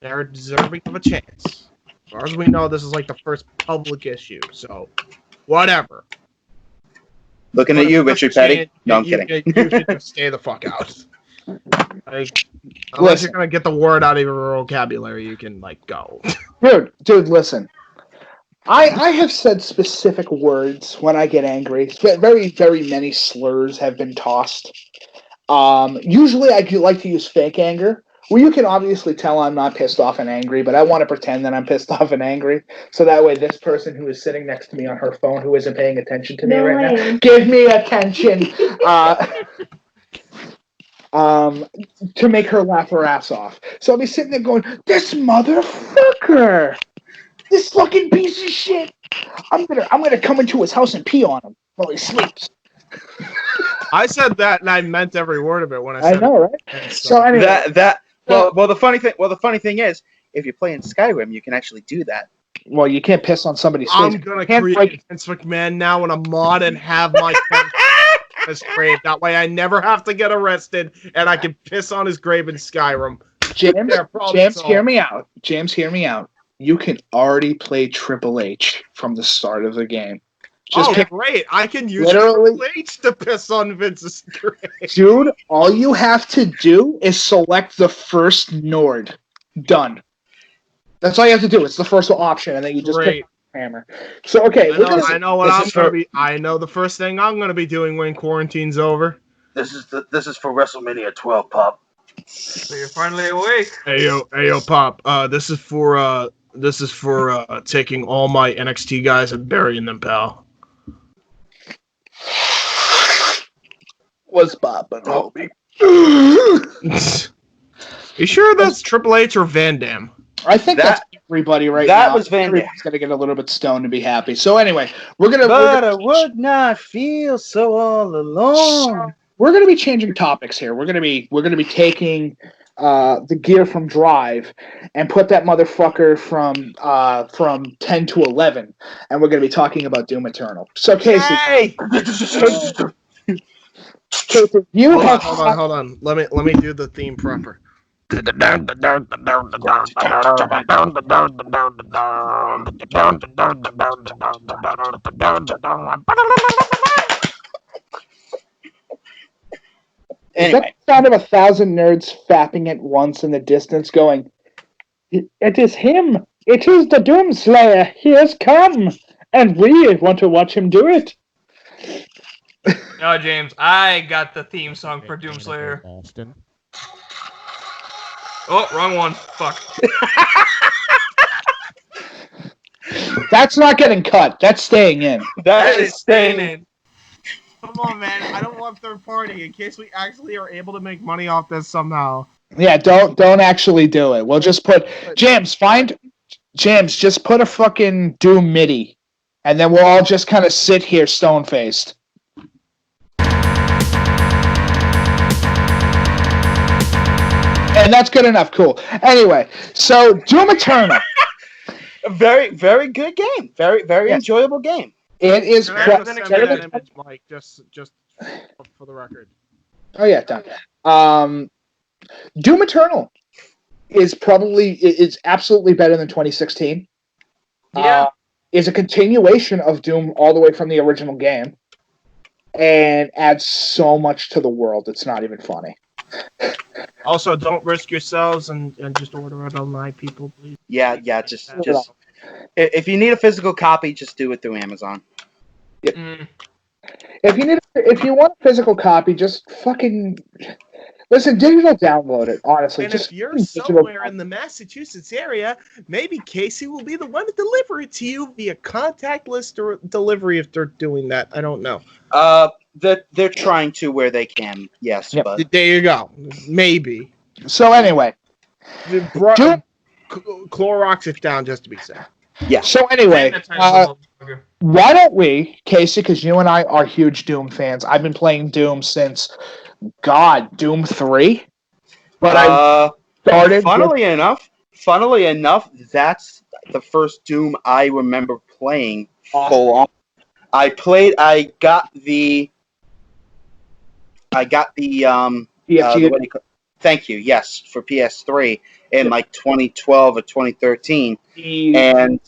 Speaker 3: They're deserving of a chance. As far as we know, this is like the first public issue, so whatever.
Speaker 5: Looking at you, Richard Petty. No, I'm kidding.
Speaker 3: You should just stay the fuck out. Like, unless you're gonna get the word out of your vocabulary, you can go.
Speaker 4: Dude, listen. I have said specific words when I get angry. Very, very many slurs have been tossed. Usually I do like to use fake anger. Well, you can obviously tell I'm not pissed off and angry, but I want to pretend that I'm pissed off and angry. So that way this person who is sitting next to me on her phone, who isn't paying attention to me right now, give me attention. To make her laugh her ass off. So I'll be sitting there going, this motherfucker! This fucking piece of shit! I'm gonna come into his house and pee on him while he sleeps.
Speaker 3: I said that, and I meant every word of it when I said
Speaker 4: I know,
Speaker 3: it.
Speaker 4: right? So anyway,
Speaker 5: Well, the funny thing is, if you're playing Skyrim, you can actually do that.
Speaker 4: well, you can't piss on somebody's face.
Speaker 3: I'm gonna create Vince McMahon now in a mod and have my his grave. That way, I never have to get arrested, and I can piss on his grave in Skyrim.
Speaker 4: James, hear me out. James, hear me out. You can already play Triple H from the start of the game.
Speaker 3: Great! I can use Triple H to piss on Vince's grave.
Speaker 4: Dude, all you have to do is select the first Nord. Done. That's all you have to do. It's the first option, and then you just pick the hammer. So, okay.
Speaker 3: I know what I'm going to be. I know the first thing I'm going to be doing when quarantine's over.
Speaker 5: This is for WrestleMania 12, Pop.
Speaker 6: So you're finally awake.
Speaker 3: Hey yo, Pop. This is for taking all my NXT guys and burying them, pal.
Speaker 4: Was Bob and Hobie?
Speaker 3: You sure that's Triple H or Van Dam?
Speaker 4: I think that's everybody now.
Speaker 5: That was Van Dam.
Speaker 4: Everybody's gonna get a little bit stoned to be happy. So anyway,
Speaker 5: I would not feel so all alone.
Speaker 4: We're gonna be changing topics here. We're gonna be taking the gear from Drive and put that motherfucker from 10 to 11, and we're gonna be talking about Doom Eternal. So Casey, you
Speaker 3: hold on. Let me do the theme proper.
Speaker 4: Is that the sound of 1,000 nerds fapping at once in the distance going, it is him! It is the Doomslayer! He has come! And we want to watch him do it!
Speaker 6: No, James, I got the theme song for Doomslayer.
Speaker 8: Austin.
Speaker 6: Oh, wrong one. Fuck.
Speaker 4: That's not getting cut. That's staying in.
Speaker 5: That is staying in.
Speaker 3: Come on, man. I don't want third party in case we actually are able to make money off this somehow.
Speaker 4: Yeah, don't actually do it. We'll just put James, just put a fucking Doom MIDI, and then we'll all just kind of sit here stone-faced. And that's good enough. Cool. Anyway, so Doom Eternal.
Speaker 5: A very, very good game. Very, very
Speaker 4: Yes.
Speaker 5: enjoyable game.
Speaker 4: It is.
Speaker 3: Can I have to send me that image, Mike? Just for the record.
Speaker 4: Oh yeah, done. Doom Eternal is absolutely better than 2016.
Speaker 6: Yeah.
Speaker 4: Is a continuation of Doom all the way from the original game, and adds so much to the world. It's not even funny.
Speaker 3: Also, don't risk yourselves and just order it online, people, please.
Speaker 5: Yeah. Just if you need a physical copy, just do it through Amazon.
Speaker 6: Mm.
Speaker 4: If you want a physical copy, just fucking listen. Digital download it. Honestly,
Speaker 3: And
Speaker 4: just
Speaker 3: if you're
Speaker 4: digital
Speaker 3: somewhere in the Massachusetts area, maybe Casey will be the one to deliver it to you via contactless delivery if they're doing that. I don't know.
Speaker 5: They're trying to where they can. Yes,
Speaker 4: Yep.
Speaker 5: but
Speaker 3: There you go. Maybe.
Speaker 4: So anyway,
Speaker 3: Clorox it down just to be safe.
Speaker 5: yeah.
Speaker 4: So anyway,
Speaker 6: Same time,
Speaker 4: why don't we, Casey, because you and I are huge Doom fans. I've been playing Doom since, Doom 3. But I started
Speaker 5: Funnily enough, that's the first Doom I remember playing full on. I got the
Speaker 4: BFG.
Speaker 5: thank you, yes, for PS3 in like 2012 or 2013. And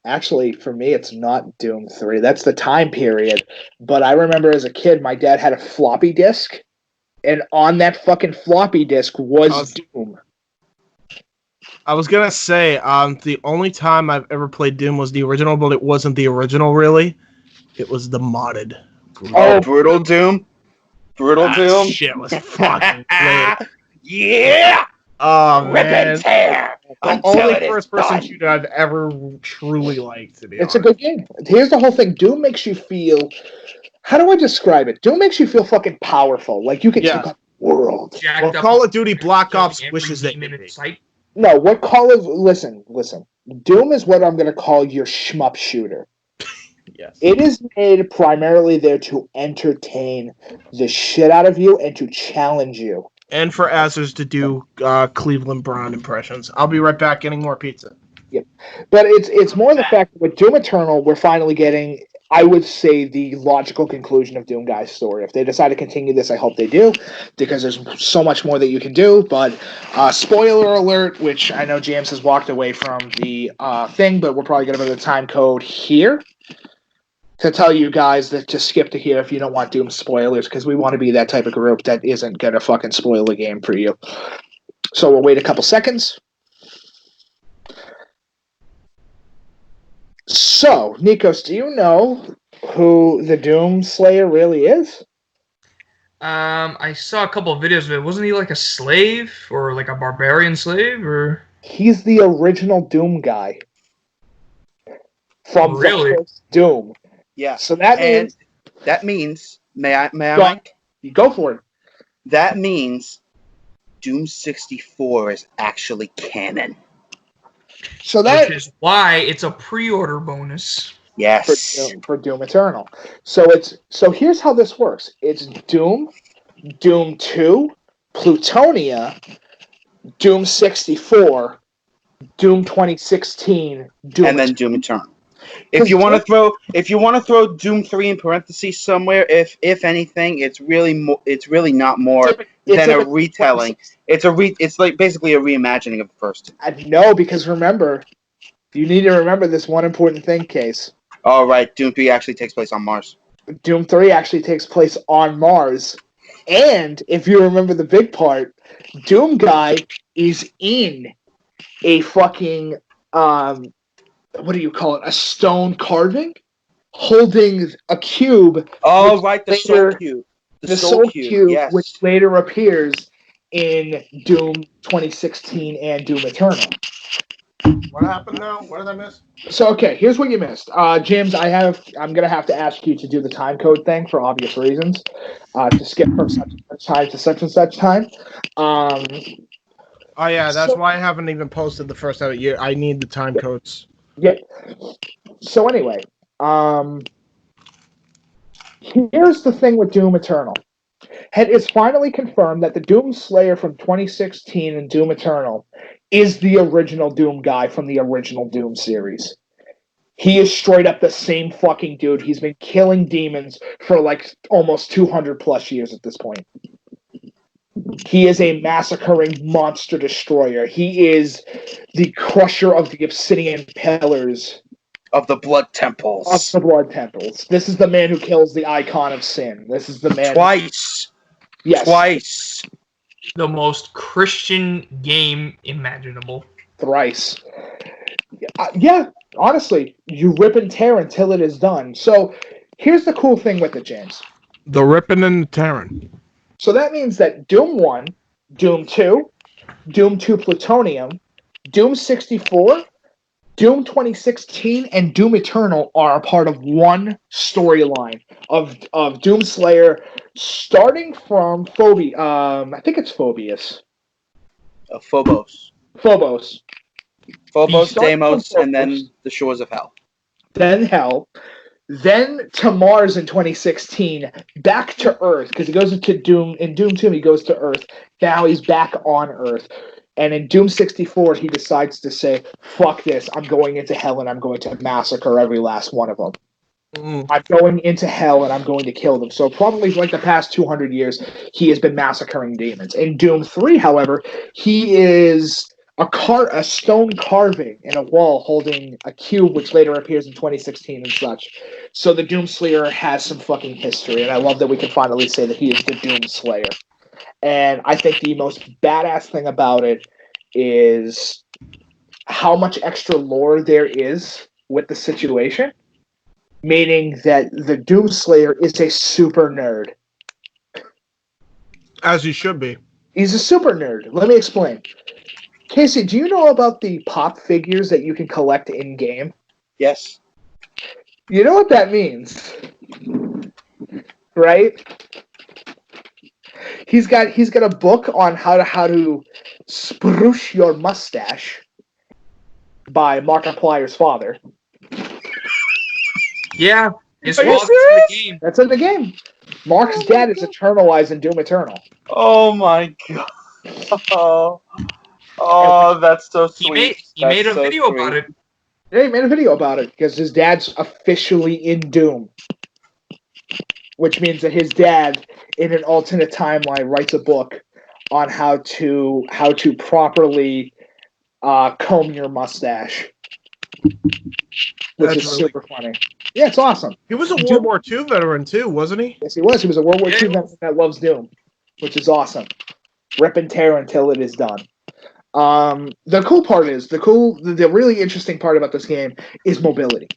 Speaker 4: Actually, for me, it's not Doom 3. That's the time period. But I remember as a kid, my dad had a floppy disk, and on that fucking floppy disk was Doom.
Speaker 3: I was gonna say, the only time I've ever played Doom was the original, but it wasn't the original really. It was the modded.
Speaker 5: Brutal Doom. Brutal Doom.
Speaker 3: Shit was fucking lit.
Speaker 5: Yeah.
Speaker 3: Oh
Speaker 5: Rip
Speaker 3: man.
Speaker 5: and tear.
Speaker 3: The only first-person shooter I've ever truly liked, to be honest.
Speaker 4: It's a good game. Here's the whole thing. Doom makes you feel... How do I describe it? Doom makes you feel fucking powerful. Like you can take on the world.
Speaker 3: Well, Call of Duty Black Ops wishes that
Speaker 4: No, what Call of... Listen. Doom is what I'm going to call your shmup shooter.
Speaker 3: Yes.
Speaker 4: It is made primarily there to entertain the shit out of you and to challenge you.
Speaker 3: And for Azers to do Cleveland Brown impressions. I'll be right back getting more pizza.
Speaker 4: Yep. But it's more the fact that with Doom Eternal, we're finally getting, I would say, the logical conclusion of Doom Guy's story. If they decide to continue this, I hope they do, because there's so much more that you can do. But spoiler alert, which I know James has walked away from the thing, but we're probably going to put the time code here to tell you guys that to skip to here if you don't want Doom spoilers, because we want to be that type of group that isn't going to fucking spoil the game for you. So we'll wait a couple seconds. So, Nikos, do you know who the Doom Slayer really is?
Speaker 6: I saw a couple of videos of it. Wasn't he like a slave or like a barbarian slave or?
Speaker 4: He's the original Doom guy from the first Doom.
Speaker 5: Yeah.
Speaker 4: So that means
Speaker 5: may I Mike?
Speaker 4: You go for it.
Speaker 5: That means Doom 64 is actually canon.
Speaker 4: So that
Speaker 6: which is why it's a pre-order bonus.
Speaker 5: Yes.
Speaker 4: For Doom Eternal. So here's how this works. It's Doom, Doom 2, Plutonia, Doom 64, Doom 2016, Doom
Speaker 5: and then Doom Eternal. If you want to throw Doom 3 in parentheses somewhere, if anything, it's really not more than a retelling. It's like basically a reimagining of the first.
Speaker 4: No, because remember, you need to remember this one important thing, Case.
Speaker 5: Oh, right. Doom 3 actually takes place on Mars.
Speaker 4: Doom 3 actually takes place on Mars. And if you remember the big part, Doom Guy is in a fucking, what do you call it? A stone carving? Holding a cube.
Speaker 5: Oh, right. The Soul Cube.
Speaker 4: The Soul Cube,
Speaker 5: yes.
Speaker 4: which later appears in Doom 2016 and Doom Eternal.
Speaker 3: What happened now? What did I miss?
Speaker 4: So, okay, here's what you missed. James, I'm going to have to ask you to do the time code thing for obvious reasons. To skip from such and such time to such and such time.
Speaker 3: Oh, yeah, that's why I haven't even posted the first of it. I need the time codes.
Speaker 4: Yeah. So, anyway, here's the thing with Doom Eternal. It's finally confirmed that the Doom Slayer from 2016 and Doom Eternal is the original Doom guy from the original Doom series. He is straight up the same fucking dude. He's been killing demons for like almost 200 plus years at this point. He is a massacring monster destroyer. He is the crusher of the obsidian pillars.
Speaker 5: Of the blood
Speaker 4: Of
Speaker 5: temples.
Speaker 4: the blood temples. This is the man who kills the icon of sin. This is the man.
Speaker 5: Twice.
Speaker 4: Yes.
Speaker 5: Twice.
Speaker 6: The most Christian game imaginable.
Speaker 4: Thrice. Yeah, honestly, you rip and tear until it is done. So here's the cool thing with it, James.
Speaker 3: The ripping and the tearing.
Speaker 4: So that means that Doom 1, Doom 2, Doom 2 Plutonium, Doom 64, Doom 2016, and Doom Eternal are a part of one storyline of Doom Slayer, starting from I think it's Phobius.
Speaker 5: Phobos.
Speaker 4: Phobos.
Speaker 5: Phobos,
Speaker 4: Starting
Speaker 5: Deimos,
Speaker 4: from
Speaker 5: and then
Speaker 4: Phobos.
Speaker 5: the Shores of Hell.
Speaker 4: Then Hell, then to Mars in 2016, back to Earth, because he goes into Doom. In Doom 2, he goes to Earth. Now he's back on Earth. And in Doom 64, he decides to say, fuck this, I'm going into Hell and I'm going to massacre every last one of them. I'm going into Hell and I'm going to kill them. So probably for like the past 200 years, he has been massacring demons. In Doom 3, however, he is a stone carving in a wall holding a cube, which later appears in 2016 and such. So the Doom Slayer has some fucking history, and I love that we can finally say that he is the Doom Slayer. And I think the most badass thing about it is how much extra lore there is with the situation, meaning that the Doom Slayer is a super nerd.
Speaker 3: As he should be.
Speaker 4: He's a super nerd. Let me explain. Casey, do you know about the pop figures that you can collect in-game?
Speaker 5: Yes.
Speaker 4: You know what that means, right? He's got a book on how to spruce your mustache by Markiplier's father.
Speaker 6: Yeah, his
Speaker 4: Are you
Speaker 6: father's in the game.
Speaker 4: That's in the game. Mark's dad is eternalized in Doom Eternal.
Speaker 5: Oh my god. Oh, that's so sweet.
Speaker 6: He made a video about it.
Speaker 4: Yeah, he made a video about it because his dad's officially in Doom. Which means that his dad, in an alternate timeline, writes a book on how to properly comb your mustache, which is super funny. Yeah, it's awesome.
Speaker 3: He was a World War II veteran too, wasn't he?
Speaker 4: Yes, he was. He was a World War II veteran that loves Doom, which is awesome. Rip and tear until it is done. The cool part is the really interesting part about this game is mobility.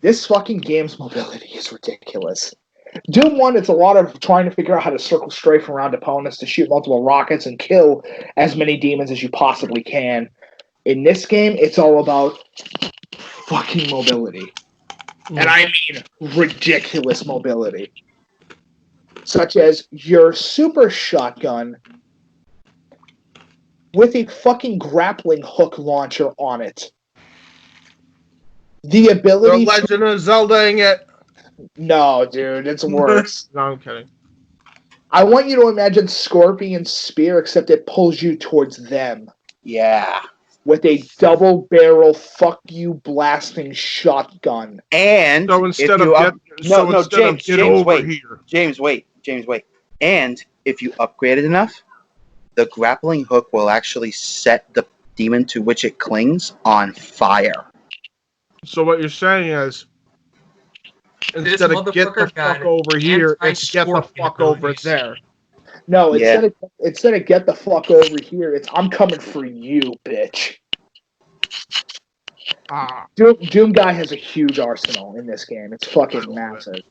Speaker 4: This fucking game's mobility is ridiculous. Doom 1, it's a lot of trying to figure out how to circle strafe around opponents to shoot multiple rockets and kill as many demons as you possibly can. In this game, it's all about fucking mobility. And I mean ridiculous mobility. Such as your super shotgun with a fucking grappling hook launcher on it. The ability
Speaker 3: The Legend of Zelda-ing it.
Speaker 4: No, dude, it's worse.
Speaker 3: No, I'm kidding.
Speaker 4: I want you to imagine Scorpion's spear, except it pulls you towards them.
Speaker 5: Yeah.
Speaker 4: With a double barrel fuck you blasting shotgun.
Speaker 5: And
Speaker 3: so instead of
Speaker 5: James, wait.
Speaker 3: Here.
Speaker 5: James, wait. And if you upgrade it enough, the grappling hook will actually set the demon to which it clings on fire.
Speaker 3: So what you're saying is, instead of get the fuck over here, it's get the fuck over there.
Speaker 4: No, instead of get the fuck over here, it's I'm coming for you, bitch. Doom Guy has a huge arsenal in this game. It's fucking massive.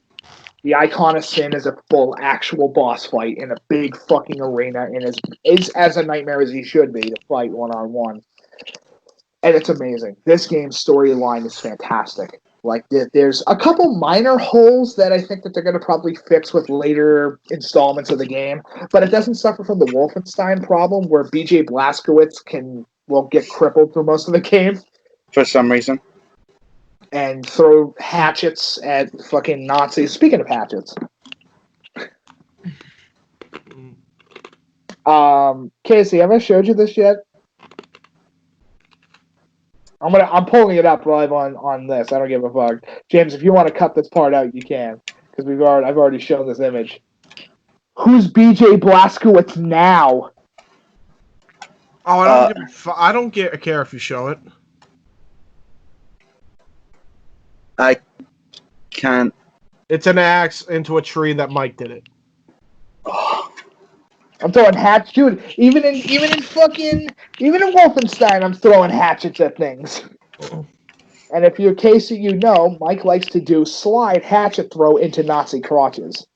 Speaker 4: The Icon of Sin is a full actual boss fight in a big fucking arena and is as a nightmare as he should be to fight one-on-one. And it's amazing. This game's storyline is fantastic. Like, there's a couple minor holes that I think that they're going to probably fix with later installments of the game, but it doesn't suffer from the Wolfenstein problem where BJ Blazkowicz will get crippled through most of the game.
Speaker 5: For some reason.
Speaker 4: And throw hatchets at fucking Nazis. Speaking of hatchets. Casey, have I showed you this yet? I'm pulling it up live on this. I don't give a fuck. James, if you want to cut this part out, you can, because I've already shown this image. Who's BJ Blazkowicz now?
Speaker 3: Oh, I don't care if you show it.
Speaker 5: I can't.
Speaker 3: It's an axe into a tree that Mike did it.
Speaker 5: Oh.
Speaker 4: I'm throwing hatchets, dude. Even in Wolfenstein, I'm throwing hatchets at things. And if you're Casey, you know Mike likes to do slide hatchet throw into Nazi crotches.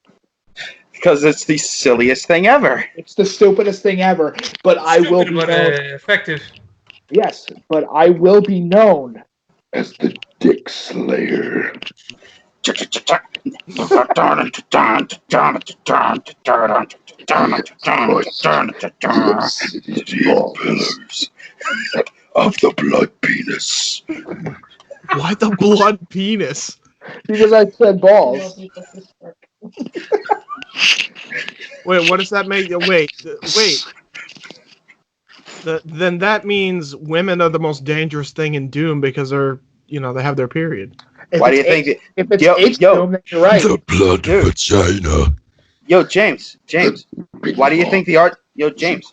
Speaker 5: Because it's the silliest thing ever.
Speaker 4: It's the stupidest thing ever. But I will be known.
Speaker 6: Effective.
Speaker 4: Yes, but I will be known as the Dick Slayer.
Speaker 1: Pillars of the blood penis.
Speaker 3: Why the blood penis?
Speaker 4: Because I said balls.
Speaker 3: Wait, what does that make? Wait. Then that means women are the most dangerous thing in Doom because they have their period.
Speaker 5: Why do you think?
Speaker 4: If it's Doom, then you're right.
Speaker 1: The blood vagina.
Speaker 5: Yo, James. Why do you think the art? Yo, James.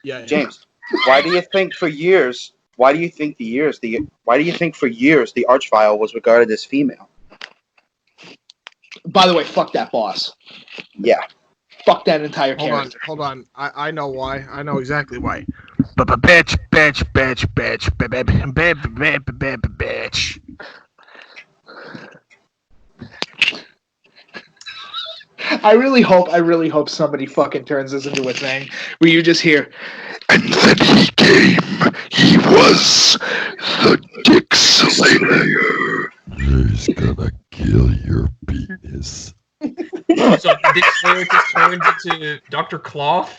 Speaker 3: Yeah.
Speaker 5: James. Why do you think for years? Why do you think for years the Archvile was regarded as female?
Speaker 4: By the way, fuck that boss.
Speaker 5: Yeah.
Speaker 4: Fuck that entire character.
Speaker 3: Hold on. I know why. I know exactly why. Bitch.
Speaker 4: I really hope somebody fucking turns this into a thing where you just hear,
Speaker 1: and then he came. He was the Dick Slayer. He's gonna kill your penis.
Speaker 6: So Dick Slayer just turned into Dr. Claw?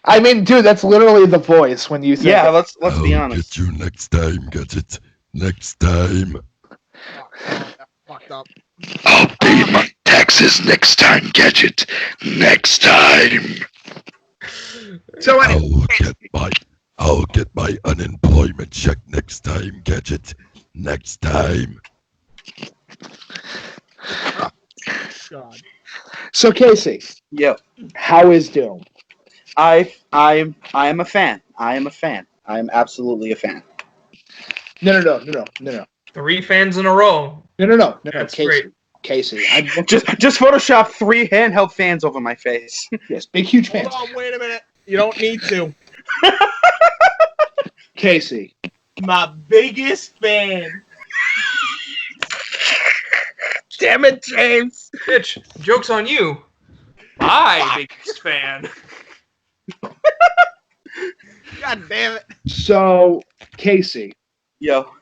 Speaker 4: I mean, dude, that's literally the voice when you think.
Speaker 5: Yeah, let's be honest.
Speaker 1: Get you next time, Gadget. Next time.
Speaker 3: Fucked up.
Speaker 1: I'll pay my taxes next time, Gadget. Next time.
Speaker 4: So
Speaker 1: I'll get my unemployment check next time, Gadget. Next time.
Speaker 3: God.
Speaker 4: So Casey.
Speaker 5: Yo.
Speaker 4: How is Doom?
Speaker 5: I am a fan. I am absolutely a fan.
Speaker 4: No.
Speaker 6: 3 fans in a row.
Speaker 4: No.
Speaker 6: That's
Speaker 4: Casey.
Speaker 6: great.
Speaker 4: Casey.
Speaker 5: Just Photoshop 3 handheld fans over my face.
Speaker 4: Yes, big huge fans.
Speaker 3: Hold on, wait a minute. You don't need to.
Speaker 4: Casey.
Speaker 3: My biggest fan. Damn it, James.
Speaker 6: Bitch, joke's on you. My biggest fan.
Speaker 3: God damn it.
Speaker 4: So, Casey.
Speaker 5: Yo.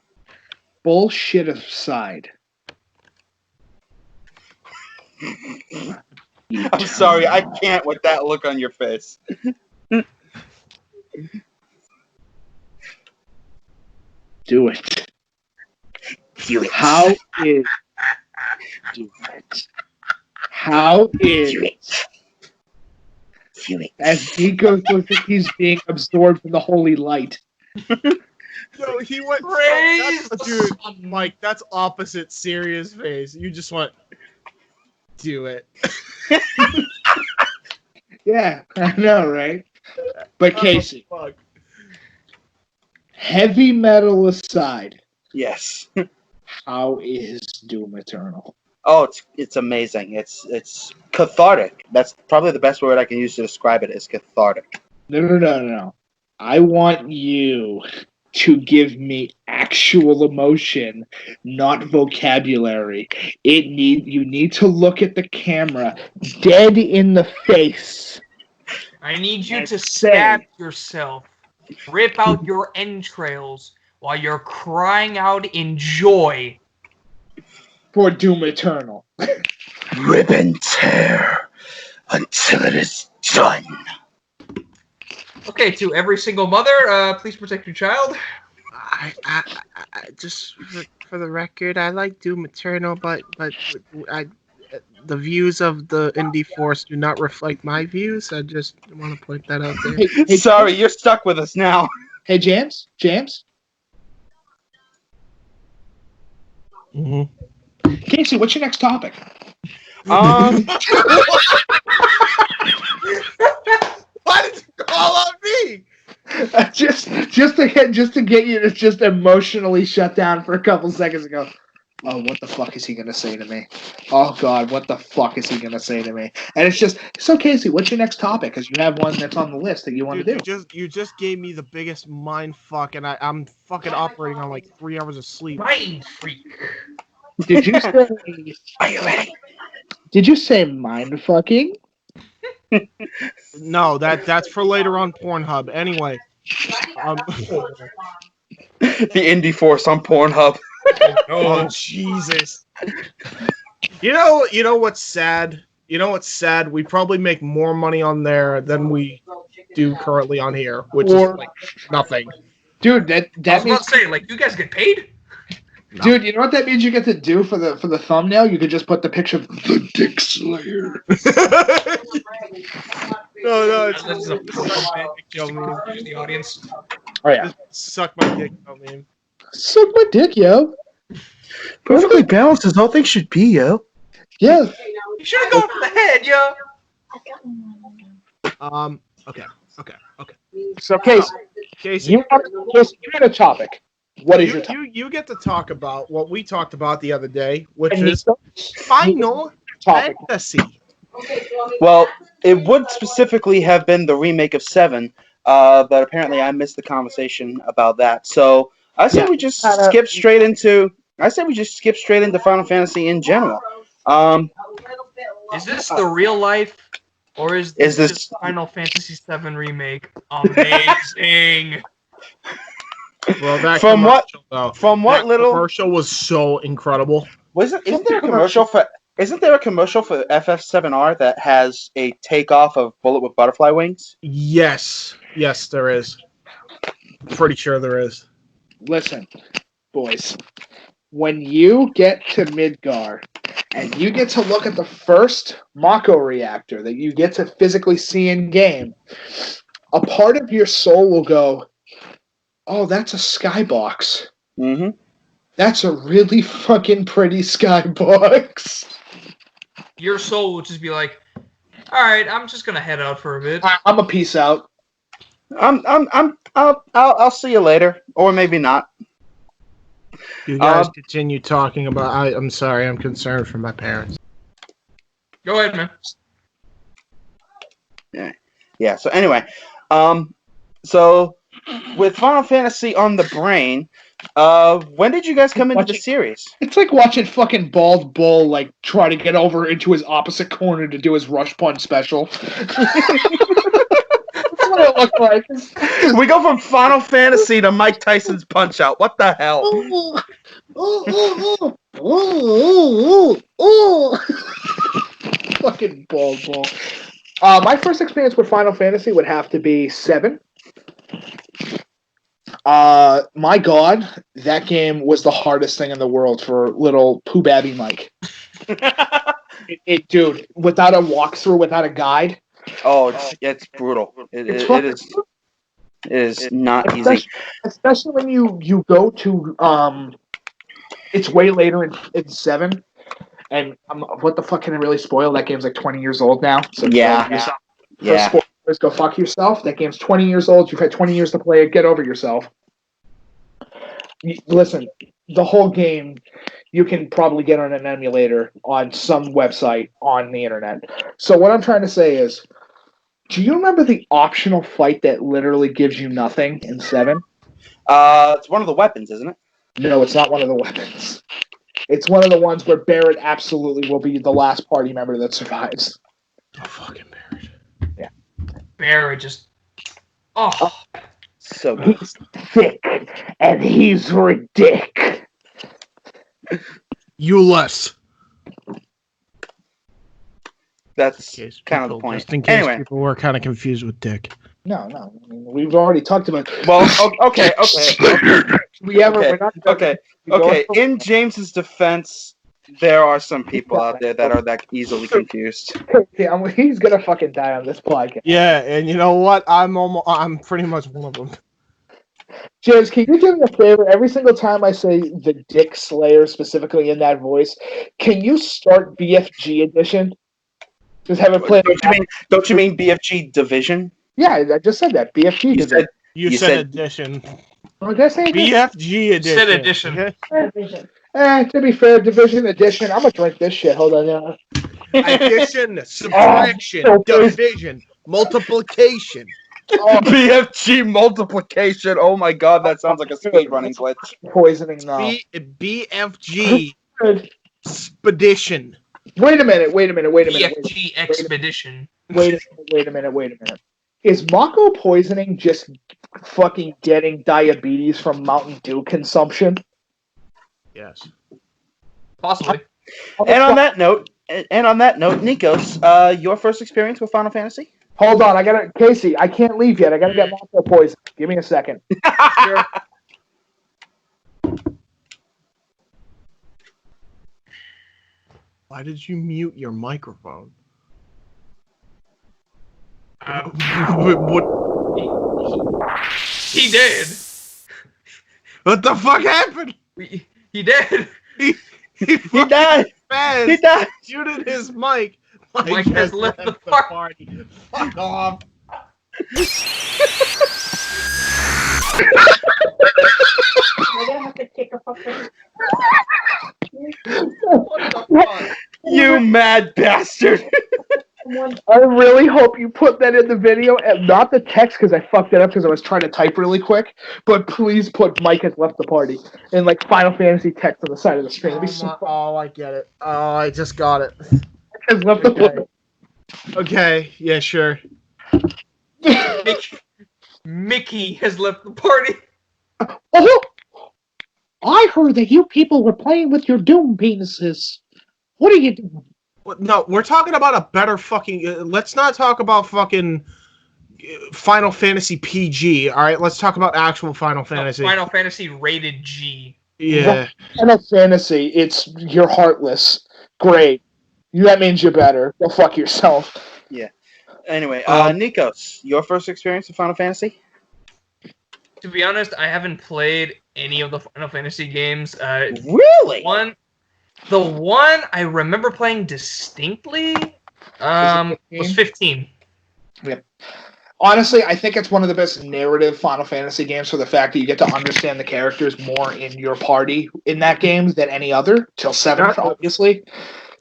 Speaker 4: Bullshit aside.
Speaker 5: I'm sorry, I can't with that look on your face.
Speaker 4: Do it. How is do it? How is as Nikos looks like he's being absorbed from the holy light?
Speaker 3: No, he went. Dude, Mike, that's opposite serious face. You just went. Do it.
Speaker 4: Yeah, I know, right? But Casey, heavy metal aside,
Speaker 5: yes.
Speaker 4: How is Doom Eternal?
Speaker 5: Oh, it's amazing. It's cathartic. That's probably the best word I can use to describe it. Is cathartic.
Speaker 4: No. I want you to give me actual emotion, not vocabulary. You need to look at the camera dead in the face.
Speaker 6: I need you to stab yourself, rip out your entrails while you're crying out in joy.
Speaker 4: For Doom Eternal.
Speaker 1: Rip and tear until it is done.
Speaker 6: Okay, to every single mother, please protect your child.
Speaker 3: I just for the record, I like Doom Eternal, but the views of the Indy Force do not reflect my views. I just want to point that out there.
Speaker 4: Hey,
Speaker 5: Sorry, you're stuck with us now.
Speaker 4: Hey, James.
Speaker 3: Mm-hmm.
Speaker 4: Casey, what's your next topic?
Speaker 3: Why did you call on me?
Speaker 4: just to get you to just emotionally shut down for a couple seconds ago. Oh, what the fuck is he gonna say to me? Oh God, what the fuck is he gonna say to me? And it's just so Casey, what's your next topic? Because you have one that's on the list that you want to do.
Speaker 3: You just gave me the biggest mind fuck, and I'm fucking operating on like 3 hours of sleep.
Speaker 6: Mind freak.
Speaker 4: Did you say?
Speaker 5: Are you ready?
Speaker 4: Did you say mind fucking?
Speaker 3: No, that's for later on Pornhub. Anyway,
Speaker 5: The Indy Force on Pornhub.
Speaker 3: oh Jesus! You know what's sad? You know what's sad? We probably make more money on there than we do currently on here, which is like nothing.
Speaker 4: Dude, that
Speaker 6: I was
Speaker 4: means
Speaker 6: about to say, like, you guys get paid?
Speaker 3: No.
Speaker 4: Dude, you know what that means you get to do for the thumbnail? You could just put the picture of the Dick Slayer.
Speaker 3: No, it's
Speaker 6: This is a suck my dick, yo, meme for the audience.
Speaker 4: Oh yeah.
Speaker 3: Suck my dick, yo, meme.
Speaker 4: Suck my dick, yo.
Speaker 5: Perfectly balanced as all things should be, yo.
Speaker 4: Yeah.
Speaker 6: You should have gone for the head, yo.
Speaker 3: Okay.
Speaker 4: So
Speaker 3: Casey,
Speaker 4: you had a topic. What is your topic?
Speaker 3: you get to talk about what we talked about the other day, which is Final
Speaker 4: topic.
Speaker 3: Fantasy.
Speaker 5: Well, it would specifically have been the remake of 7, but apparently I missed the conversation about that. So I say we just skip straight into. I say we just skip straight into Final Fantasy in general.
Speaker 6: Is this the real life, or is this just Final Fantasy VII remake? Amazing.
Speaker 3: Well, that
Speaker 5: From what little
Speaker 3: commercial was so incredible.
Speaker 5: Isn't there a commercial for FF7R that has a takeoff of Bullet with butterfly wings?
Speaker 3: Yes, there is. Pretty sure there is.
Speaker 4: Listen, boys. When you get to Midgar and you get to look at the first Mako reactor that you get to physically see in game, a part of your soul will go, "Oh, that's a skybox.
Speaker 5: Mm-hmm.
Speaker 4: That's a really fucking pretty skybox."
Speaker 6: Your soul will just be like, all right, I'm just gonna head out for a bit.
Speaker 4: I'm a peace out.
Speaker 5: I'll see you later, or maybe not.
Speaker 3: You guys continue talking about. I'm sorry. I'm concerned for my parents.
Speaker 6: Go ahead, man.
Speaker 5: Yeah. So anyway, so with Final Fantasy on the brain, when did you guys come into the series?
Speaker 4: It's like watching fucking Bald Bull like try to get over into his opposite corner to do his rush punch special. That's what it looked like.
Speaker 5: We go from Final Fantasy to Mike Tyson's Punch Out. What the hell?
Speaker 4: Fucking Bald Bull. My first experience with Final Fantasy would have to be 7. My God, that game was the hardest thing in the world for little Pooh Babby Mike. Dude, without a walkthrough, without a guide.
Speaker 5: Oh, it's brutal. It is not easy.
Speaker 4: Especially when you go to it's way later in 7, and what the fuck can I really spoil? That game's like 20 years old now. So
Speaker 5: yeah.
Speaker 4: Spoilers, go fuck yourself. That game's 20 years old. You've had 20 years to play it. Get over yourself. Listen, the whole game you can probably get on an emulator on some website on the internet. So what I'm trying to say is, do you remember the optional fight that literally gives you nothing in 7?
Speaker 5: It's one of the weapons, isn't it?
Speaker 4: No, it's not one of the weapons. It's one of the ones where Barrett absolutely will be the last party member that survives.
Speaker 3: Oh, fucking Barrett.
Speaker 4: Yeah.
Speaker 6: Barrett just... Oh.
Speaker 5: So good.
Speaker 4: He's thick, and he's ridic.
Speaker 3: You less.
Speaker 5: That's kind of the point.
Speaker 3: Just in case people were kind of confused with Dick.
Speaker 4: No. I mean, we've already talked about.
Speaker 5: Well, okay.
Speaker 4: Okay.
Speaker 5: In James's defense, There are some people out there that are that easily confused.
Speaker 4: Yeah, he's gonna fucking die on this podcast.
Speaker 3: Yeah, and you know what? I'm pretty much one of them.
Speaker 4: James, can you do me a favor? Every single time I say the Dick Slayer specifically in that voice, can you start BFG edition? Just have it play.
Speaker 5: Don't you mean BFG Division?
Speaker 4: Yeah, I just said that. BFG edition.
Speaker 3: You said edition.
Speaker 4: Oh, did I say edition?
Speaker 3: BFG edition.
Speaker 6: Said edition.
Speaker 3: Okay?
Speaker 4: To be fair, division edition. I'm gonna drink this shit. Hold on now.
Speaker 3: Addition, subtraction, division, multiplication.
Speaker 5: BFG multiplication. Oh my god, that sounds like a speedrunning glitch.
Speaker 4: Poisoning now.
Speaker 3: BFG expedition.
Speaker 4: Wait a minute.
Speaker 6: BFG expedition.
Speaker 4: Wait a minute. Is Mako poisoning just fucking getting diabetes from Mountain Dew consumption?
Speaker 3: Yes.
Speaker 6: Possibly.
Speaker 5: And on that note, Nikos, your first experience with Final Fantasy?
Speaker 4: Hold on, Casey, I can't leave yet. I gotta get Mako poison. Give me a second.
Speaker 6: Sure.
Speaker 3: Why did you mute your microphone? What?
Speaker 6: He did.
Speaker 3: What the fuck happened?
Speaker 6: He did.
Speaker 3: He
Speaker 5: died.
Speaker 3: Fast.
Speaker 5: He died.
Speaker 3: Muted his mic.
Speaker 6: Mike has left the party.
Speaker 3: Fuck off.
Speaker 7: We're gonna have to take a fucking.
Speaker 3: What the fuck?
Speaker 5: You mad bastard.
Speaker 4: I really hope you put that in the video and not the text because I fucked it up because I was trying to type really quick. But please put Mike has left the party in like Final Fantasy text on the side of the screen.
Speaker 3: I get it. Oh, I just got it.
Speaker 4: Has left the party.
Speaker 3: Okay, yeah, sure.
Speaker 6: Mickey has left the party.
Speaker 4: Oh, I heard that you people were playing with your Doom penises. What are you doing?
Speaker 3: No, we're talking about a better fucking. Let's not talk about fucking Final Fantasy PG. All right, let's talk about actual Final Fantasy.
Speaker 6: Final Fantasy rated G.
Speaker 3: Yeah.
Speaker 4: Final Fantasy, you're heartless. Great. That means you're better. Go fuck yourself.
Speaker 5: Yeah. Anyway, Nikos, your first experience with Final Fantasy?
Speaker 6: To be honest, I haven't played any of the Final Fantasy games.
Speaker 5: Really?
Speaker 6: The one I remember playing distinctly was 15.
Speaker 4: Yep. Honestly, I think it's one of the best narrative Final Fantasy games for the fact that you get to understand the characters more in your party in that game than any other, till 7, obviously.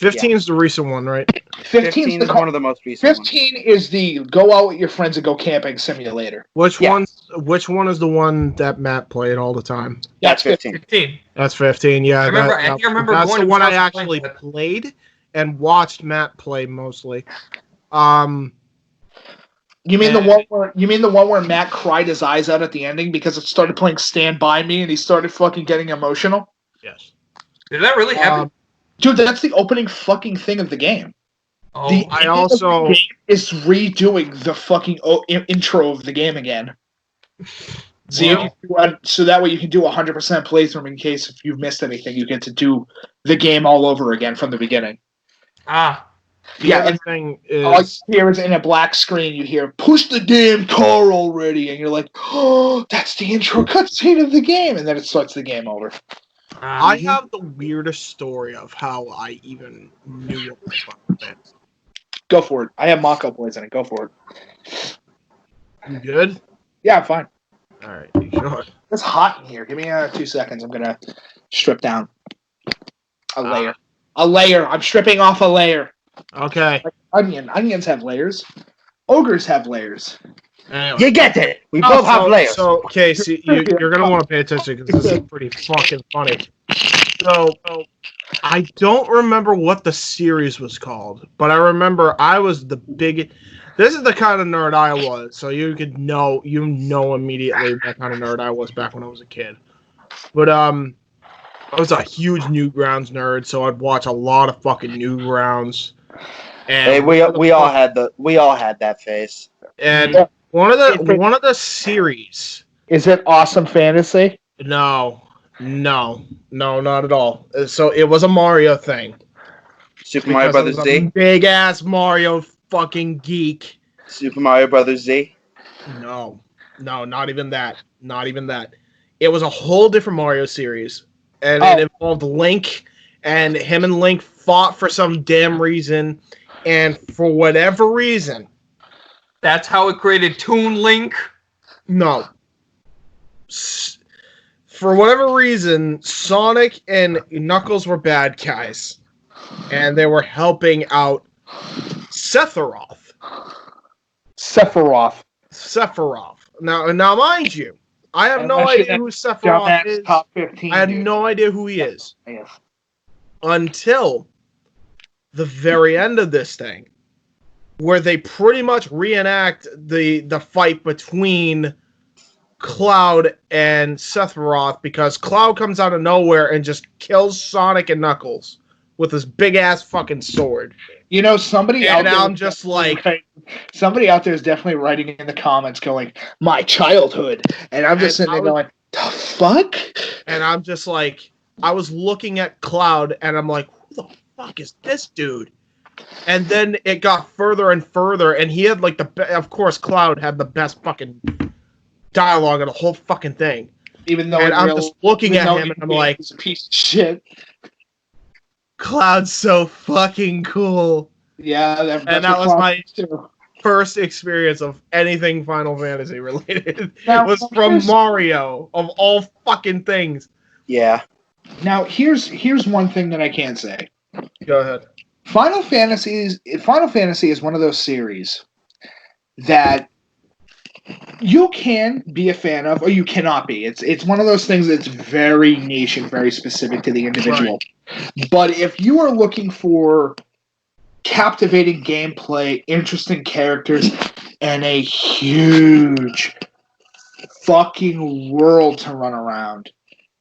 Speaker 3: 15 is the recent one, right?
Speaker 5: 15 is one of the most recent
Speaker 4: 15 is the go out with your friends and go camping simulator.
Speaker 3: Which one is the one that Matt played all the time?
Speaker 5: That's 15.
Speaker 6: 15.
Speaker 3: That's 15, yeah.
Speaker 6: I remember
Speaker 3: that's
Speaker 6: going
Speaker 3: the
Speaker 6: to
Speaker 3: one I
Speaker 6: South
Speaker 3: actually
Speaker 6: Carolina.
Speaker 3: played and watched Matt play mostly.
Speaker 4: You mean the one where Matt cried his eyes out at the ending because it started playing Stand By Me and he started fucking getting emotional?
Speaker 3: Yes.
Speaker 6: Did that really happen?
Speaker 4: Dude, that's the opening fucking thing of the game.
Speaker 6: Oh,
Speaker 4: The
Speaker 3: I
Speaker 4: ending of
Speaker 3: also-
Speaker 4: the game is redoing the fucking intro of the game again. So that way you can do 100% playthrough in case if you've missed anything, you get to do the game all over again from the beginning.
Speaker 3: The other thing is,
Speaker 4: all you hear is in a black screen, you hear, push the damn car already, and you're like, oh, that's the intro cutscene of the game, and then it starts the game over.
Speaker 3: I have the weirdest story of how I even knew what Final Fantasy.
Speaker 4: Go for it. I have Mako poisoning. Go for it.
Speaker 3: You good?
Speaker 4: Yeah, I'm fine.
Speaker 3: All right, you sure?
Speaker 4: It's hot in here. Give me 2 seconds. I'm gonna strip down a layer. A layer. I'm stripping off a layer.
Speaker 3: Okay.
Speaker 4: Like onions have layers. Ogres have layers.
Speaker 3: Anyway.
Speaker 5: You get it. We both have layers.
Speaker 3: So, Casey, you're going to want to pay attention because this is pretty fucking funny. So, I don't remember what the series was called, but I remember I was the big... This is the kind of nerd I was, so you know immediately what kind of nerd I was back when I was a kid. But, I was a huge Newgrounds nerd, so I'd watch a lot of fucking Newgrounds. And
Speaker 5: Hey, we all had that phase.
Speaker 3: And one of the series.
Speaker 4: Is it Awesome Fantasy?
Speaker 3: No. No, not at all. So it was a Mario thing.
Speaker 5: Super Mario Brothers Z?
Speaker 3: Big ass Mario fucking geek.
Speaker 5: Super Mario Brothers Z?
Speaker 3: No, not even that. Not even that. It was a whole different Mario series, and it involved Link, and him and Link fought for some damn reason, and for whatever reason,
Speaker 6: That's how it created Toon Link.
Speaker 3: no. For whatever reason, Sonic and Knuckles were bad guys, and they were helping out Sephiroth. Now, mind you, I have no idea who Sephiroth is.
Speaker 4: Top 15,
Speaker 3: I had no idea who he is until the very end of this thing, where they pretty much reenact the fight between Cloud and Sephiroth, because Cloud comes out of nowhere and just kills Sonic and Knuckles with his big ass fucking sword.
Speaker 4: You know, somebody out there.
Speaker 3: I'm just like,
Speaker 4: somebody out there is definitely writing in the comments going, "My childhood," and I'm just sitting there going, "The fuck?"
Speaker 3: And I'm just like, I was looking at Cloud, and I'm like, "Who the fuck is this dude?" And then it got further and further, and he had like of course, Cloud had the best fucking dialogue of the whole fucking thing.
Speaker 4: Even though
Speaker 3: I'm just looking at him, and I'm like,
Speaker 4: "He's a piece of shit."
Speaker 3: Cloud's so fucking cool.
Speaker 4: Yeah,
Speaker 3: and that was my first experience of anything Final Fantasy related. It was from Mario, of all fucking things.
Speaker 5: Yeah.
Speaker 4: Now, here's one thing that I can't say.
Speaker 3: Go ahead.
Speaker 4: Final Fantasy is one of those series that you can be a fan of, or you cannot be. It's one of those things that's very niche and very specific to the individual. Right. But if you are looking for captivating gameplay, interesting characters, and a huge fucking world to run around,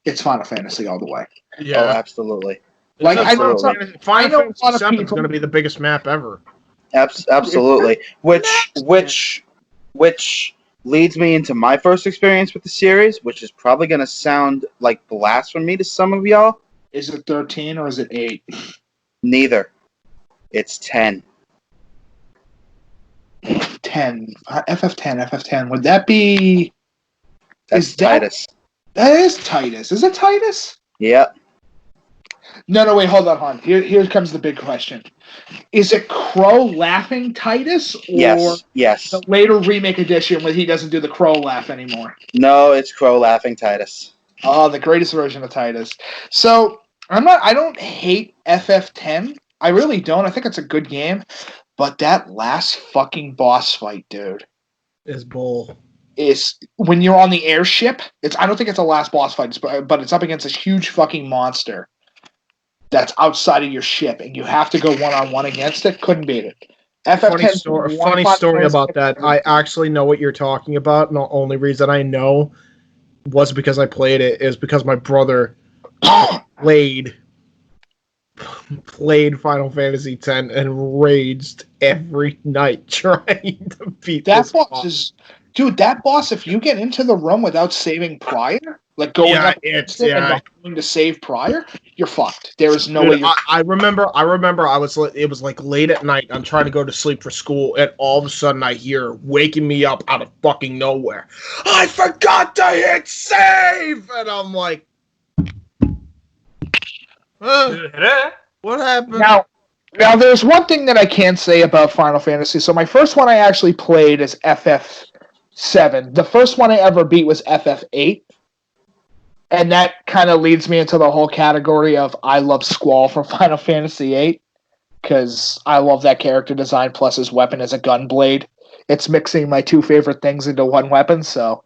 Speaker 4: it's Final Fantasy all the way.
Speaker 5: Yeah, oh, absolutely.
Speaker 3: Like Final Fantasy VII is going to be the biggest map ever.
Speaker 5: Absolutely. Which leads me into my first experience with the series, which is probably going to sound like blasphemy to some of y'all.
Speaker 4: Is it 13 or is it 8?
Speaker 5: Neither. It's 10.
Speaker 4: 10. FF10. Would that be...
Speaker 5: That's Titus.
Speaker 4: That is Titus. Is it Titus?
Speaker 5: Yep.
Speaker 4: No, wait, hold on. Here comes the big question. Is it Crow laughing Titus? Or
Speaker 5: yes.
Speaker 4: The later remake edition where he doesn't do the Crow laugh anymore?
Speaker 5: No, it's Crow laughing Titus.
Speaker 4: Oh, the greatest version of Titus. So, I don't hate FF10. I really don't. I think it's a good game. But that last fucking boss fight, dude.
Speaker 3: Is bull.
Speaker 4: Is when you're on the airship. I don't think it's a last boss fight, but it's up against a huge fucking monster that's outside of your ship, and you have to go one-on-one against it. Couldn't beat it.
Speaker 3: Funny story about that. I actually know what you're talking about, and the only reason I know was because I played it, is because my brother played Final Fantasy X and raged every night trying to beat that boss.
Speaker 4: Dude, that boss, if you get into the room without saving prior, like going up and not going to save prior, you're fucked. There is no way you're...
Speaker 3: I remember it was like late at night, I'm trying to go to sleep for school, and all of a sudden I hear waking me up out of fucking nowhere, "I forgot to hit save!" And I'm like, what happened?
Speaker 4: Now there's one thing that I can say about Final Fantasy. So my first one I actually played is FF7. The first one I ever beat was FF8. And that kind of leads me into the whole category of I love Squall from Final Fantasy VIII, because I love that character design, plus his weapon is a gun blade. It's mixing my two favorite things into one weapon, so...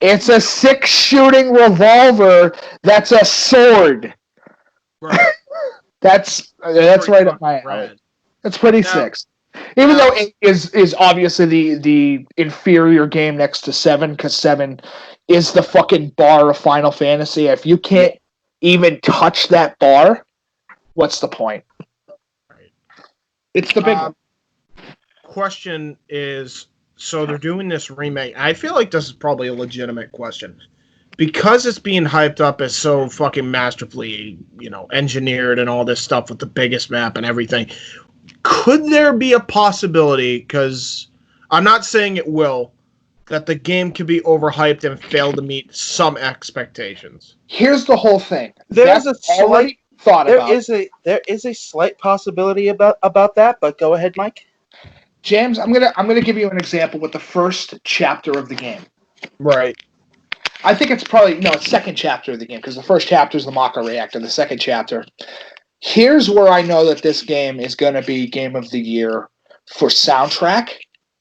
Speaker 4: It's a 6-shooting revolver that's a sword. Right. That's right up my alley. That's pretty sick. Even though 8 is obviously the inferior game next to 7, because 7 is the fucking bar of Final Fantasy. If you can't even touch that bar, what's the point?
Speaker 3: Right.
Speaker 4: It's the big one.
Speaker 3: Question is, so they're doing this remake. I feel like this is probably a legitimate question, because it's being hyped up as so fucking masterfully, engineered and all this stuff with the biggest map and everything, could there be a possibility, because I'm not saying it will, that the game could be overhyped and fail to meet some expectations?
Speaker 4: Here's the whole thing.
Speaker 5: There is a slight possibility about that, but go ahead, Mike.
Speaker 4: James, I'm gonna give you an example with the first chapter of the game.
Speaker 3: Right.
Speaker 4: I think it's probably it's second chapter of the game, because the first chapter is the Mako reactor. The second chapter. Here's where I know that this game is going to be Game of the Year for soundtrack,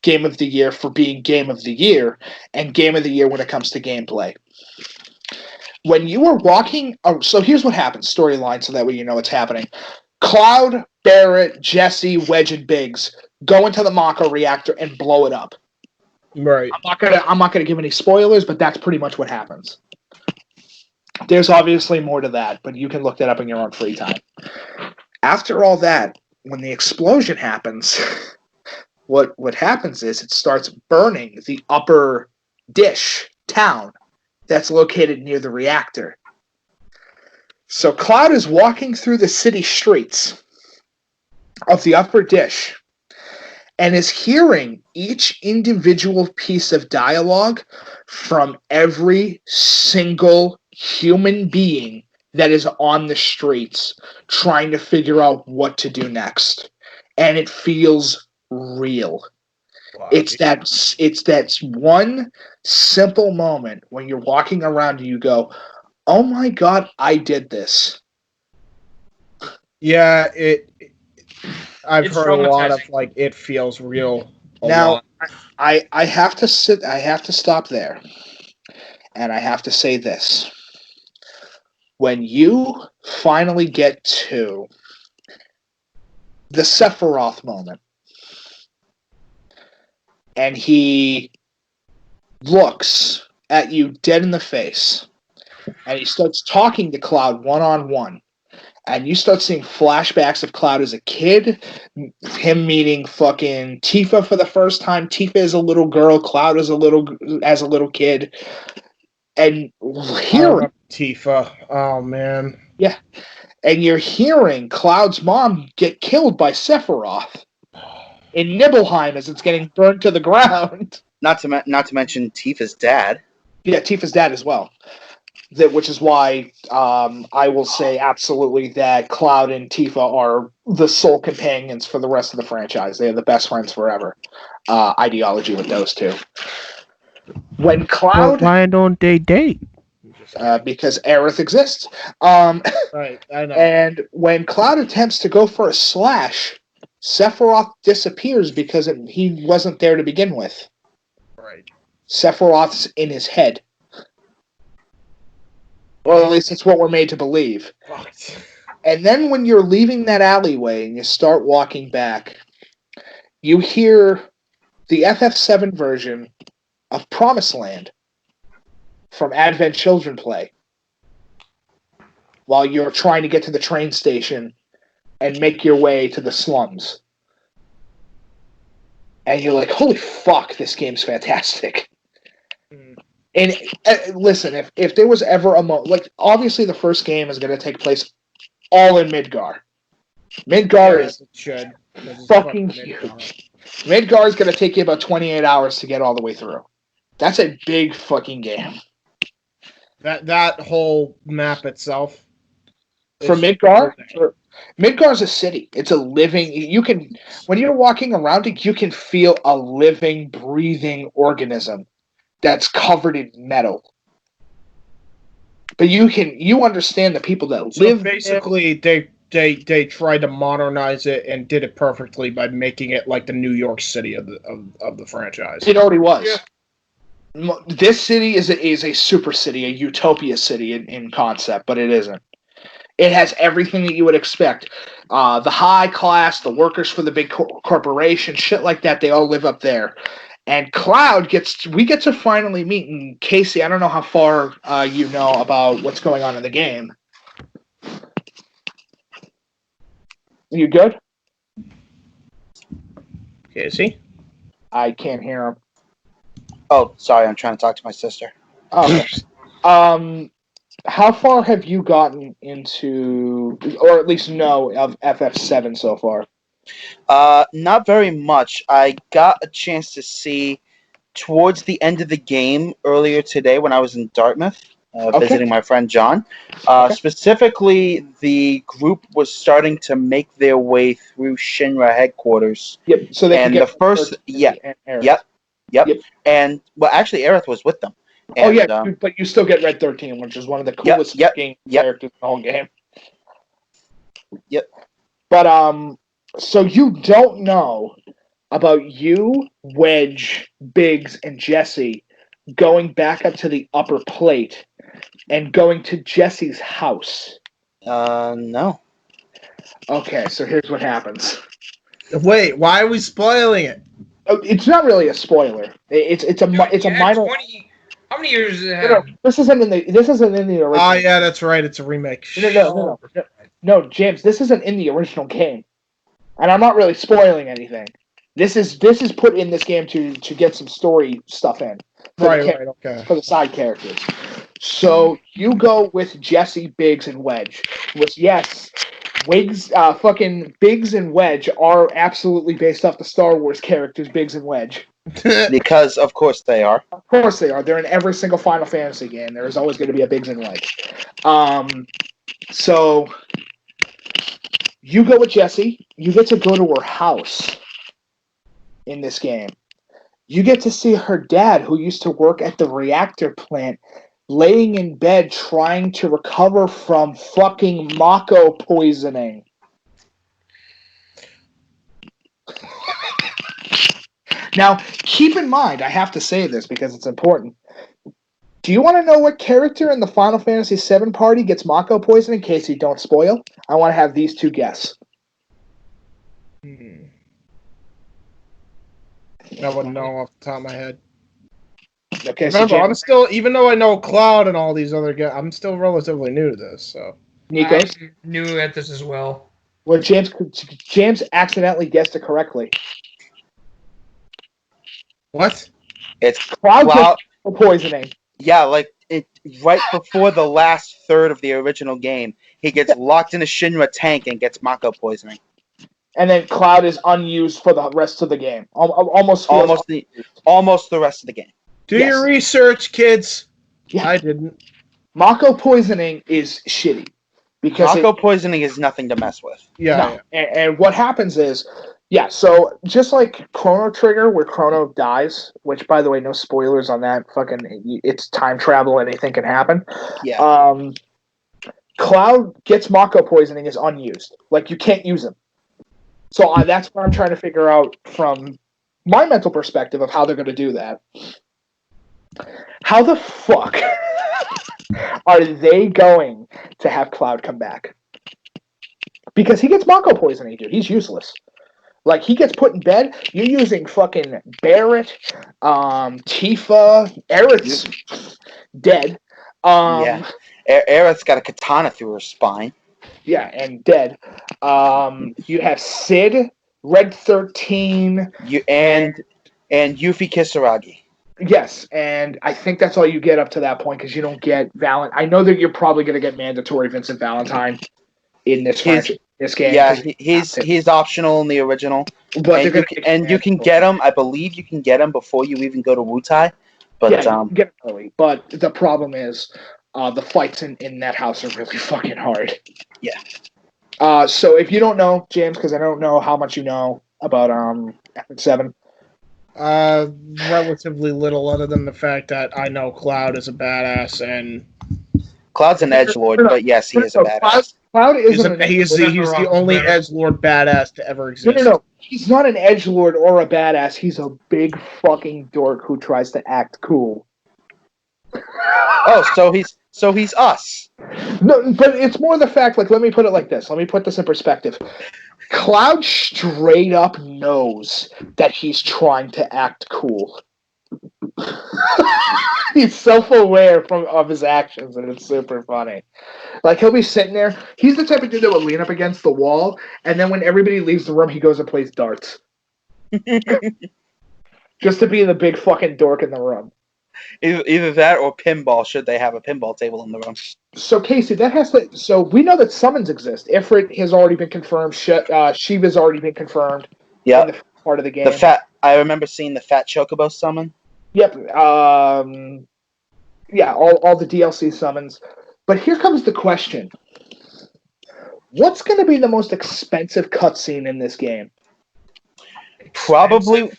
Speaker 4: Game of the Year for being Game of the Year, and Game of the Year when it comes to gameplay. When you are walking, so here's what happens, storyline, so that way you know what's happening. Cloud, Barrett, Jesse, Wedge, and Biggs go into the Mako reactor and blow it up.
Speaker 3: Right.
Speaker 4: I'm not gonna give any spoilers, but that's pretty much what happens. There's obviously more to that, but you can look that up in your own free time. After all that, when the explosion happens, what happens is it starts burning the upper dish town that's located near the reactor. So Cloud is walking through the city streets of the upper dish and is hearing each individual piece of dialogue from every single human being that is on the streets trying to figure out what to do next. And it feels real. Wow. It's that one simple moment when you're walking around and you go, oh my God, I did this.
Speaker 3: Yeah, I've heard a lot of it feels real.
Speaker 4: Now, I have to stop there. And I have to say this. When you finally get to the Sephiroth moment, and he looks at you dead in the face, and he starts talking to Cloud one-on-one, and you start seeing flashbacks of Cloud as a kid, him meeting fucking Tifa for the first time. Tifa is a little girl, Cloud is a little kid. And hearing
Speaker 3: Tifa, oh man,
Speaker 4: yeah, and you're hearing Cloud's mom get killed by Sephiroth in Nibelheim as it's getting burned to the ground.
Speaker 5: Not to mention Tifa's dad.
Speaker 4: Yeah, Tifa's dad as well. Which is why I will say absolutely that Cloud and Tifa are the sole companions for the rest of the franchise. They are the best friends forever. Ideology with those two. When Cloud,
Speaker 3: why don't they date?
Speaker 4: Because Aerith exists.
Speaker 3: Right, I know.
Speaker 4: And when Cloud attempts to go for a slash, Sephiroth disappears because he wasn't there to begin with.
Speaker 3: Right.
Speaker 4: Sephiroth's in his head. Well, at least it's what we're made to believe.
Speaker 3: What?
Speaker 4: And then when you're leaving that alleyway and you start walking back, you hear the FF7 version of Promised Land from Advent Children play while you're trying to get to the train station and make your way to the slums. And you're like, holy fuck, this game's fantastic. And listen, if there was ever a obviously the first game is going to take place all in Midgar. Midgar is fucking huge. Midgar is going to take you about 28 hours to get all the way through. That's a big fucking game.
Speaker 3: That whole map itself.
Speaker 4: For Midgar, Midgar's a city. It's a living. When you're walking around it, you can feel a living, breathing organism that's covered in metal. But you understand the people that live.
Speaker 3: Basically, they tried to modernize it and did it perfectly by making it like the New York City of the franchise.
Speaker 4: It already was. Yeah. This city is a super city, a utopia city in concept, but it isn't. It has everything that you would expect. The high class, the workers for the big corporation, shit like that, they all live up there. And Cloud we get to finally meet. And Casey, I don't know how far you know about what's going on in the game. You good?
Speaker 3: Casey?
Speaker 4: I can't hear him.
Speaker 5: Oh, sorry, I'm trying to talk to my sister.
Speaker 4: Oh, okay. How far have you gotten into, or at least know of FF7 so far?
Speaker 5: Not very much. I got a chance to see towards the end of the game earlier today when I was in Dartmouth, visiting my friend John. Specifically, the group was starting to make their way through Shinra headquarters.
Speaker 4: Yep. So they
Speaker 5: and
Speaker 4: can
Speaker 5: the
Speaker 4: get
Speaker 5: first,
Speaker 4: Yep.
Speaker 5: yep. And well, actually, Aerith was with them.
Speaker 4: Oh
Speaker 5: And,
Speaker 4: yeah, but you still get Red 13, which is one of the coolest fucking characters in the whole game.
Speaker 5: Yep.
Speaker 4: But so you don't know about you, Wedge, Biggs, and Jesse going back up to the upper plate and going to Jesse's house.
Speaker 5: No.
Speaker 4: Okay, so here's what happens.
Speaker 3: Wait, why are we spoiling it?
Speaker 4: Oh, it's not really a spoiler. It's a minor.
Speaker 6: 20, how many years?
Speaker 4: No, this isn't in the original.
Speaker 3: Oh yeah, that's right. It's a remake.
Speaker 4: No, James. This isn't in the original game, and I'm not really spoiling anything. This is put in this game to get some story stuff in.
Speaker 3: Okay.
Speaker 4: For the side characters. So you go with Jesse, Biggs, and Wedge. Which yes, fucking Biggs and Wedge are absolutely based off the Star Wars characters, Biggs and Wedge.
Speaker 5: Because of course they are.
Speaker 4: Of course they are. They're in every single Final Fantasy game. There is always going to be a Biggs and Wedge. So you go with Jessie. You get to go to her house in this game. You get to see her dad, who used to work at the reactor plant, laying in bed trying to recover from fucking Mako poisoning. Now, keep in mind, I have to say this because it's important. Do you want to know what character in the Final Fantasy VII party gets Mako poisoning in case you don't spoil? I want to have these two guess.
Speaker 3: I wouldn't know off the top of my head.
Speaker 4: Okay,
Speaker 3: remember,
Speaker 4: so
Speaker 3: I'm still, even though I know Cloud and all these other guys, I'm still relatively new to this. So
Speaker 4: Nikos?
Speaker 6: I'm new at this as well.
Speaker 4: Well, James accidentally guessed it correctly.
Speaker 3: What?
Speaker 5: It's
Speaker 4: Cloud poisoning.
Speaker 5: Yeah, like right before the last third of the original game, he gets locked in a Shinra tank and gets Mako poisoning.
Speaker 4: And then Cloud is unused for the rest of the game. Almost
Speaker 5: the rest of the game.
Speaker 3: Do your research, kids.
Speaker 4: Yeah.
Speaker 3: I didn't.
Speaker 4: Mako poisoning is shitty because
Speaker 5: Mako poisoning is nothing to mess with.
Speaker 3: Yeah.
Speaker 4: And what happens is, so just like Chrono Trigger, where Chrono dies, which by the way, no spoilers on that. Fucking, it's time travel. Anything can happen.
Speaker 5: Yeah.
Speaker 4: Cloud gets Mako poisoning is unused. Like you can't use him. So that's what I'm trying to figure out from my mental perspective of how they're going to do that. How the fuck are they going to have Cloud come back? Because he gets Mako poisoning, dude. He's useless. Like, he gets put in bed. You're using fucking Barrett, Tifa, Aerith's dead.
Speaker 5: Aerith's got a katana through her spine.
Speaker 4: Yeah, and dead. You have Sid, Red 13,
Speaker 5: and Yuffie Kisaragi.
Speaker 4: Yes, and I think that's all you get up to that point because you don't get I know that you're probably going to get mandatory Vincent Valentine in this game.
Speaker 5: Yeah, he's optional in the original,
Speaker 4: but
Speaker 5: you can get him. I believe you can get him before you even go to Wutai. But
Speaker 4: you can get him early. But the problem is, the fights in that house are really fucking hard.
Speaker 5: Yeah.
Speaker 4: So if you don't know, James, because I don't know how much you know about FF7.
Speaker 3: Relatively little, other than the fact that I know Cloud is a badass, and
Speaker 5: Cloud's an edgelord, but yes, he is a badass.
Speaker 4: Cloud isn't.
Speaker 3: He's the only edgelord badass to ever exist.
Speaker 4: No. He's not an edgelord or a badass. He's a big fucking dork who tries to act cool.
Speaker 5: Oh, so he's us.
Speaker 4: No, but it's more the fact. Like, let me put it like this. Let me put this in perspective. Cloud straight up knows that he's trying to act cool. He's self-aware of his actions, and it's super funny. Like, he'll be sitting there. He's the type of dude that will lean up against the wall, and then when everybody leaves the room, he goes and plays darts. Just to be the big fucking dork in the room.
Speaker 5: Either that or pinball. Should they have a pinball table in the room?
Speaker 4: So Casey, that has to. So we know that summons exist. Ifrit has already been confirmed. Shiva's already been confirmed.
Speaker 5: Yeah.
Speaker 4: In the part of the game.
Speaker 5: I remember seeing the fat chocobo summon.
Speaker 4: Yep. Yeah. All the DLC summons. But here comes the question: what's going to be the most expensive cutscene in this game?
Speaker 5: Probably.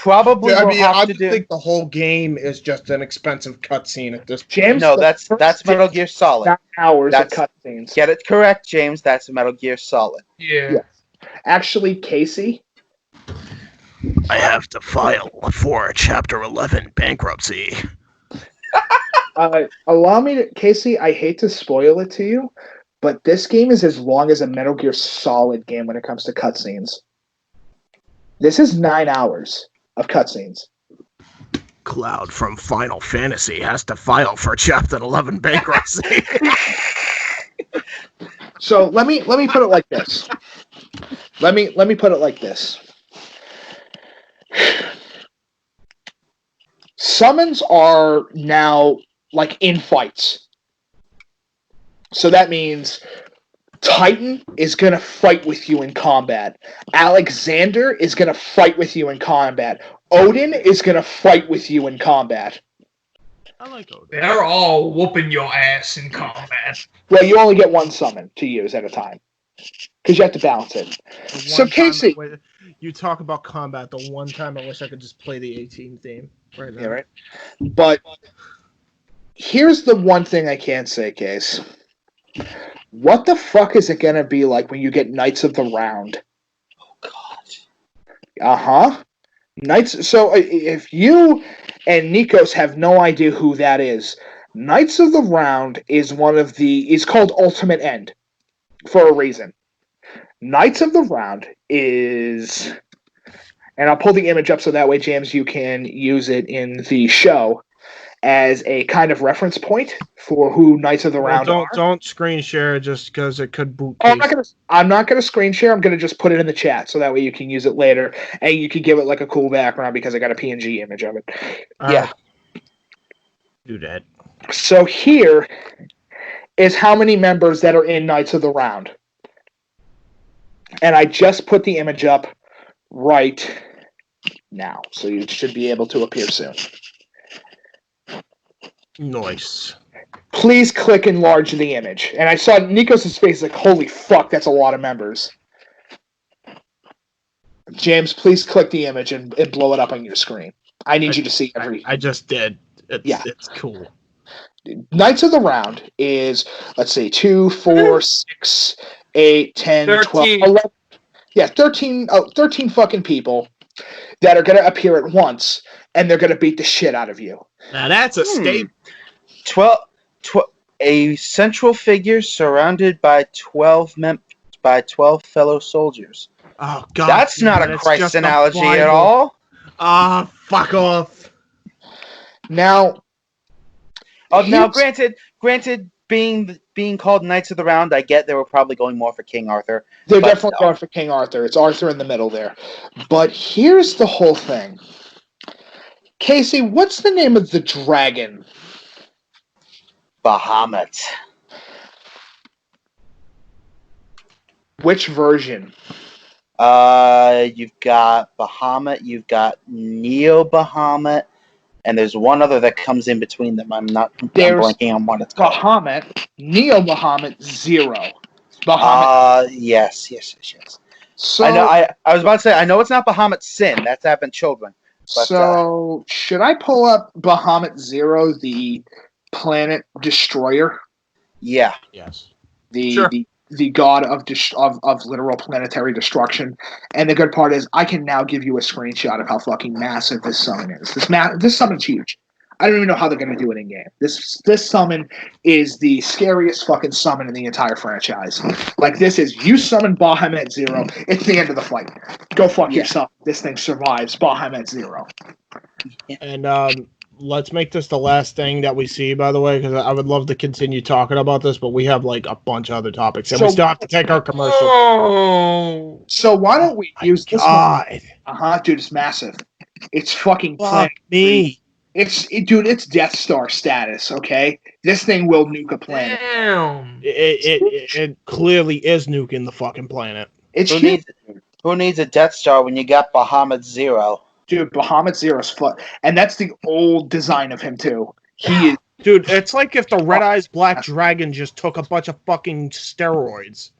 Speaker 3: I mean, I
Speaker 5: to
Speaker 3: think the whole game is just an expensive cutscene at this point.
Speaker 4: James,
Speaker 5: no, that's Metal Gear Solid.
Speaker 4: 9 hours
Speaker 5: That's-
Speaker 4: of cutscenes.
Speaker 5: Get it correct, James. That's Metal Gear Solid.
Speaker 6: Yeah.
Speaker 4: Yes. Actually, Casey,
Speaker 1: I have to file for Chapter 11 bankruptcy.
Speaker 4: allow me to, Casey, I hate to spoil it to you, but this game is as long as a Metal Gear Solid game when it comes to cutscenes. This is 9 hours of cutscenes.
Speaker 1: Cloud from Final Fantasy has to file for Chapter 11 bankruptcy.
Speaker 4: So let me put it like this. Let me put it like this. Summons are now like in fights. So that means Titan is going to fight with you in combat. Alexander is going to fight with you in combat. Odin is going to fight with you in combat.
Speaker 3: I like Odin.
Speaker 6: They're all whooping your ass in combat.
Speaker 4: Well, you only get one summon to use at a time. Because you have to balance it. So, Casey.
Speaker 3: You talk about combat. The one time I wish I could just play the 18 theme right now.
Speaker 4: Yeah, right. But here's the one thing I can't say, Case. What the fuck is it going to be like when you get Knights of the Round?
Speaker 5: Oh, God.
Speaker 4: Uh-huh. Knights. So if you and Nikos have no idea who that is, Knights of the Round is called Ultimate End for a reason. Knights of the Round is, and I'll pull the image up so that way, James, you can use it in the show as a kind of reference point for who Knights of the Round are.
Speaker 3: Don't screen share just because it could boot.
Speaker 4: Oh, I'm not gonna screen share. I'm gonna just put it in the chat so that way you can use it later and you can give it like a cool background because I got a PNG image of it. Yeah.
Speaker 3: Do that.
Speaker 4: So here is how many members that are in Knights of the Round. And I just put the image up right now. So you should be able to appear soon.
Speaker 3: Nice.
Speaker 4: Please click enlarge the image. And I saw Nikos' face like, holy fuck, that's a lot of members. James, please click the image and blow it up on your screen. I need you to see every...
Speaker 3: I just did. It's cool.
Speaker 4: Knights of the Round is, let's see, 2, 4, 6, 8, 10,
Speaker 6: 13.
Speaker 4: 12, 11. Yeah, 13 fucking people that are going to appear at once, and they're going to beat the shit out of you.
Speaker 3: Now that's a statement.
Speaker 5: 12 central figure surrounded by 12 fellow soldiers.
Speaker 3: Oh God,
Speaker 5: That's not a Christ analogy at all.
Speaker 3: Ah, fuck off.
Speaker 4: Now,
Speaker 5: granted, being called Knights of the Round, I get they were probably going more for King Arthur.
Speaker 4: They're definitely going for King Arthur. It's Arthur in the middle there. But here's the whole thing. Casey, what's the name of the dragon?
Speaker 5: Bahamut.
Speaker 4: Which version?
Speaker 5: You've got Bahamut, you've got Neo Bahamut, and there's one other that comes in between them. I'm blanking on what it's called.
Speaker 4: Bahamut, Neo Bahamut, Zero. Bahamut.
Speaker 5: Yes.
Speaker 4: So,
Speaker 5: I know. I was about to say, I know it's not Bahamut Sin. That's happened children. But,
Speaker 4: so should I pull up Bahamut Zero, the planet destroyer?
Speaker 5: Yeah.
Speaker 3: Yes.
Speaker 4: The god of literal planetary destruction. And the good part is I can now give you a screenshot of how fucking massive this summon is. This summon's huge. I don't even know how they're going to do it in game. This summon is the scariest fucking summon in the entire franchise. Like, this is, you summon Bahamut Zero, it's the end of the fight. Go fuck yourself. This thing survives Bahamut Zero.
Speaker 3: And let's make this the last thing that we see, by the way, because I would love to continue talking about this, but we have like a bunch of other topics, and we still have to take our commercial.
Speaker 6: Oh.
Speaker 4: So why don't we use this
Speaker 3: God.
Speaker 4: one? Dude, it's massive. It's fucking
Speaker 3: Fuck me.
Speaker 4: It's Death Star status. Okay, this thing will nuke a planet.
Speaker 6: Damn.
Speaker 3: It clearly is nuking the fucking planet.
Speaker 4: It's
Speaker 5: Who
Speaker 4: huge.
Speaker 5: who needs a Death Star when you got Bahamut Zero?
Speaker 4: Dude, Bahamut Zero's fun. And that's the old design of him, too. He is.
Speaker 3: Dude, it's like if the Red Eyes Black Dragon just took a bunch of fucking steroids.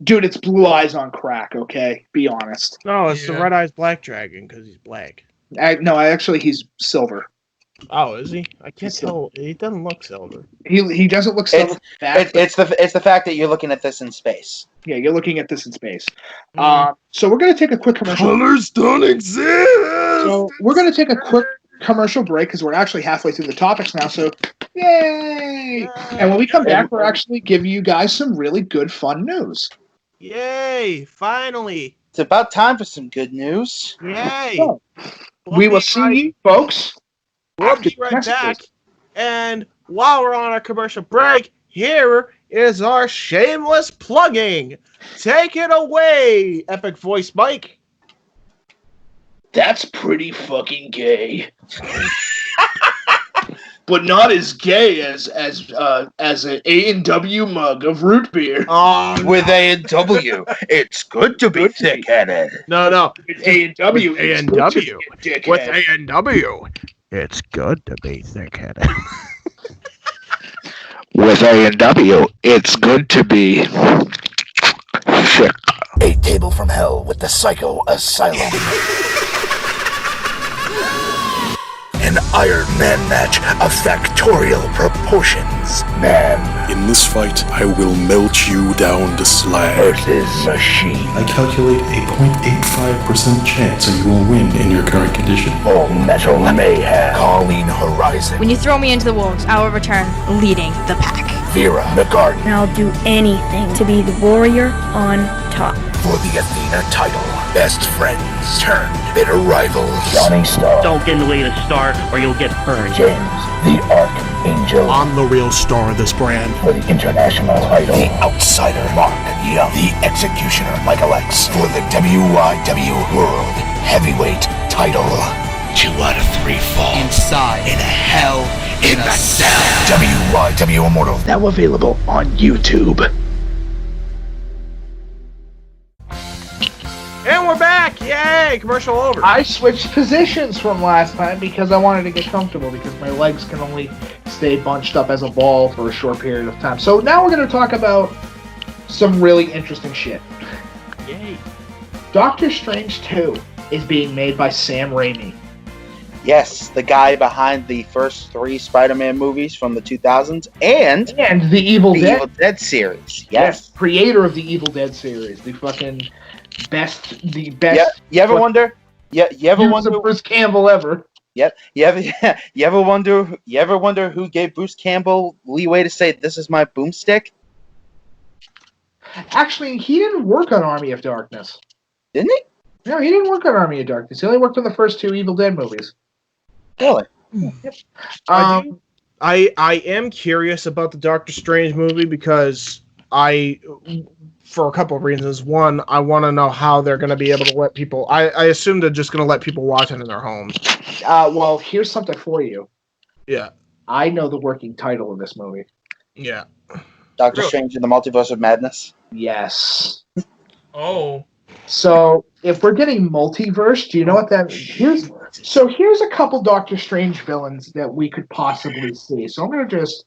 Speaker 4: Dude, it's Blue Eyes on crack, okay? Be honest.
Speaker 3: No, it's the
Speaker 6: Yeah.
Speaker 3: Red Eyes Black Dragon because he's black.
Speaker 4: No, actually, he's silver.
Speaker 3: Oh, is he? I can't
Speaker 4: He's
Speaker 3: tell. He doesn't look silver.
Speaker 4: He doesn't look silver.
Speaker 5: It's the fact that you're looking at this in space.
Speaker 4: Yeah, you're looking at this in space.
Speaker 3: Mm.
Speaker 4: So we're going to take a quick commercial.
Speaker 1: Colors don't exist.
Speaker 4: So we're going to take a quick commercial break because we're actually halfway through the topics now. So, yay! And when we come back, we're actually giving you guys some really good, fun news.
Speaker 3: Yay! Finally!
Speaker 5: It's about time for some good news.
Speaker 3: Yay!
Speaker 4: So,
Speaker 3: We'll
Speaker 4: we will
Speaker 3: be
Speaker 4: see
Speaker 3: right-
Speaker 4: you, folks.
Speaker 3: We'll
Speaker 4: after
Speaker 3: be right
Speaker 4: messages.
Speaker 3: back. And while we're on our commercial break, here is our shameless plugging. Take it away, Epic Voice Mike.
Speaker 4: That's pretty fucking gay. But not as gay as an A&W mug of root beer.
Speaker 5: With A&W, it's good to be thick-headed.
Speaker 3: No.
Speaker 4: A&W.
Speaker 3: A&W. With A&W, it's good to be thick-headed.
Speaker 8: With A&W, it's good to be sick.
Speaker 9: A Table from Hell with the Psycho Asylum. An Iron Man match of factorial proportions. Man
Speaker 1: In this fight, I will melt you down to slag.
Speaker 9: versus machine.
Speaker 10: I calculate a 0.85% chance that you will win in your current condition.
Speaker 9: Full Metal Mayhem. Colleen Horizon.
Speaker 11: When you throw me into the wolves, I will return leading the pack.
Speaker 9: Vera McGarden.
Speaker 12: And I'll do anything to be the warrior on top.
Speaker 9: For the Athena title. Best friends turned bitter rivals. Johnny Starr.
Speaker 13: Don't get in the way of the star or you'll get burned.
Speaker 9: James the Archangel.
Speaker 1: I'm the real star of this brand.
Speaker 9: For the international title. The Outsider Mark Young. The Executioner Michael X. For the WYW World Heavyweight title. 2 out of 3 fall. Inside. In a hell. In a cell. WYW Immortal. Now available on YouTube.
Speaker 3: And we're back! Yay! Commercial over.
Speaker 4: I switched positions from last time because I wanted to get comfortable because my legs can only stay bunched up as a ball for a short period of time. So now we're going to talk about some really interesting shit.
Speaker 3: Yay.
Speaker 4: Doctor Strange 2 is being made by Sam Raimi.
Speaker 5: Yes, the guy behind the first 3 Spider-Man movies from the 2000s and
Speaker 4: the Evil
Speaker 5: the
Speaker 4: Dead.
Speaker 5: Evil Dead series.
Speaker 4: Yes, creator of the Evil Dead series, the best.
Speaker 5: Yeah, you ever wonder? Yeah, you ever
Speaker 4: use
Speaker 5: wonder?
Speaker 4: of Bruce Campbell ever.
Speaker 5: Yep. You ever wonder? You ever wonder who gave Bruce Campbell leeway to say this is my boomstick?
Speaker 4: Actually, he didn't work on Army of Darkness.
Speaker 5: Didn't he?
Speaker 4: No, he didn't work on Army of Darkness. He only worked on the first 2 Evil Dead movies.
Speaker 5: Really?
Speaker 4: Yep.
Speaker 3: I am curious about the Doctor Strange movie because for a couple of reasons. One, I want to know how they're going to be able to let people. I assume they're just going to let people watch it in their homes.
Speaker 4: Well, here's something for you.
Speaker 3: Yeah.
Speaker 4: I know the working title of this movie.
Speaker 3: Yeah.
Speaker 5: Doctor Strange in the Multiverse of Madness.
Speaker 4: Yes.
Speaker 6: Oh.
Speaker 4: So if we're getting multiverse, do you know what that means? Here's a couple Doctor Strange villains that we could possibly see. So I'm going to just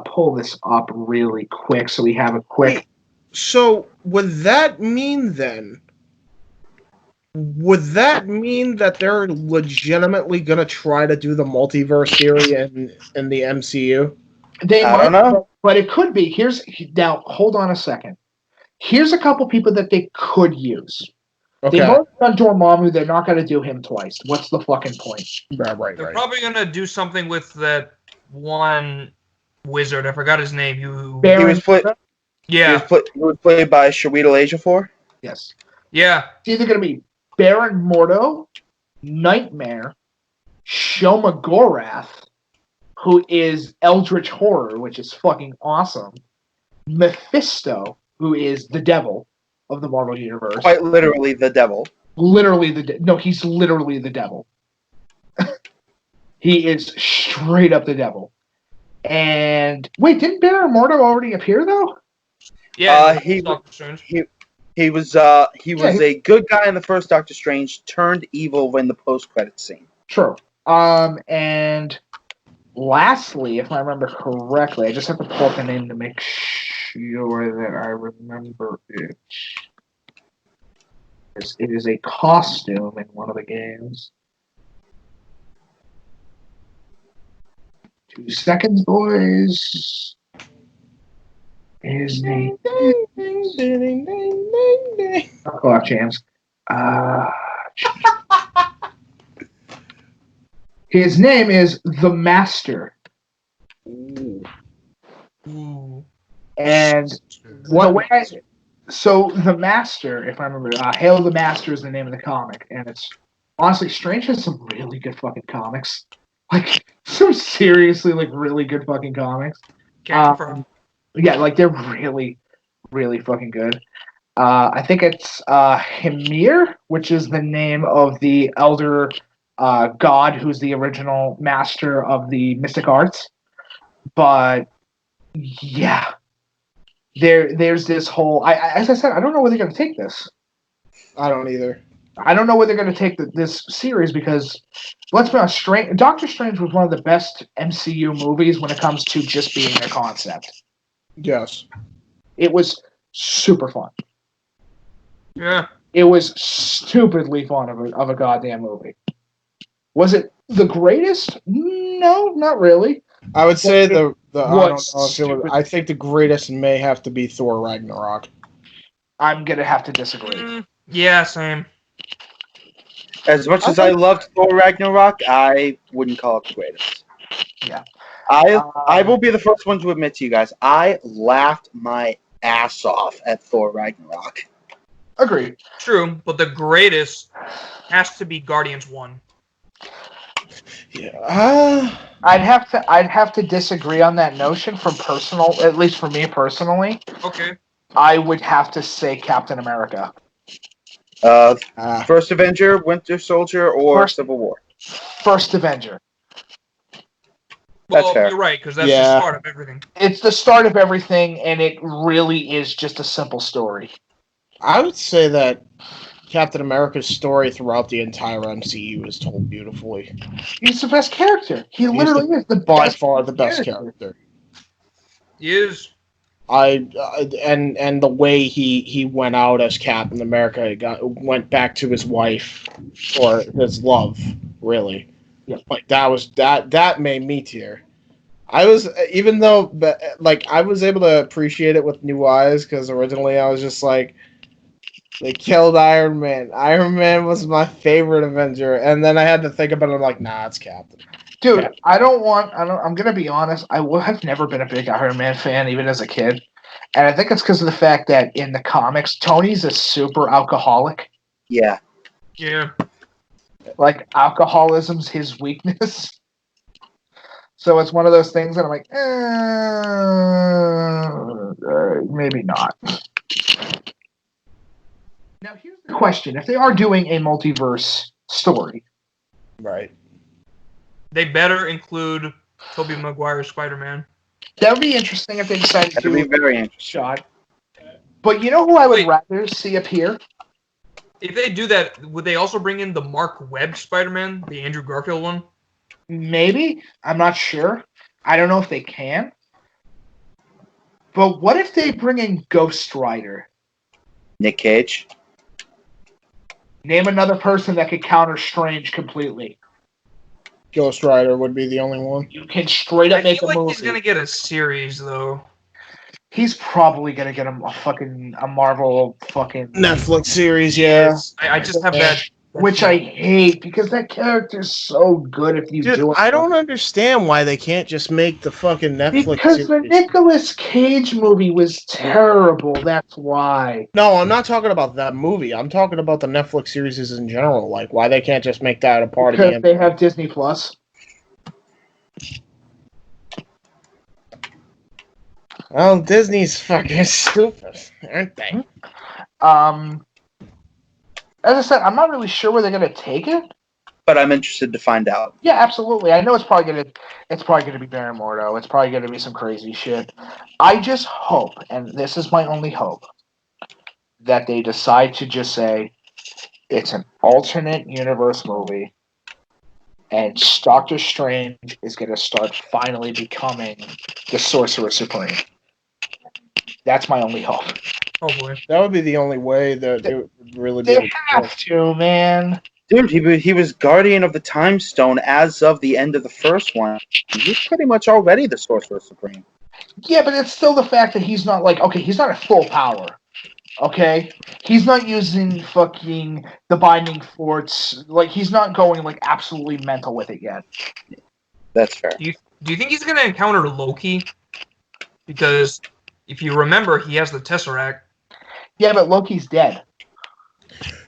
Speaker 4: pull this up really quick so we have a quick.
Speaker 3: So would that mean then? Would that mean that they're legitimately going to try to do the multiverse theory in the MCU?
Speaker 4: I don't know, but it could be. Now hold on a second. Here's a couple people that they could use.
Speaker 3: Okay.
Speaker 4: They've already done Dormammu. They're not going to do him twice. What's the fucking point?
Speaker 3: Right.
Speaker 6: They're probably going to do something with that one wizard. I forgot his name.
Speaker 5: He was played by Chiwetel Ejiofor.
Speaker 4: Yes.
Speaker 6: Yeah.
Speaker 4: It's either going to be Baron Mordo, Nightmare, Shoma Gorath, who is Eldritch Horror, which is fucking awesome, Mephisto, who is the devil of the Marvel Universe.
Speaker 5: Quite literally the devil.
Speaker 4: He's literally the devil. He is straight up the devil. And wait, didn't Baron Mordo already appear though?
Speaker 6: Yeah,
Speaker 5: he
Speaker 6: Doctor Strange.
Speaker 5: He was a good guy in the first Doctor Strange, turned evil in the post-credits scene.
Speaker 4: True. And lastly, if I remember correctly, I just have to pull up the name to make sure that I remember it. It is a costume in one of the games. 2 seconds, boys. His name. I'll call out James. His name is the Master.
Speaker 6: Ooh.
Speaker 4: And so the Master, if I remember, Hail the Master is the name of the comic, and it's honestly Strange has some really good fucking comics, like some seriously like really good fucking comics. Yeah, like they're really, really fucking good. I think it's Ymir, which is the name of the elder god who's the original master of the mystic arts. But yeah, there's this whole. As I said, I don't know where they're going to take this.
Speaker 3: I don't either.
Speaker 4: I don't know where they're going to take this series because, let's be honest, Doctor Strange was one of the best MCU movies when it comes to just being a concept.
Speaker 3: Yes.
Speaker 4: It was super fun.
Speaker 6: Yeah.
Speaker 4: It was stupidly fun of a goddamn movie. Was it the greatest? No, not really.
Speaker 3: I would say I don't know if it was, I think the greatest may have to be Thor Ragnarok.
Speaker 4: I'm gonna have to disagree.
Speaker 6: Yeah, same.
Speaker 5: As much as I loved Thor Ragnarok, I wouldn't call it the greatest.
Speaker 4: Yeah.
Speaker 5: I will be the first one to admit to you guys, I laughed my ass off at Thor Ragnarok.
Speaker 4: Agreed.
Speaker 6: True, but the greatest has to be Guardians 1.
Speaker 3: Yeah.
Speaker 4: I'd have to disagree on that notion from personal, at least for me personally.
Speaker 6: Okay.
Speaker 4: I would have to say Captain America.
Speaker 5: First Avenger, Winter Soldier, or Civil War?
Speaker 4: First Avenger.
Speaker 6: Well, you're right, because that's the start of everything.
Speaker 4: It's the start of everything, and it really is just a simple story.
Speaker 3: I would say that Captain America's story throughout the entire MCU is told beautifully.
Speaker 4: He's the best character. He literally is
Speaker 3: by far the best character.
Speaker 6: He is.
Speaker 3: And the way he went out as Captain America went back to his wife or his love, really.
Speaker 4: Yeah.
Speaker 3: Like that made me tear. I was I was able to appreciate it with new eyes because originally I was just like, they killed Iron Man. Iron Man was my favorite Avenger, and then I had to think about it. I'm like, nah, it's Captain.
Speaker 4: Dude, I'm gonna be honest. I've never been a big Iron Man fan, even as a kid, and I think it's because of the fact that in the comics, Tony's a super alcoholic.
Speaker 5: Yeah.
Speaker 6: Yeah.
Speaker 4: Like alcoholism's his weakness. So it's one of those things that I'm like, maybe not. Now here's the question: if they are doing a multiverse story,
Speaker 3: right?
Speaker 6: They better include Tobey Maguire's Spider-Man.
Speaker 4: That would be interesting if they decided to do
Speaker 5: be very interesting.
Speaker 4: Shot. But you know who I would rather see appear?
Speaker 6: If they do that, would they also bring in the Mark Webb Spider-Man, the Andrew Garfield one?
Speaker 4: Maybe. I'm not sure. I don't know if they can. But what if they bring in Ghost Rider?
Speaker 5: Nick Cage.
Speaker 4: Name another person that could counter Strange completely.
Speaker 3: Ghost Rider would be the only one.
Speaker 4: You can straight up make a movie.
Speaker 6: He's gonna get a series though.
Speaker 4: He's probably gonna get a Marvel fucking
Speaker 3: Netflix series, yeah.
Speaker 6: I just have that.
Speaker 4: Which I hate because that character's so good if you do it.
Speaker 3: I don't understand why they can't just make the fucking Netflix
Speaker 4: because
Speaker 3: series.
Speaker 4: the Nicolas Cage movie was terrible, that's why.
Speaker 3: No, I'm not talking about that movie. I'm talking about the Netflix series in general. Like, why they can't just make that a part of the...
Speaker 4: Because they have Disney Plus.
Speaker 3: Well, Disney's fucking stupid, aren't they?
Speaker 4: As I said, I'm not really sure where they're going to take it.
Speaker 5: but I'm interested to find out.
Speaker 4: Yeah, absolutely. I know it's probably gonna be Baron Mordo. It's probably gonna be some crazy shit. I just hope, and this is my only hope, that they decide to just say it's an alternate universe movie, and Doctor Strange is gonna start finally becoming the Sorcerer Supreme. That's my only hope.
Speaker 6: Hopefully.
Speaker 3: That would be the only way that it would really be
Speaker 4: They
Speaker 3: able to
Speaker 4: have to, man.
Speaker 5: Dude, he was Guardian of the Time Stone as of the end of the first one. He's pretty much already the Sorcerer Supreme.
Speaker 4: Yeah, but it's still the fact that he's not he's not at full power. Okay? He's not using fucking the Binding Force. Like, he's not going, absolutely mental with it yet.
Speaker 5: That's fair.
Speaker 6: Do you think he's going to encounter Loki? Because if you remember, he has the Tesseract.
Speaker 4: Yeah, but Loki's dead.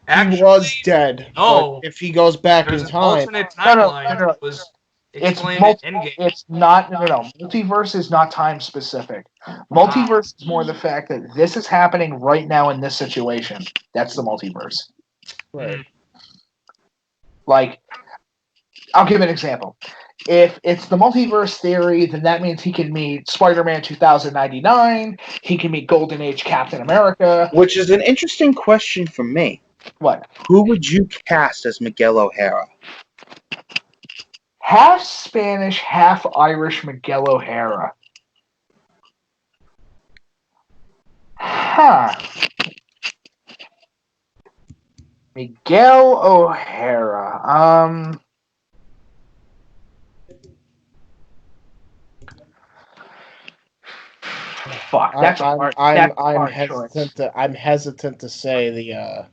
Speaker 3: He was dead.
Speaker 6: No.
Speaker 3: But if he goes back in
Speaker 6: There's an
Speaker 3: time...
Speaker 6: alternate timeline that was explained in Endgame.
Speaker 4: It's not... No. Multiverse is not time specific. Multiverse is more the fact that this is happening right now in this situation. That's the multiverse.
Speaker 3: Right.
Speaker 4: Like, I'll give an example. If it's the multiverse theory, then that means he can meet Spider-Man 2099, he can meet Golden Age Captain America.
Speaker 5: Which is an interesting question for me.
Speaker 4: What?
Speaker 5: Who would you cast as Miguel O'Hara?
Speaker 4: Half Spanish, half Irish Miguel O'Hara. Huh. Miguel O'Hara. Fuck. That's
Speaker 3: I'm hesitant to say the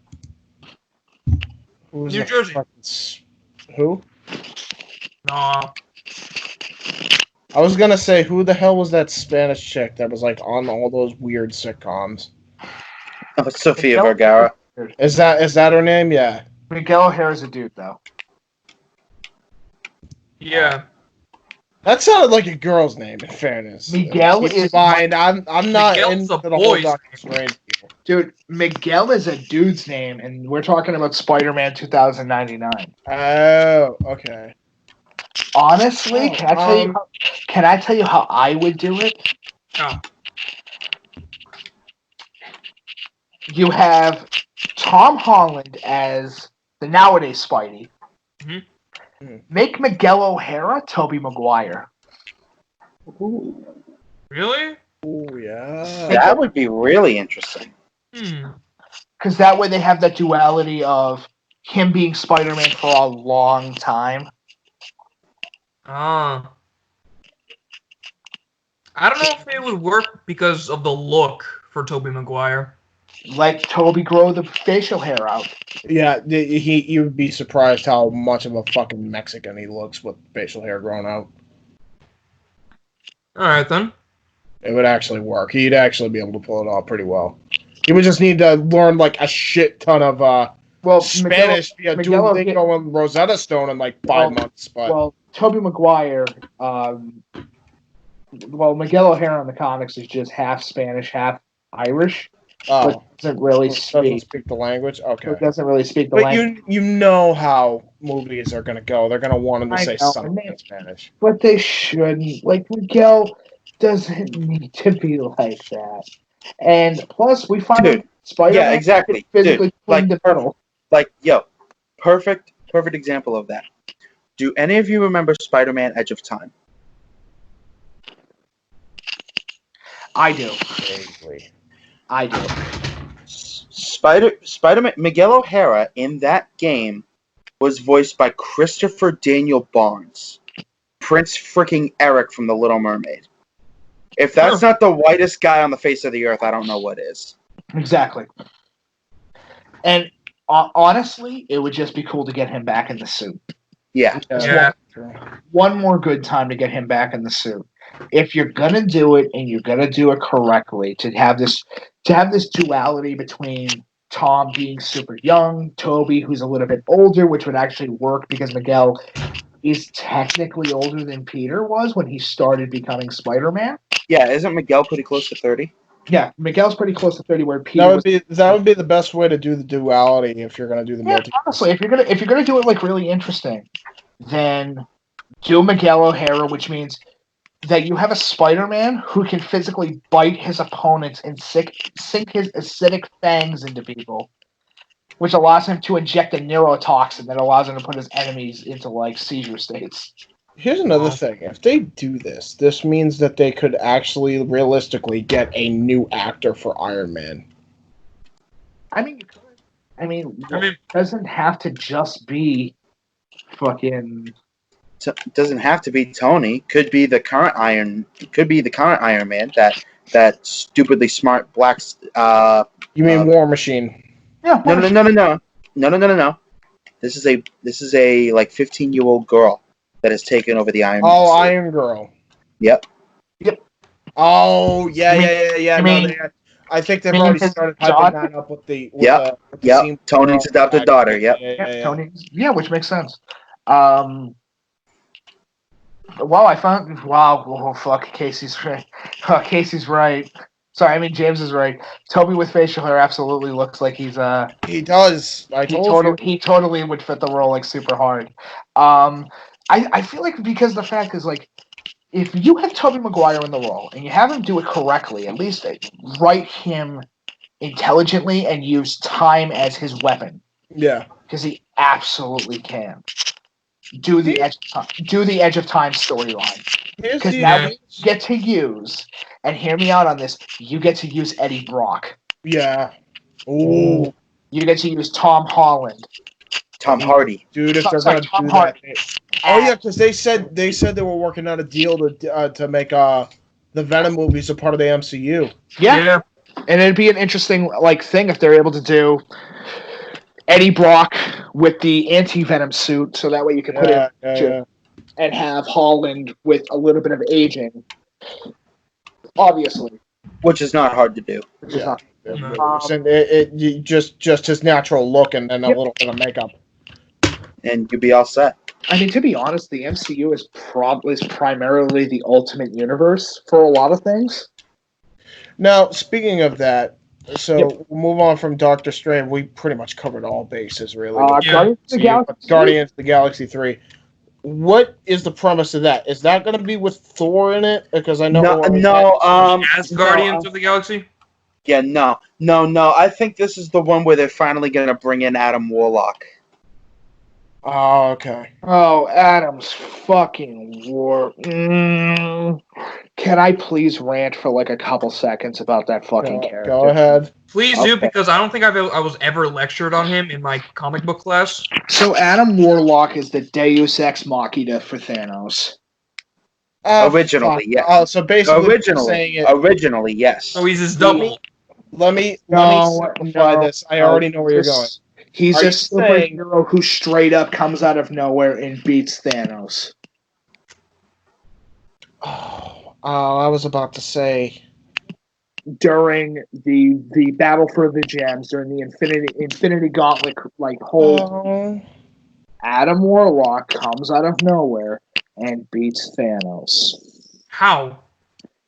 Speaker 3: who's
Speaker 6: New Jersey.
Speaker 3: Who?
Speaker 6: Nah.
Speaker 3: I was gonna say, who the hell was that Spanish chick that was on all those weird sitcoms?
Speaker 5: Oh, Sofia Vergara.
Speaker 3: Is that her name? Yeah.
Speaker 4: Miguel O'Hara's a dude, though.
Speaker 6: Yeah.
Speaker 3: That sounded like a girl's name, in fairness.
Speaker 4: Miguel
Speaker 3: Keep in
Speaker 4: is...
Speaker 3: mind, I'm not
Speaker 6: Miguel's
Speaker 3: into
Speaker 6: a
Speaker 3: the whole
Speaker 6: boy's
Speaker 3: Doctor Strange people.
Speaker 4: Dude, Miguel is a dude's name, and we're talking about Spider-Man 2099.
Speaker 3: Oh, okay.
Speaker 4: Honestly, can I tell you how I would do it?
Speaker 6: Oh.
Speaker 4: You have Tom Holland as the nowadays Spidey.
Speaker 6: Mm-hmm.
Speaker 4: Make Miguel O'Hara Tobey Maguire.
Speaker 5: Ooh.
Speaker 6: Really?
Speaker 3: Oh, yeah.
Speaker 5: That would be really interesting.
Speaker 4: Because that way they have that duality of him being Spider-Man for a long time.
Speaker 6: I don't know if it would work because of the look for Tobey Maguire.
Speaker 4: Let Tobey grow the facial hair out.
Speaker 3: Yeah, you'd be surprised how much of a fucking Mexican he looks with facial hair grown out.
Speaker 6: Alright then.
Speaker 3: It would actually work. He'd actually be able to pull it off pretty well. He would just need to learn a shit ton of Spanish via Duolingo and Rosetta Stone in 5 months. But
Speaker 4: well, Tobey Maguire, Miguel O'Hara in the comics is just half Spanish, half Irish. But doesn't really speak
Speaker 3: the language. Okay.
Speaker 4: It doesn't really speak the language.
Speaker 3: But you know how movies are going to go. They're going to want him to say something in Spanish.
Speaker 4: But they shouldn't. Miguel doesn't need to be like that. And plus, we find Spider-Man.
Speaker 5: Yeah, exactly.
Speaker 4: Physically
Speaker 5: perfect example of that. Do any of you remember Spider-Man: Edge of Time?
Speaker 4: I do.
Speaker 3: Vaguely.
Speaker 4: I do.
Speaker 5: Spider-Man Miguel O'Hara in that game was voiced by Christopher Daniel Barnes, Prince freaking Eric from The Little Mermaid. If that's not the whitest guy on the face of the earth, I don't know what is.
Speaker 4: Exactly. And honestly, it would just be cool to get him back in the suit.
Speaker 5: Yeah.
Speaker 4: One more good time to get him back in the suit. If you're gonna do it and you're gonna do it correctly, to have this duality between Tom being super young, Toby who's a little bit older, which would actually work because Miguel is technically older than Peter was when he started becoming Spider-Man.
Speaker 5: Yeah, isn't Miguel pretty close to 30?
Speaker 4: Yeah, Miguel's pretty close to 30. Where Peter
Speaker 3: that would be the best way to do the duality if you're gonna do the multi.
Speaker 4: Honestly, if you're gonna do it like really interesting, then do Miguel O'Hara, which means that you have a Spider-Man who can physically bite his opponents and sink his acidic fangs into people, which allows him to inject a neurotoxin that allows him to put his enemies into like seizure states.
Speaker 3: Here's another thing. If they do this, this means that they could actually realistically get a new actor for Iron Man.
Speaker 4: I mean, it doesn't have to just be fucking.
Speaker 5: Doesn't have to be Tony. Could be the current Iron. Could be the current Iron Man. That stupidly smart black.
Speaker 3: You mean War Machine?
Speaker 4: Yeah.
Speaker 5: No. This is a like 15-year-old girl that has taken over the Iron Man.
Speaker 3: Oh, Iron Girl.
Speaker 5: Yep.
Speaker 3: Oh, yeah. I think they've already started hyping that up with the.
Speaker 5: Tony's adopted daughter.
Speaker 4: Tony. Yeah, which makes sense. Wow, I found. Wow, oh, fuck. Casey's right. Casey's right. Sorry, I mean James is right. Toby with facial hair absolutely looks like he's
Speaker 3: He does.
Speaker 4: He totally would fit the role like super hard. I feel like because the fact is like, if you have Tobey Maguire in the role and you have him do it correctly, at least write him intelligently and use time as his weapon.
Speaker 3: Yeah,
Speaker 4: because he absolutely can. Do the Edge of Time storyline. Because now you get to use, and hear me out on this, you get to use Eddie Brock.
Speaker 3: Yeah. Ooh.
Speaker 4: You get to use Tom Holland.
Speaker 5: Tom Hardy.
Speaker 3: Dude, if they're going to do that. Oh, yeah, because they said they were working out a deal to make the Venom movies a part of the MCU.
Speaker 4: Yeah. And it'd be an interesting thing if they're able to do Eddie Brock with the anti-Venom suit, so that way you can put it and have Holland with a little bit of aging. Obviously.
Speaker 5: Which is not hard to do.
Speaker 3: And just his natural look and a little bit of makeup.
Speaker 5: And you'd be all set.
Speaker 4: I mean, to be honest, the MCU is primarily the Ultimate Universe for a lot of things.
Speaker 3: Now, speaking of that, we'll move on from Doctor Strange. We pretty much covered all bases, really. Guardians of the Galaxy 3. What is the premise of that? Is that going to be with Thor in it? Because I know
Speaker 6: as Guardians of the Galaxy.
Speaker 5: Yeah, no. I think this is the one where they're finally going to bring in Adam Warlock.
Speaker 3: Oh, okay.
Speaker 4: Oh, Adam's fucking war. Can I please rant for a couple seconds about that fucking character?
Speaker 3: Go ahead.
Speaker 6: Please do, because I don't think I was ever lectured on him in my comic book class.
Speaker 4: So Adam Warlock is the Deus Ex Machina for Thanos.
Speaker 5: Originally, yes.
Speaker 3: So basically,
Speaker 5: originally, yes.
Speaker 6: So he's his double.
Speaker 3: Let me simplify this. I already know where you're going.
Speaker 4: He's a superhero who straight up comes out of nowhere and beats Thanos.
Speaker 3: Oh, I was about to say
Speaker 4: during the battle for the gems, during the Infinity Gauntlet Adam Warlock comes out of nowhere and beats Thanos.
Speaker 6: How?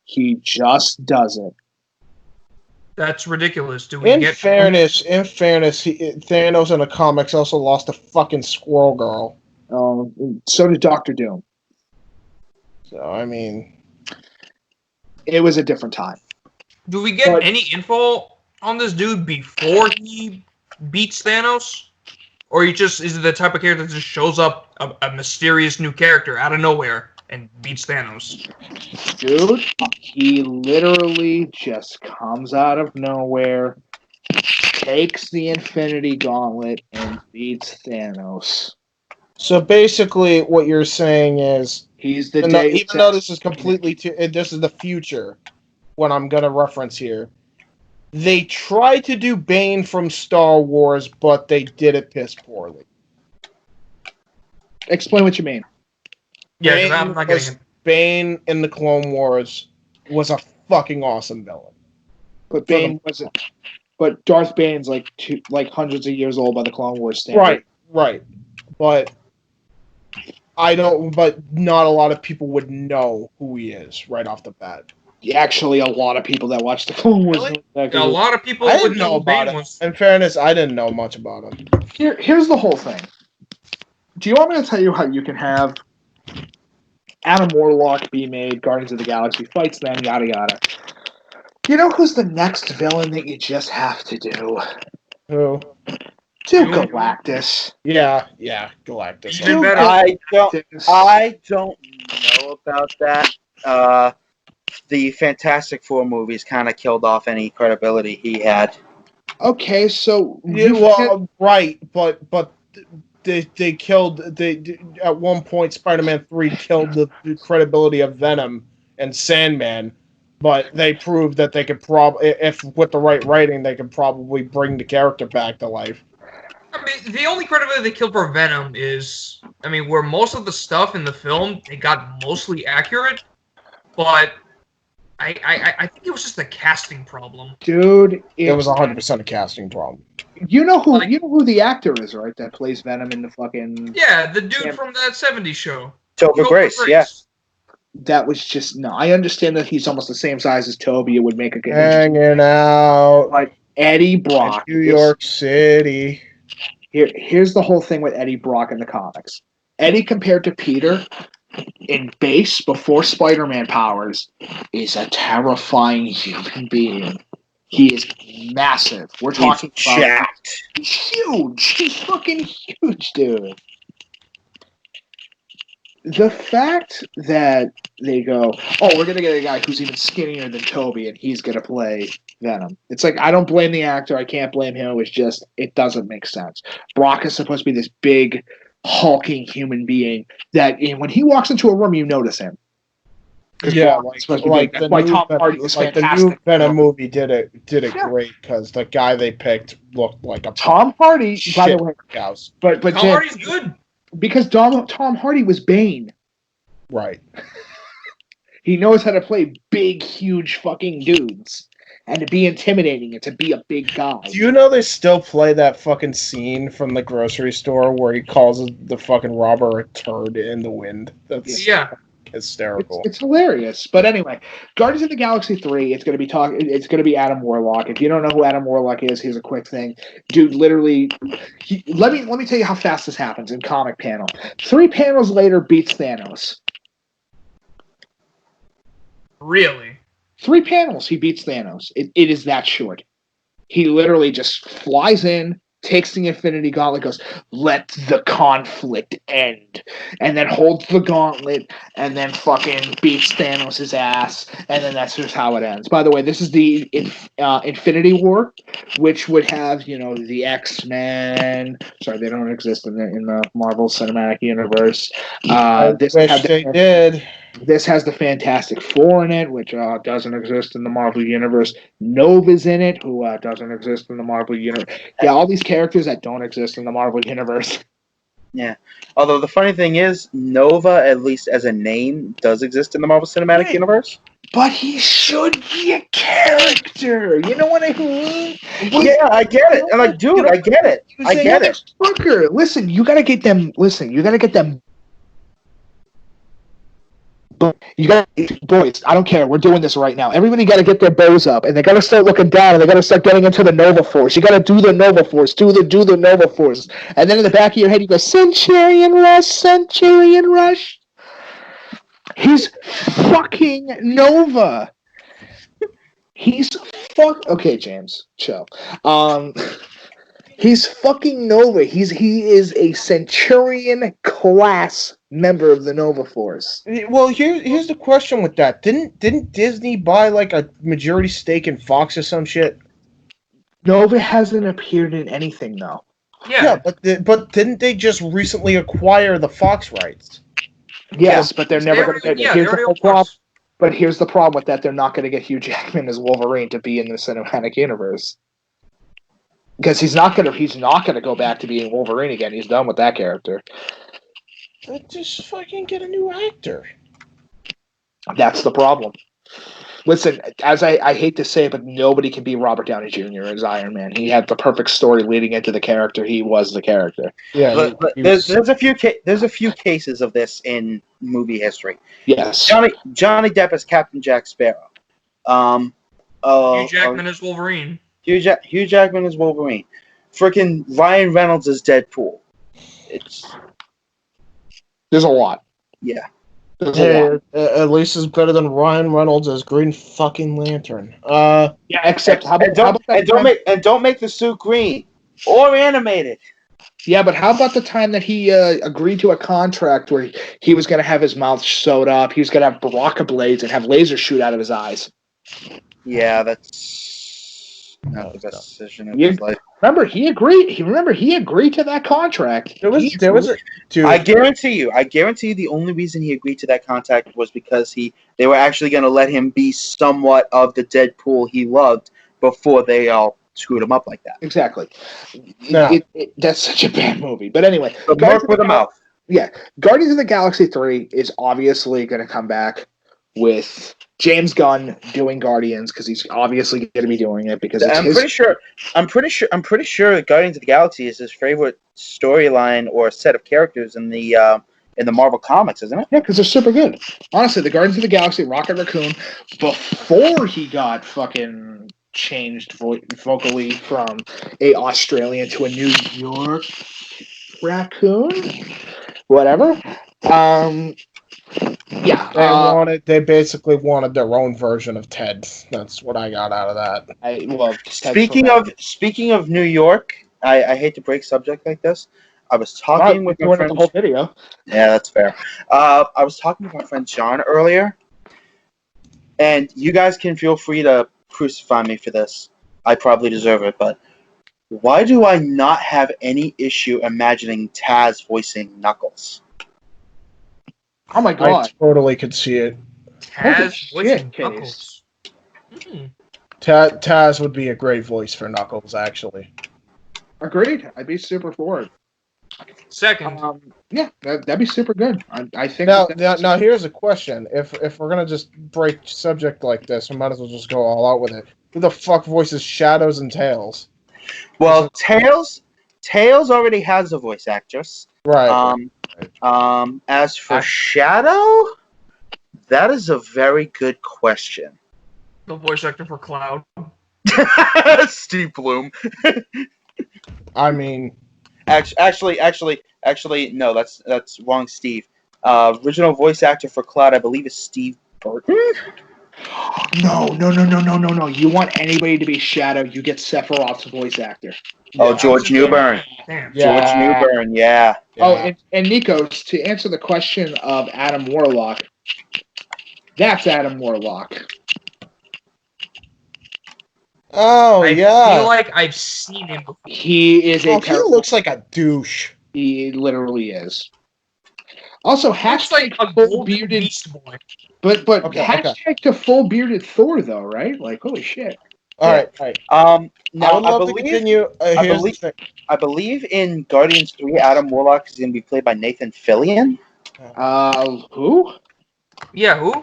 Speaker 4: He just does it.
Speaker 6: That's ridiculous.
Speaker 3: In fairness, Thanos in the comics also lost a fucking Squirrel Girl.
Speaker 4: So did Doctor Doom.
Speaker 3: So, I mean,
Speaker 4: it was a different time.
Speaker 6: Do we get any info on this dude before he beats Thanos? Or is it the type of character that just shows up a mysterious new character out of nowhere and beats Thanos?
Speaker 4: Dude, he literally just comes out of nowhere, takes the Infinity Gauntlet, and beats Thanos.
Speaker 3: So basically, what you're saying is
Speaker 4: he's the
Speaker 3: even though this is this is the future. What I'm gonna reference here, they tried to do Bane from Star Wars, but they did it piss poorly.
Speaker 4: Explain what you mean.
Speaker 6: Yeah, because I'm not getting it.
Speaker 3: Bane in the Clone Wars was a fucking awesome villain.
Speaker 4: But Bane wasn't. But Darth Bane's hundreds of years old by the Clone Wars standard.
Speaker 3: Right. But But not a lot of people would know who he is right off the bat.
Speaker 4: actually a lot of people that watched the film was
Speaker 6: A lot of people
Speaker 3: I didn't
Speaker 6: wouldn't
Speaker 3: know
Speaker 6: know
Speaker 3: about
Speaker 6: Bane
Speaker 3: it.
Speaker 6: was.
Speaker 3: In fairness, I didn't know much about him.
Speaker 4: Here's the whole thing. Do you want me to tell you how you can have Adam Warlock be made, Guardians of the Galaxy fights them, yada yada? You know who's the next villain that you just have to do?
Speaker 3: Who?
Speaker 4: Do Galactus.
Speaker 3: Yeah, Galactus.
Speaker 6: Even better.
Speaker 5: I don't know about that. The Fantastic Four movies kind of killed off any credibility he had.
Speaker 4: Okay, so
Speaker 3: right, but they killed at one point. Spider-Man 3 killed the credibility of Venom and Sandman, but they proved that they could if with the right writing, they could probably bring the character back to life.
Speaker 6: I mean, the only credibility they killed for Venom is, where most of the stuff in the film, they got mostly accurate, but I think it was just a casting problem.
Speaker 4: Dude,
Speaker 3: it was 100% a casting problem.
Speaker 4: You know who the actor is, right? That plays Venom in the fucking...
Speaker 6: Yeah, the dude from that 70s show.
Speaker 5: Topher Grace, yeah.
Speaker 4: That was just... No, I understand that he's almost the same size as Toby. It would make a...
Speaker 3: Hanging out.
Speaker 4: Like, Eddie Brock.
Speaker 3: New York City.
Speaker 4: Here's the whole thing with Eddie Brock in the comics. Eddie compared to Peter in base before Spider-Man powers is a terrifying human being. He is massive. We're talking about he's huge. He's fucking huge, dude. The fact that they go, oh, we're gonna get a guy who's even skinnier than Toby, and he's gonna play Venom. It's like, I don't blame the actor. I can't blame him. It's just, it doesn't make sense. Brock is supposed to be this big, hulking human being that when he walks into a room, you notice him.
Speaker 3: Yeah, the new Venom movie did it great because the guy they picked looked like a
Speaker 4: Tom Hardy. By the way,
Speaker 3: house.
Speaker 4: But
Speaker 6: Tom Hardy's good
Speaker 4: because Tom Hardy was Bane.
Speaker 3: Right.
Speaker 4: He knows how to play big, huge fucking dudes. And to be intimidating and to be a big guy.
Speaker 3: Do you know they still play that fucking scene from the grocery store where he calls the fucking robber a turd in the wind? That's hysterical.
Speaker 4: It's hilarious. But anyway, Guardians of the Galaxy 3, it's gonna be Adam Warlock. If you don't know who Adam Warlock is, here's a quick thing. Dude, literally let me tell you how fast this happens in comic panel. 3 panels later beats Thanos.
Speaker 6: Really?
Speaker 4: 3 panels, he beats Thanos. It is that short. He literally just flies in, takes the Infinity Gauntlet, goes, let the conflict end. And then holds the gauntlet, and then fucking beats Thanos' ass, and then that's just how it ends. By the way, this is the Infinity War, which would have, the X-Men. Sorry, they don't exist in the Marvel Cinematic Universe.
Speaker 3: Did.
Speaker 4: This has the Fantastic Four in it, which doesn't exist in the Marvel Universe. Nova's in it, who doesn't exist in the Marvel Universe. Yeah, all these characters that don't exist in the Marvel Universe.
Speaker 5: Yeah. Although the funny thing is, Nova, at least as a name, does exist in the Marvel Cinematic Universe.
Speaker 4: But he should be a character. You know what I mean?
Speaker 5: Yeah, I get it. I'm like, dude, I get it. I get it.
Speaker 4: Fucker. Listen, you gotta get them. But boys, I don't care. We're doing this right now. Everybody got to get their bows up, and they got to start looking down, and they got to start getting into the Nova Force. You got to do the Nova Force, do the Nova Force, and then in the back of your head, you go Centurion Rush. He's fucking Nova. Okay, James, chill. He's fucking Nova. He is a Centurion class member of the Nova Force.
Speaker 3: Well, here's the question with that. Didn't Disney buy like a majority stake in Fox or some shit?
Speaker 4: Nova hasn't appeared in anything though.
Speaker 6: Yeah,
Speaker 3: but didn't they just recently acquire the Fox rights?
Speaker 4: Yes, but they're never going to get it. Here's the whole problem. But here's the problem with that: they're not going to get Hugh Jackman as Wolverine to be in the cinematic universe. Because he's not gonna go back to being Wolverine again. He's done with that character.
Speaker 3: Just fucking get a new actor.
Speaker 4: That's the problem. Listen, as I hate to say it, but nobody can be Robert Downey Jr. as Iron Man. He had the perfect story leading into the character. He was the character.
Speaker 5: Yeah, there's a few cases of this in movie history.
Speaker 4: Yes,
Speaker 5: Johnny Depp as Captain Jack Sparrow.
Speaker 6: Hugh Jackman as Wolverine.
Speaker 5: Hugh Jackman as Wolverine. Freaking Ryan Reynolds as Deadpool.
Speaker 4: There's a lot.
Speaker 5: Yeah.
Speaker 3: Hey, at least it's better than Ryan Reynolds as Green fucking Lantern.
Speaker 4: Yeah, except how about
Speaker 5: don't make the suit green or animated.
Speaker 4: Yeah, but how about the time that he agreed to a contract where he was going to have his mouth sewed up, he was going to have Baraka blades and have lasers shoot out of his eyes?
Speaker 5: Yeah, that's not the best decision of his life.
Speaker 4: Remember, he agreed to that contract.
Speaker 5: I guarantee you the only reason he agreed to that contract was because they were actually going to let him be somewhat of the Deadpool he loved before they all screwed him up like that.
Speaker 4: Exactly. That's such a bad movie. But anyway,
Speaker 5: Mark with a mouth.
Speaker 4: Yeah, Guardians of the Galaxy 3 is obviously going to come back with James Gunn doing Guardians because he's obviously going to be doing it because it's
Speaker 5: I'm pretty sure Guardians of the Galaxy is his favorite storyline or set of characters in the Marvel comics, isn't it?
Speaker 4: Yeah, because they're super good. Honestly, the Guardians of the Galaxy, Rocket Raccoon, before he got fucking changed vocally from a Australian to a New York raccoon, whatever. Yeah,
Speaker 3: they basically wanted their own version of Ted. That's what I got out of that.
Speaker 5: Speaking of New York, I hate to break subject like this. I was talking with my friend.
Speaker 4: The whole video.
Speaker 5: Yeah, that's fair. I was talking with my friend John earlier, and you guys can feel free to crucify me for this. I probably deserve it, but why do I not have any issue imagining Taz voicing Knuckles?
Speaker 4: Oh my god!
Speaker 3: I totally could see it.
Speaker 6: Taz voicing Knuckles.
Speaker 3: Taz would be a great voice for Knuckles, actually.
Speaker 4: Agreed. I'd be super for it.
Speaker 6: Second.
Speaker 4: Yeah, that'd be super good. I think.
Speaker 3: Now, here's a question: If we're gonna just break subject like this, we might as well just go all out with it. Who the fuck voices Shadows and Tails?
Speaker 5: Well, Tails already has a voice actress.
Speaker 3: Right.
Speaker 5: As for Shadow, that is a very good question.
Speaker 6: The voice actor for Cloud.
Speaker 5: Steve Bloom.
Speaker 3: I mean,
Speaker 5: actually, no, that's wrong, Steve. Original voice actor for Cloud, I believe, is Steve Burton.
Speaker 4: No. You want anybody to be Shadow, you get Sephiroth's voice actor.
Speaker 5: Oh, George Newbern.
Speaker 6: Damn.
Speaker 5: George Newbern, yeah.
Speaker 4: Oh, and Nikos, to answer the question of Adam Warlock, that's Adam Warlock.
Speaker 3: I
Speaker 6: feel like I've seen him before.
Speaker 4: He is
Speaker 3: he looks like a douche.
Speaker 4: He literally is. Also, hashtag
Speaker 6: like a
Speaker 4: full bearded
Speaker 6: Beast Boy.
Speaker 4: But hashtag to full bearded Thor though, right? Like holy shit.
Speaker 3: All right.
Speaker 5: Now I believe in Guardians 3, Adam Warlock is going to be played by Nathan Fillion.
Speaker 4: Who?
Speaker 6: Yeah, who?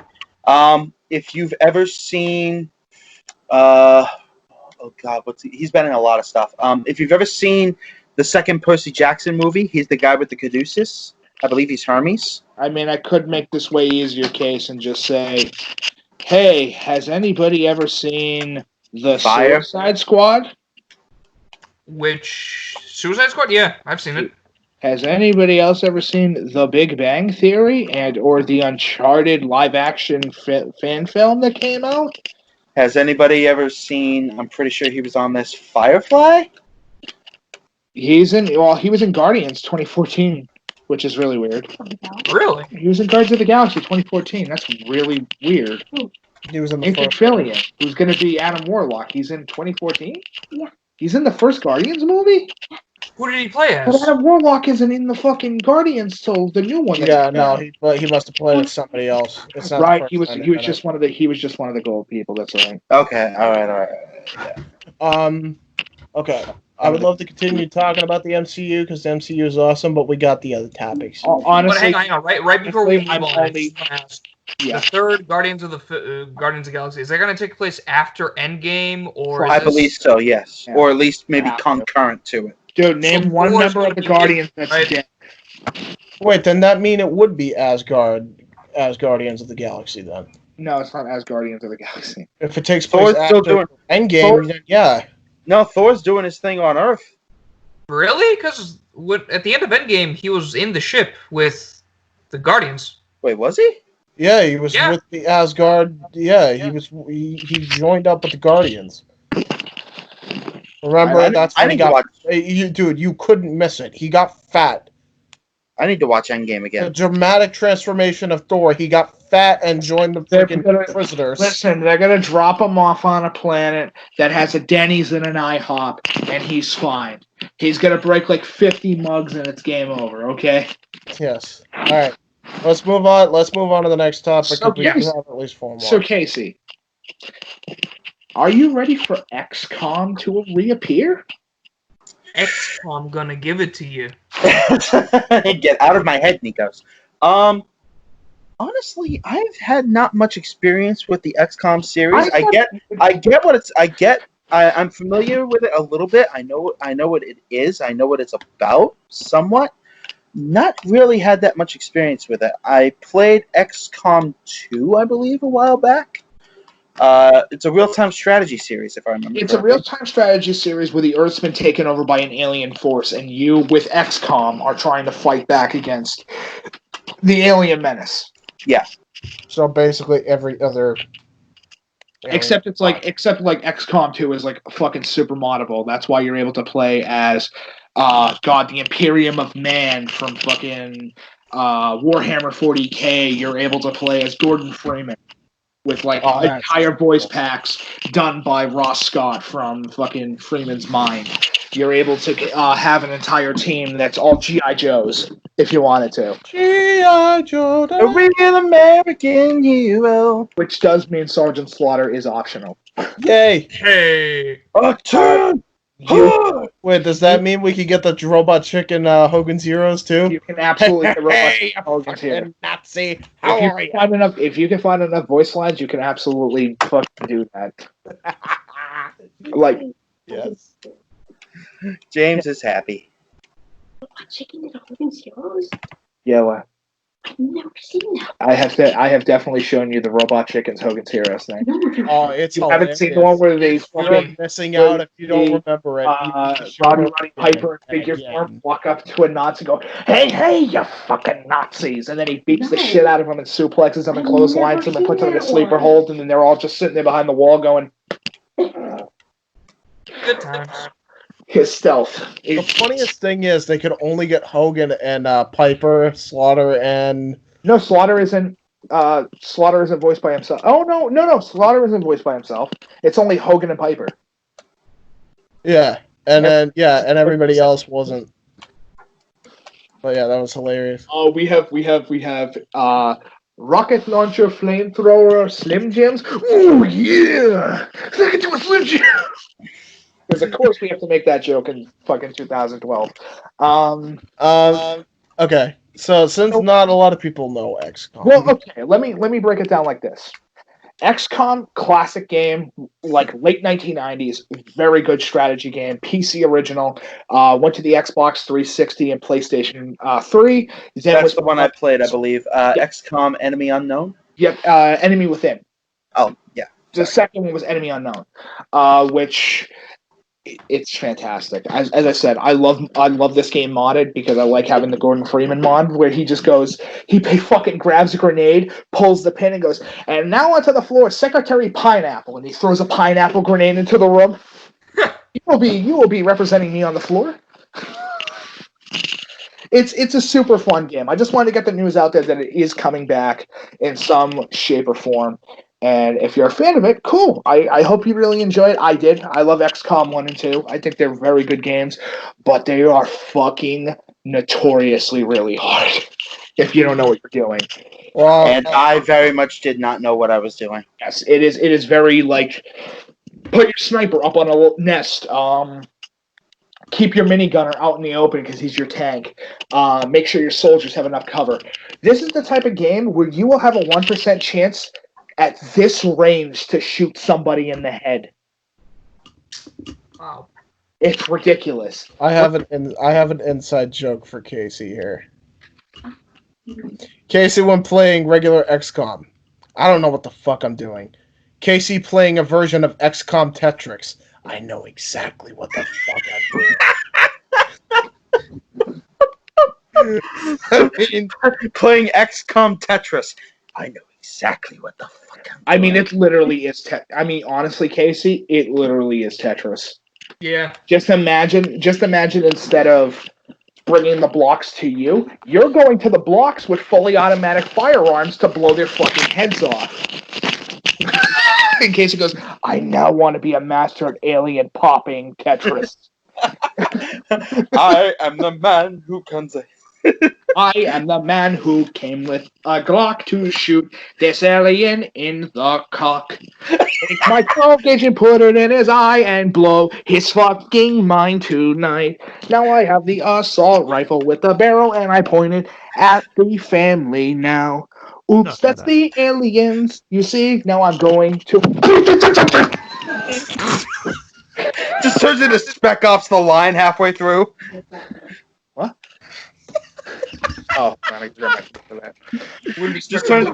Speaker 5: If you've ever seen, oh god, he's been in a lot of stuff. If you've ever seen the second Percy Jackson movie, he's the guy with the Caduceus. I believe he's Hermes.
Speaker 4: I mean, I could make this way easier case and just say, hey, has anybody ever seen the Suicide Squad?
Speaker 6: Which Suicide Squad? Yeah, I've seen it.
Speaker 4: Has anybody else ever seen The Big Bang Theory or the Uncharted live-action fan film that came out?
Speaker 5: Has anybody ever seen, I'm pretty sure he was on this, Firefly?
Speaker 4: He was in Guardians 2014, which is really weird.
Speaker 6: Really?
Speaker 4: He was in Guardians of the Galaxy 2014. That's really weird.
Speaker 3: He was in the
Speaker 4: Nathan Fillion, who's going to be Adam Warlock. He's in 2014? Yeah. He's in the first Guardians movie?
Speaker 6: Who did he play as?
Speaker 4: But Adam Warlock isn't in the fucking Guardians till the new one.
Speaker 3: Yeah, no, he must have played as somebody else. It's not
Speaker 4: right. He was just one of the gold people. That's right.
Speaker 5: Okay. All right.
Speaker 3: Yeah. Okay. I would love to continue talking about the MCU because the MCU is awesome, but we got the other topics.
Speaker 6: but
Speaker 4: Honestly,
Speaker 6: hang on. Right before we move on,
Speaker 4: yeah.
Speaker 6: The third Guardians of the Galaxy, is that going to take place after Endgame, or?
Speaker 5: I believe so. Yes, or at least maybe concurrent to it.
Speaker 4: Dude, name one member of the Guardians that's dead.
Speaker 3: Wait, then that mean it would be Asgard as Guardians of the Galaxy then?
Speaker 4: No, it's not as Guardians of the Galaxy.
Speaker 3: If it takes place
Speaker 5: Thor's still
Speaker 3: after
Speaker 5: doing
Speaker 3: Endgame, then yeah.
Speaker 5: No, Thor's doing his thing on Earth.
Speaker 6: Really? Because at the end of Endgame, he was in the ship with the Guardians.
Speaker 5: Wait, was he?
Speaker 3: Yeah, he was with the Asgard. Yeah, he joined up with the Guardians. Remember, that's when he got. Dude, you couldn't miss it. He got fat.
Speaker 5: I need to watch Endgame again.
Speaker 3: The dramatic transformation of Thor. He got fat and joined the freaking prisoners.
Speaker 4: Listen, they're gonna drop him off on a planet that has a Denny's and an IHOP, and he's fine. He's gonna break like 50 mugs and it's game over. Okay.
Speaker 3: Yes. All right. Let's move on. Let's move on to the next topic.
Speaker 4: So,
Speaker 3: We have at least 4 more.
Speaker 4: So Casey, are you ready for XCOM to reappear?
Speaker 6: XCOM gonna give it to you.
Speaker 5: Get out of my head, Nikos. Honestly, I've had not much experience with the XCOM series. I'm familiar with it a little bit. I know what it is. I know what it's about somewhat. Not really had that much experience with it. I played XCOM 2, I believe, a while back. It's a real-time strategy series, if I remember
Speaker 4: It's
Speaker 5: correctly.
Speaker 4: a real-time strategy series where the Earth's been taken over by an alien force, and you, with XCOM, are trying to fight back against the alien menace.
Speaker 5: Yeah.
Speaker 3: So basically, every other.
Speaker 4: Except XCOM 2 is like fucking super moddable. That's why you're able to play as, the Imperium of Man from fucking Warhammer 40k. You're able to play as Gordon Freeman with like entire voice packs done by Ross Scott from fucking Freeman's Mind. You're able to have an entire team that's all G.I. Joes if you wanted to.
Speaker 3: G.I. Joe,
Speaker 5: a real American hero.
Speaker 4: Which does mean Sergeant Slaughter is optional.
Speaker 3: Yay!
Speaker 6: Hey!
Speaker 3: Wait, does that mean we can get the Robot Chicken Hogan's Heroes too?
Speaker 4: You can absolutely get Robot Chicken Hogan's Heroes.
Speaker 3: Nazi, how are you?
Speaker 4: If you can find enough voice lines, you can absolutely fucking do that. Like,
Speaker 3: yes.
Speaker 5: James is happy.
Speaker 7: Chicken and Hogan's Heroes?
Speaker 4: Yeah, what?
Speaker 7: I've never seen that.
Speaker 4: I have definitely shown you the Robot Chicken's Hogan's Heroes thing.
Speaker 3: Oh, it's
Speaker 4: You haven't seen the one where they
Speaker 3: You're missing out if you don't remember it.
Speaker 4: Roddy Piper in figure form walk up to a Nazi and go, hey, you fucking Nazis! And then he beats the shit out of them and suplexes them and clotheslines them and puts them in a sleeper hold, and then they're all just sitting there behind the wall going,
Speaker 6: Good times.
Speaker 4: His stealth.
Speaker 3: The funniest thing is they could only get Hogan and Piper, Slaughter, and
Speaker 4: no, Slaughter isn't voiced by himself. Oh no, Slaughter isn't voiced by himself. It's only Hogan and Piper.
Speaker 3: Yeah, and then and everybody else wasn't. But yeah, that was hilarious.
Speaker 4: Oh, we have rocket launcher, flamethrower, Slim Jims. Oh yeah, I can do a Slim Jim. Because of course we have to make that joke in fucking 2012.
Speaker 3: Okay, so since not a lot of people know XCOM.
Speaker 4: Well, okay, let me break it down like this. XCOM, classic game, like late 1990s, very good strategy game, PC original. Went to the Xbox 360 and PlayStation 3.
Speaker 5: That's the one I played, I believe. XCOM Enemy Unknown?
Speaker 4: Yep, Enemy Within.
Speaker 5: Oh, yeah.
Speaker 4: The second one was Enemy Unknown, which it's fantastic. As I said, I love this game modded because I like having the Gordon Freeman mod where he just goes, he fucking grabs a grenade, pulls the pin, and goes, and now onto the floor, Secretary Pineapple, and he throws a pineapple grenade into the room. You will be representing me on the floor. It's a super fun game. I just wanted to get the news out there that it is coming back in some shape or form. And if you're a fan of it, cool. I hope you really enjoy it. I did. I love XCOM 1 and 2. I think they're very good games, but they are fucking notoriously really hard if you don't know what you're doing.
Speaker 3: Well,
Speaker 5: and I very much did not know what I was doing.
Speaker 4: Yes, it is very, like, put your sniper up on a little nest. Keep your minigunner out in the open because he's your tank. Make sure your soldiers have enough cover. This is the type of game where you will have a 1% chance at this range to shoot somebody in the head.
Speaker 6: Wow.
Speaker 4: It's ridiculous.
Speaker 3: I have an inside joke for Casey here. Casey, when playing regular XCOM, I don't know what the fuck I'm doing. Casey playing a version of XCOM Tetris. I know exactly what the fuck I'm doing. I mean,
Speaker 5: Playing XCOM Tetris. I know exactly what the fuck I'm doing.
Speaker 4: it literally is. Honestly, Casey, it literally is Tetris.
Speaker 6: Yeah.
Speaker 4: Just imagine instead of bringing the blocks to you, you're going to the blocks with fully automatic firearms to blow their fucking heads off. In case it goes, I now want to be a master at alien popping Tetris.
Speaker 5: I am the man who comes.
Speaker 4: I am the man who came with a Glock to shoot this alien in the cock. Take my 12 gauge and put it in his eye and blow his fucking mind tonight. Now I have the assault rifle with the barrel and I point it at the family now. Oops, that's the aliens. You see, now I'm going to.
Speaker 5: Just turns into Spec Ops The Line halfway through.
Speaker 4: What? Oh, man, I got my foot for that.
Speaker 5: Just turns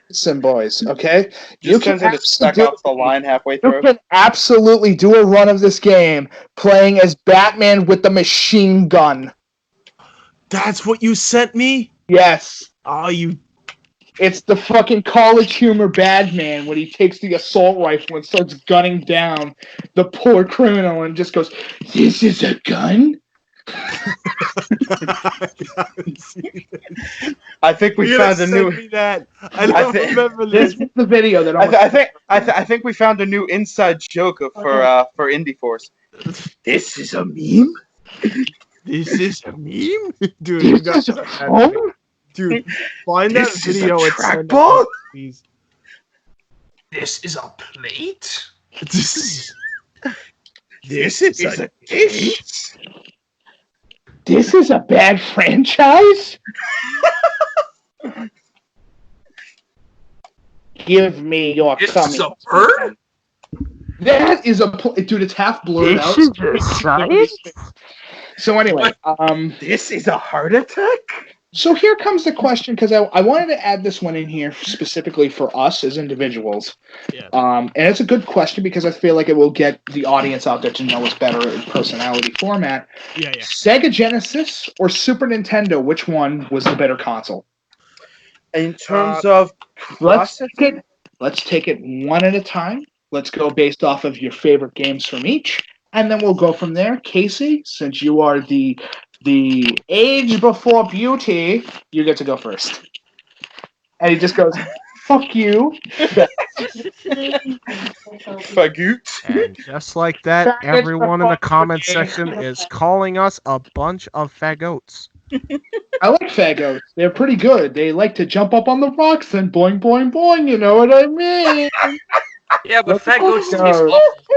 Speaker 4: Listen, boys, okay?
Speaker 5: Just turns into Spec Ops The Line halfway through.
Speaker 4: You can absolutely do a run of this game playing as Batman with the machine gun.
Speaker 3: That's what you sent me?
Speaker 4: Yes.
Speaker 3: Oh, you...
Speaker 4: It's the fucking college humor Batman when he takes the assault rifle and starts gunning down the poor criminal and just goes, "This is a gun?"
Speaker 5: I think we found a new.
Speaker 3: I don't remember this.
Speaker 4: This is the video that
Speaker 5: I think we found a new inside joke for Indy Force. This is a meme.
Speaker 3: This is a meme, dude. You got that. Dude, find that video and send it, please.
Speaker 6: This is a plate.
Speaker 3: This is a dish.
Speaker 4: This is a bad franchise? Give me your
Speaker 6: This
Speaker 4: coming.
Speaker 6: is a bird?
Speaker 4: That is a... Dude, it's half blurred out. So anyway,
Speaker 5: This is a heart attack?
Speaker 4: So here comes the question, because I wanted to add this one in here specifically for us as individuals.
Speaker 3: Yeah.
Speaker 4: And it's a good question because I feel like it will get the audience out there to know us better in personality format.
Speaker 3: Yeah.
Speaker 4: Sega Genesis or Super Nintendo, which one was the better console?
Speaker 5: In terms of
Speaker 4: let's take it one at a time. Let's go based off of your favorite games from each, and then we'll go from there. Casey, since you are the age before beauty, you get to go first. And he just goes, "Fuck you."
Speaker 5: Fagoot.
Speaker 3: And just like that, everyone in the comment section is calling us a bunch of fagots.
Speaker 4: I like fagots. They're pretty good. They like to jump up on the rocks and boing, boing, boing. You know what I mean?
Speaker 6: Yeah, but fagots taste
Speaker 4: go.
Speaker 6: awful.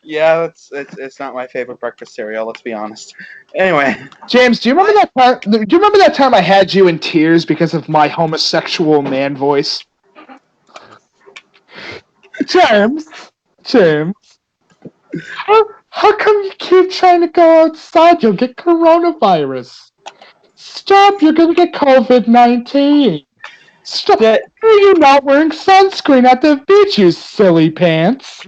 Speaker 5: Yeah, it's not my favorite breakfast cereal. Let's be honest. Anyway,
Speaker 4: James, do you remember that part? Do you remember that time I had you in tears because of my homosexual man voice? James, how come you keep trying to go outside? You'll get coronavirus. Stop! You're gonna get COVID-19. Stop! Are you not wearing sunscreen at the beach, you silly pants?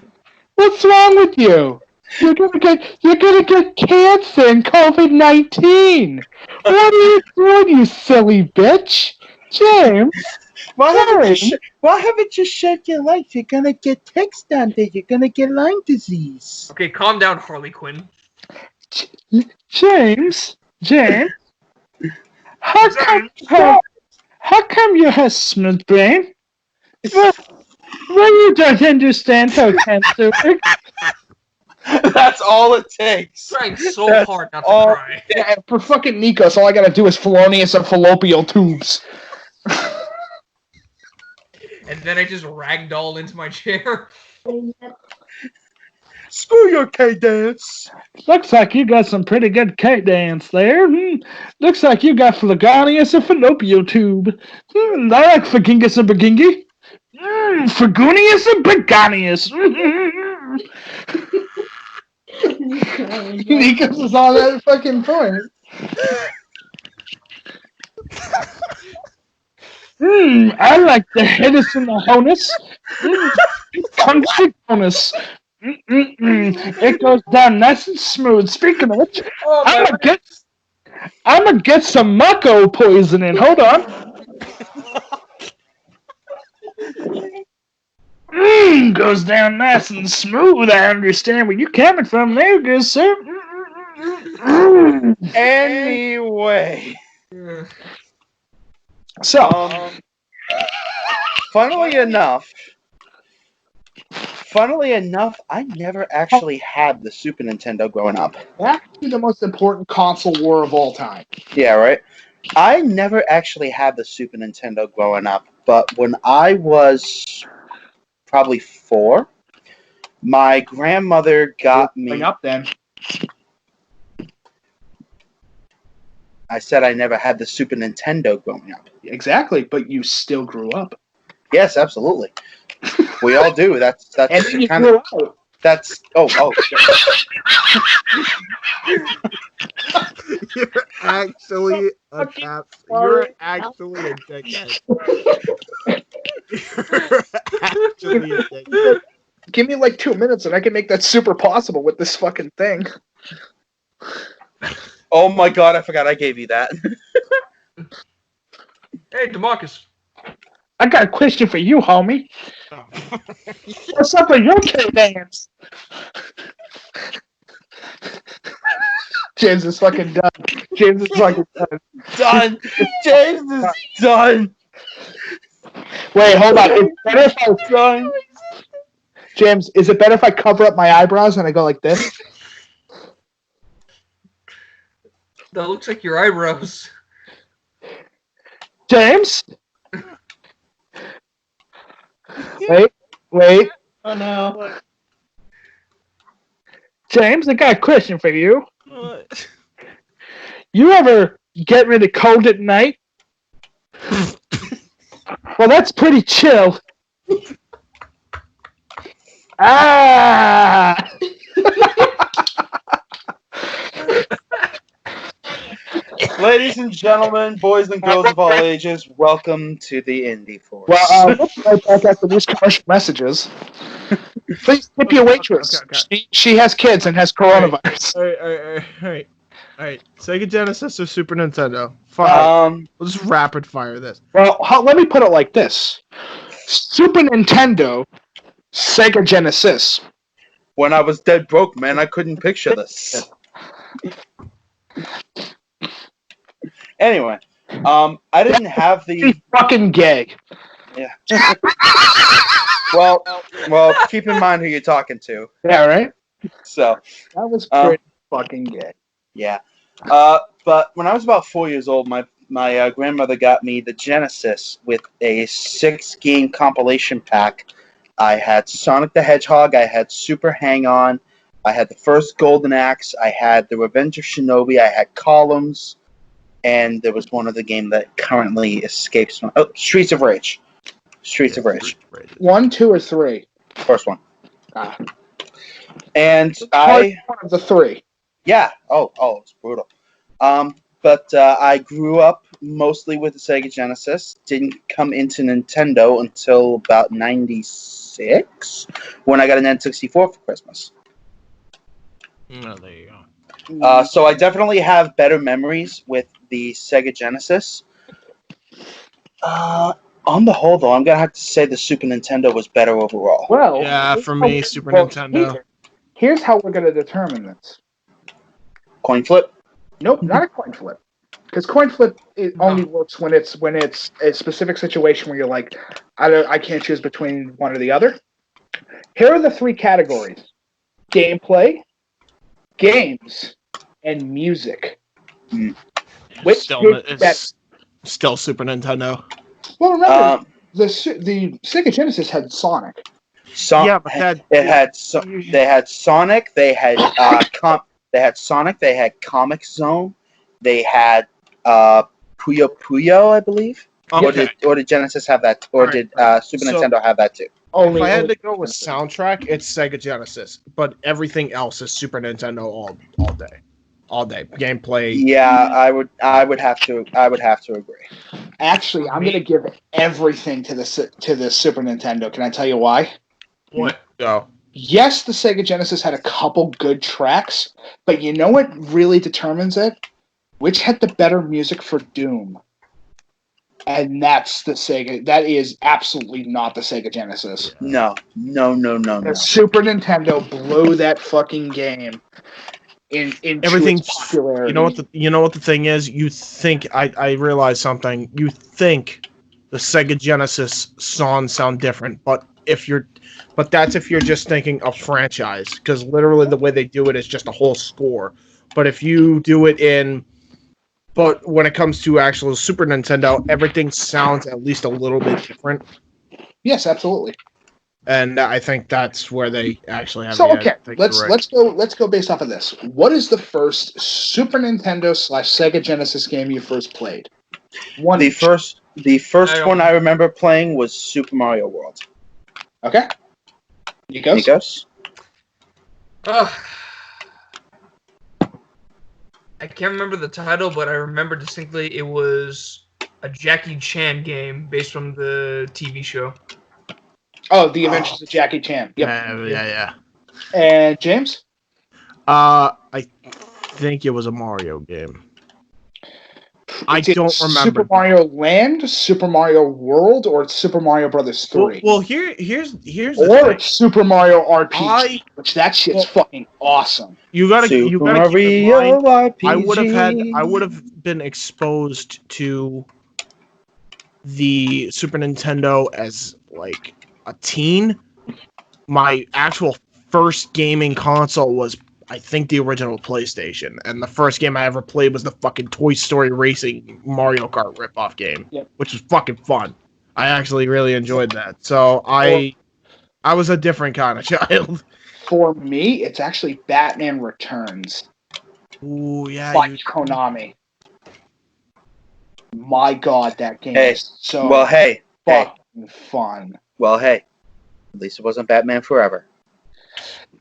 Speaker 4: What's wrong with you? You're gonna get cancer and COVID-19. What are you doing, you silly bitch? James,
Speaker 5: why haven't you shed your life? You're gonna get text down there. You're gonna get Lyme disease.
Speaker 6: Okay, calm down, Harley Quinn.
Speaker 4: James, how come you have smooth brain? Well, you don't understand how cancer works.
Speaker 5: That's all it takes.
Speaker 6: Trying so hard not to cry.
Speaker 4: Yeah, for fucking Nikos, all I gotta do is felonious and fallopian tubes.
Speaker 6: And then I just ragdoll into my chair.
Speaker 5: Screw your K-dance.
Speaker 4: Looks like you got some pretty good K-dance there. Looks like you got Flagonius and fallopian tube. I like Fagingus and Bagingi. Fagunius and Begonius. Nikos was on that fucking point. I like the headers in the honus. Country bonus. It goes down nice and smooth. Speaking of which, I'm gonna get some Mako poisoning. Hold on. Goes down nice and smooth. I understand where you're coming from there, good sir.
Speaker 5: Anyway.
Speaker 4: So,
Speaker 5: funnily enough, I never actually had the Super Nintendo growing up.
Speaker 4: Actually, the most important console war of all time.
Speaker 5: Yeah, right? I never actually had the Super Nintendo growing up, but when I was probably 4, my grandmother got me...
Speaker 4: Bring up then.
Speaker 5: I said I never had the Super Nintendo growing up.
Speaker 4: Exactly, but you still grew up.
Speaker 5: Yes, absolutely. We all do. That's
Speaker 4: And then you
Speaker 5: kind
Speaker 4: grew
Speaker 5: of...
Speaker 4: out.
Speaker 5: That's... Oh.
Speaker 3: You're actually a You're actually a dickhead. You're actually a dickhead.
Speaker 4: Give me like 2 minutes and I can make that super possible with this fucking thing.
Speaker 5: Oh my god, I forgot I gave you that.
Speaker 6: Hey, DeMarcus.
Speaker 4: I got a question for you, homie. What's up with your K-dance? James is fucking done. James is fucking done.
Speaker 5: Done. James is done.
Speaker 4: Wait, hold on. It's better if I done. James, is it better if I cover up my eyebrows and I go like this?
Speaker 6: That looks like your eyebrows.
Speaker 4: James? Wait.
Speaker 5: Oh no.
Speaker 4: James, I got a question for you.
Speaker 3: What?
Speaker 4: You ever get really cold at night? Well, that's pretty chill. Ah!
Speaker 5: Ladies and gentlemen, boys and girls of all ages, welcome to the Indy Force.
Speaker 4: Well, we'll be right back after these commercial messages. Please tip your waitress.
Speaker 3: Okay.
Speaker 4: She has kids and has coronavirus.
Speaker 3: All right. Sega Genesis or Super Nintendo? Fine. Let's rapid fire this.
Speaker 4: Well, let me put it like this. Super Nintendo, Sega Genesis.
Speaker 5: When I was dead broke, man, I couldn't picture this. Anyway, I didn't have the...
Speaker 4: He's fucking gay.
Speaker 5: Yeah. Well, keep in mind who you're talking to.
Speaker 4: Yeah, right?
Speaker 5: So...
Speaker 4: That was pretty fucking gay.
Speaker 5: Yeah. But when I was about 4 years old, my grandmother got me the Genesis with a 6-game compilation pack. I had Sonic the Hedgehog, I had Super Hang-On, I had the first Golden Axe, I had the Revenge of Shinobi, I had Columns, and there was one other game that currently escapes me. Oh, Streets of Rage. Streets of Rage.
Speaker 4: 1, 2, or 3?
Speaker 5: First one.
Speaker 4: Ah.
Speaker 5: And
Speaker 4: one of the 3.
Speaker 5: Yeah. Oh, it's brutal. But I grew up mostly with the Sega Genesis. Didn't come into Nintendo until about 96, when I got an N64 for Christmas.
Speaker 3: Oh, there you go.
Speaker 5: So I definitely have better memories with the Sega Genesis. On the whole, though, I'm going to have to say the Super Nintendo was better overall.
Speaker 4: Well,
Speaker 3: yeah, for me, Super Nintendo.
Speaker 4: Here's how we're going to determine this.
Speaker 5: Coin flip?
Speaker 4: Nope, not a coin flip. Because coin flip only works when it's a specific situation where you're like, I can't choose between one or the other. Here are the 3 categories: gameplay, games, and music. Which
Speaker 3: Still Super Nintendo.
Speaker 4: Well, remember, the Sega Genesis had Sonic.
Speaker 3: Yeah, but
Speaker 5: they had Sonic. They had they had Sonic. They had Comic Zone. They had Puyo Puyo, I believe.
Speaker 3: Okay.
Speaker 5: Or did Genesis have that? Or did Super Nintendo have that too?
Speaker 3: If I had to go with soundtrack, it's Sega Genesis, but everything else is Super Nintendo all day. all day. Gameplay.
Speaker 5: Yeah, I would have to agree.
Speaker 4: Actually, I'm going to give everything to the Super Nintendo. Can I tell you why?
Speaker 6: What?
Speaker 3: Go.
Speaker 4: Yes, the Sega Genesis had a couple good tracks, but you know what really determines it? Which had the better music for Doom? And that's the Sega. That is absolutely not the Sega Genesis.
Speaker 5: No.
Speaker 4: The Super Nintendo blew that fucking game into
Speaker 3: Everything's
Speaker 4: its popularity.
Speaker 3: You know what the thing is? You think I realize something. You think the Sega Genesis songs sound different, but that's if you're just thinking of franchise, because literally the way they do it is just a whole score. But if you do it but when it comes to actual Super Nintendo, everything sounds at least a little bit different.
Speaker 4: Yes, absolutely.
Speaker 3: And I think that's where they actually have.
Speaker 4: So okay, let's go based off of this. What is the first Super Nintendo / Sega Genesis game you first played?
Speaker 5: The first one I remember playing was Super Mario World.
Speaker 4: Okay.
Speaker 5: Nikos?
Speaker 6: I can't remember the title, but I remember distinctly it was a Jackie Chan game based from the TV show.
Speaker 4: Oh, The Adventures of Jackie Chan. Yep.
Speaker 3: Yeah.
Speaker 4: And James?
Speaker 3: I think it was a Mario game. I don't remember.
Speaker 4: Super Mario Land, Super Mario World, or Super Mario Brothers 3?
Speaker 3: Well, here's the
Speaker 4: or
Speaker 3: thing.
Speaker 4: Super Mario RPG, which that shit's fucking awesome.
Speaker 3: You gotta keep in mind.
Speaker 5: RPG.
Speaker 3: I would have been exposed to the Super Nintendo as like a teen. My actual first gaming console was, I think, the original PlayStation, and the first game I ever played was the fucking Toy Story Racing Mario Kart ripoff game, which was fucking fun. I actually really enjoyed that. So I was a different kind of child.
Speaker 4: For me, it's actually Batman Returns.
Speaker 3: Ooh, yeah.
Speaker 4: By Konami. My God, that game is so fucking fun.
Speaker 5: Well, hey, at least it wasn't Batman Forever.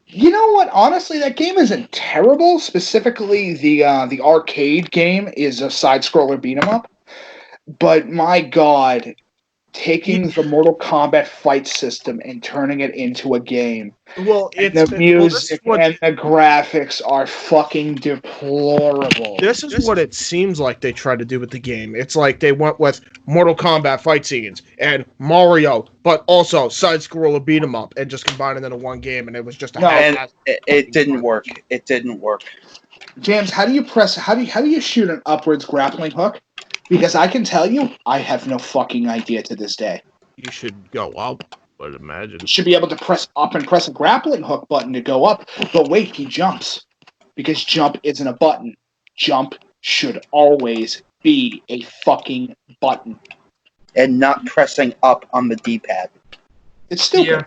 Speaker 4: You know what? Honestly, that game isn't terrible. Specifically, the arcade game is a side-scroller beat-em-up. But my God, taking the Mortal Kombat fight system and turning it into a game.
Speaker 3: Well,
Speaker 4: the music and the graphics are fucking deplorable.
Speaker 3: This is what it seems like they tried to do with the game. It's like they went with Mortal Kombat fight scenes and Mario, but also side-scroller beat 'em up, and just combined it into one game, and it was just
Speaker 5: it didn't work. It didn't work.
Speaker 4: James, how do you shoot an upwards grappling hook? Because I can tell you, I have no fucking idea to this day.
Speaker 3: You should go up, I'd imagine.
Speaker 4: You should be able to press up and press a grappling hook button to go up. But wait, he jumps. Because jump isn't a button. Jump should always be a fucking button.
Speaker 5: And not pressing up on the D-pad.
Speaker 4: It's stupid. Yeah.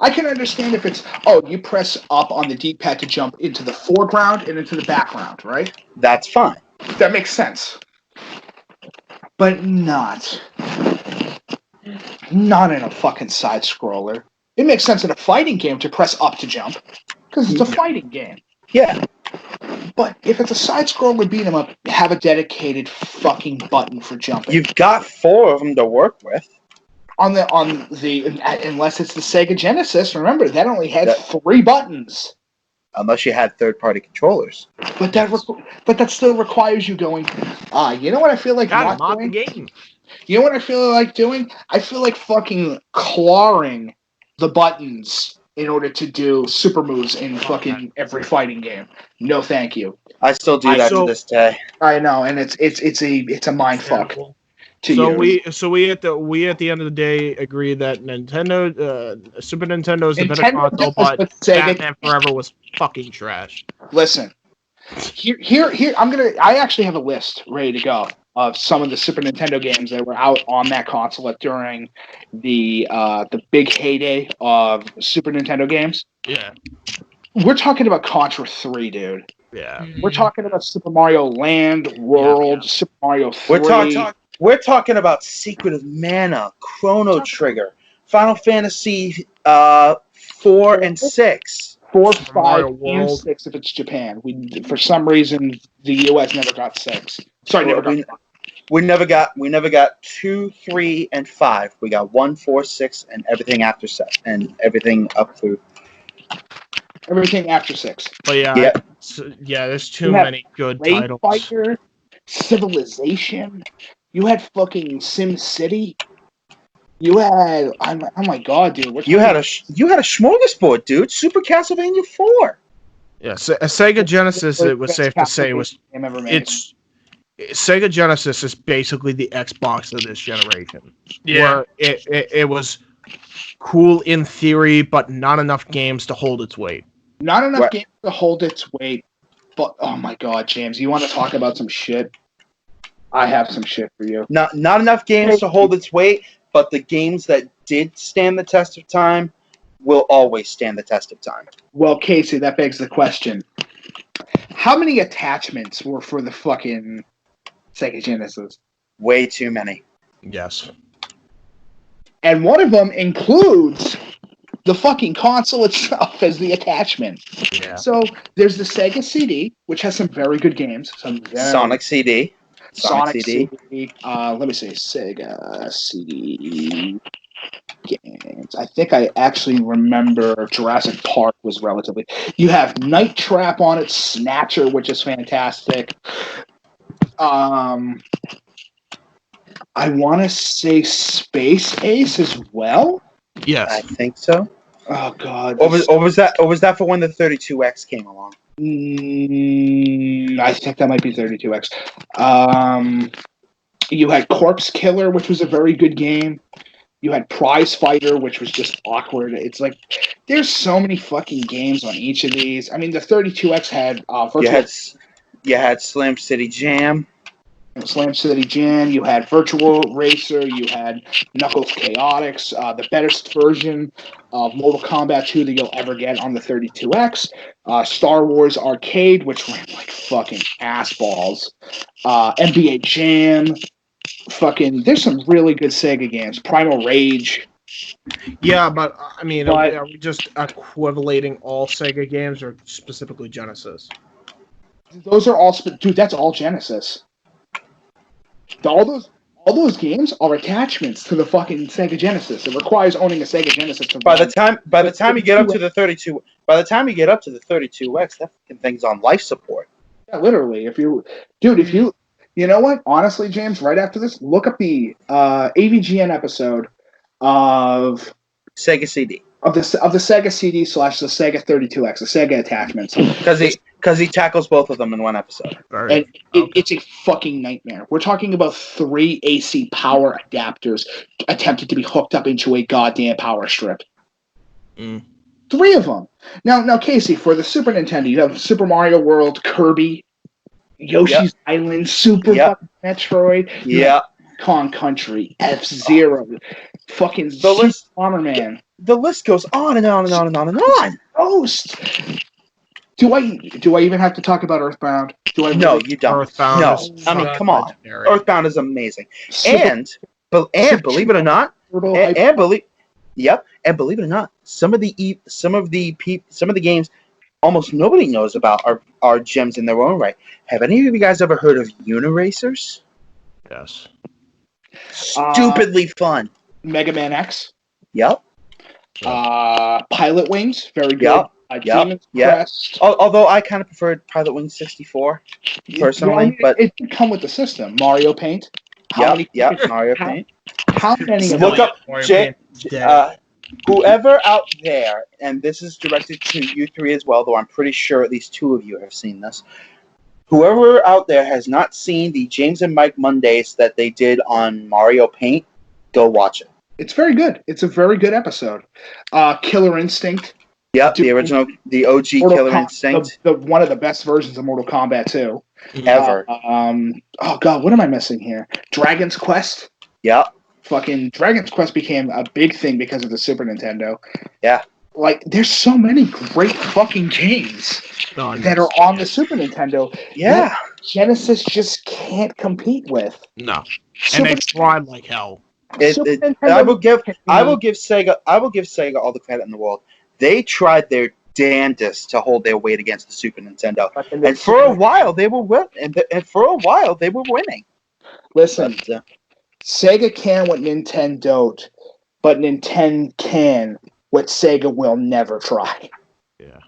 Speaker 4: I can understand if it's, you press up on the D-pad to jump into the foreground and into the background, right?
Speaker 5: That's fine.
Speaker 4: That makes sense. But not in a fucking side-scroller. It makes sense in a fighting game to press up to jump, because it's a fighting game.
Speaker 5: Yeah.
Speaker 4: But if it's a side-scroller beat 'em up, have a dedicated fucking button for jumping.
Speaker 5: You've got 4 of them to work with.
Speaker 4: Unless it's the Sega Genesis, remember, that only had 3 buttons.
Speaker 5: Unless you had third-party controllers.
Speaker 4: But that still requires you going, you know what I feel like not doing?
Speaker 3: The game.
Speaker 4: You know what I feel like doing? I feel like fucking clawing the buttons in order to do super moves in fucking every fighting game. No, thank you.
Speaker 5: I still do that to this day.
Speaker 4: I know, and it's a mind fuck.
Speaker 3: So we at the end of the day agree that Super Nintendo is the better console, but Batman Forever was fucking trash.
Speaker 4: Listen, here I actually have a list ready to go of some of the Super Nintendo games that were out on that console during the big heyday of Super Nintendo games.
Speaker 3: Yeah,
Speaker 4: we're talking about Contra 3, dude.
Speaker 3: Yeah,
Speaker 4: we're talking about Super Mario Land, World, Super Mario 3.
Speaker 5: We're talking about Secret of Mana, Chrono Trigger, Final Fantasy 4 and 6.
Speaker 4: 4,
Speaker 3: Super
Speaker 4: 5,
Speaker 3: Mario
Speaker 4: and
Speaker 3: World.
Speaker 4: 6 if it's Japan. For some reason, the US never got 6. Sorry, never got 5.
Speaker 5: We never got 2, 3, and 5. We got 1, 4, 6, and everything after 7, and everything up through.
Speaker 4: Everything after 6.
Speaker 3: But yeah, there's too many good
Speaker 4: Raid
Speaker 3: titles.
Speaker 4: Fighter, Civilization. You had fucking Sim City. You had oh my god, dude.
Speaker 5: You had a smorgasbord, dude. Super Castlevania 4.
Speaker 3: Yeah, a Sega Genesis. It was safe to say Sega Genesis is basically the Xbox of this generation.
Speaker 6: Yeah.
Speaker 3: Where it was cool in theory, but not enough games to hold its weight.
Speaker 4: Not enough games to hold its weight. But oh my god, James, you want to talk about some shit? I have some shit for you.
Speaker 5: Not enough games to hold its weight, but the games that did stand the test of time will always stand the test of time.
Speaker 4: Well, Casey, that begs the question. How many attachments were for the fucking Sega Genesis?
Speaker 5: Way too many.
Speaker 3: Yes.
Speaker 4: And one of them includes the fucking console itself as the attachment.
Speaker 3: Yeah.
Speaker 4: So there's the Sega CD, which has some very good games.
Speaker 5: Sonic CD.
Speaker 4: Sonic CD. Let me see. Sega CD games. I think I actually remember Jurassic Park was relatively... You have Night Trap on it, Snatcher, which is fantastic. I want to say Space Ace as well.
Speaker 3: Yes,
Speaker 5: I think so.
Speaker 4: Oh god.
Speaker 5: Or was that for when the 32X came along?
Speaker 4: I think that might be 32X. You had Corpse Killer, which was a very good game. You had Prize Fighter, which was just awkward. It's like there's so many fucking games on each of these. I mean, the 32X had
Speaker 5: You had Slam City Jam.
Speaker 4: Slam City Jam. You had Virtual Racer. You had Knuckles Chaotix. The best version of Mortal Kombat 2 that you'll ever get on the 32X. Star Wars Arcade, which ran like fucking ass balls. NBA Jam. Fucking, there's some really good Sega games. Primal Rage.
Speaker 3: Yeah, but I mean, are we just equivalating all Sega games or specifically Genesis?
Speaker 4: Those are all, dude. That's all Genesis. All those games are attachments to the fucking Sega Genesis. It requires owning a Sega Genesis.
Speaker 5: By the time you get up to the 32, by the time you get up to the 32X, that fucking thing's on life support.
Speaker 4: Yeah, literally. You know what? Honestly, James, right after this, look up the AVGN episode of
Speaker 5: Sega CD.
Speaker 4: Of the Sega CD / the Sega 32X, the Sega attachments.
Speaker 5: Because he tackles both of them in one episode.
Speaker 4: And it's a fucking nightmare. We're talking about 3 AC power adapters attempted to be hooked up into a goddamn power strip. 3 of them. Now, Casey, for the Super Nintendo, you have Super Mario World, Kirby, Yoshi's Island, Super fucking Metroid, Kong Country, F-Zero, fucking Bomberman.
Speaker 5: The list goes on and on and on and on and on.
Speaker 4: Ghost. Do I even have to talk about Earthbound?
Speaker 5: No, you don't.
Speaker 3: Earthbound.
Speaker 5: No, I mean, come on. Earthbound is amazing, and believe it or not, and believe it or not, some of the games almost nobody knows about are gems in their own right. Have any of you guys ever heard of Uniracers?
Speaker 3: Yes.
Speaker 5: Stupidly fun.
Speaker 4: Mega Man X.
Speaker 5: Yep.
Speaker 4: Pilot Wings, very good. Demon's Crest.
Speaker 5: Although I kind of preferred Pilot Wings 64 personally, but
Speaker 4: it did come with the system. Mario Paint.
Speaker 5: Mario Paint.
Speaker 4: How many?
Speaker 5: Look up whoever out there, and this is directed to you 3 as well, though I'm pretty sure at least 2 of you have seen this. Whoever out there has not seen the James and Mike Mondays that they did on Mario Paint, go watch it.
Speaker 4: It's very good. It's a very good episode. Killer Instinct.
Speaker 5: Yep, the original, the OG Killer Instinct.
Speaker 4: One of the best versions of Mortal Kombat 2.
Speaker 5: Ever.
Speaker 4: Oh, God, what am I missing here? Dragon's Quest.
Speaker 5: Yep.
Speaker 4: Fucking Dragon's Quest became a big thing because of the Super Nintendo.
Speaker 5: Yeah.
Speaker 4: Like, there's so many great fucking games that are on the Super Nintendo.
Speaker 5: Yeah.
Speaker 4: That Genesis just can't compete with.
Speaker 3: No. And they tried like hell.
Speaker 5: I will give Sega all the credit in the world. They tried their damnedest to hold their weight against the Super Nintendo. And for a while they were winning.
Speaker 4: Listen, Sega can what Nintendo don't, but Nintendo can what Sega will never try.
Speaker 3: Yeah.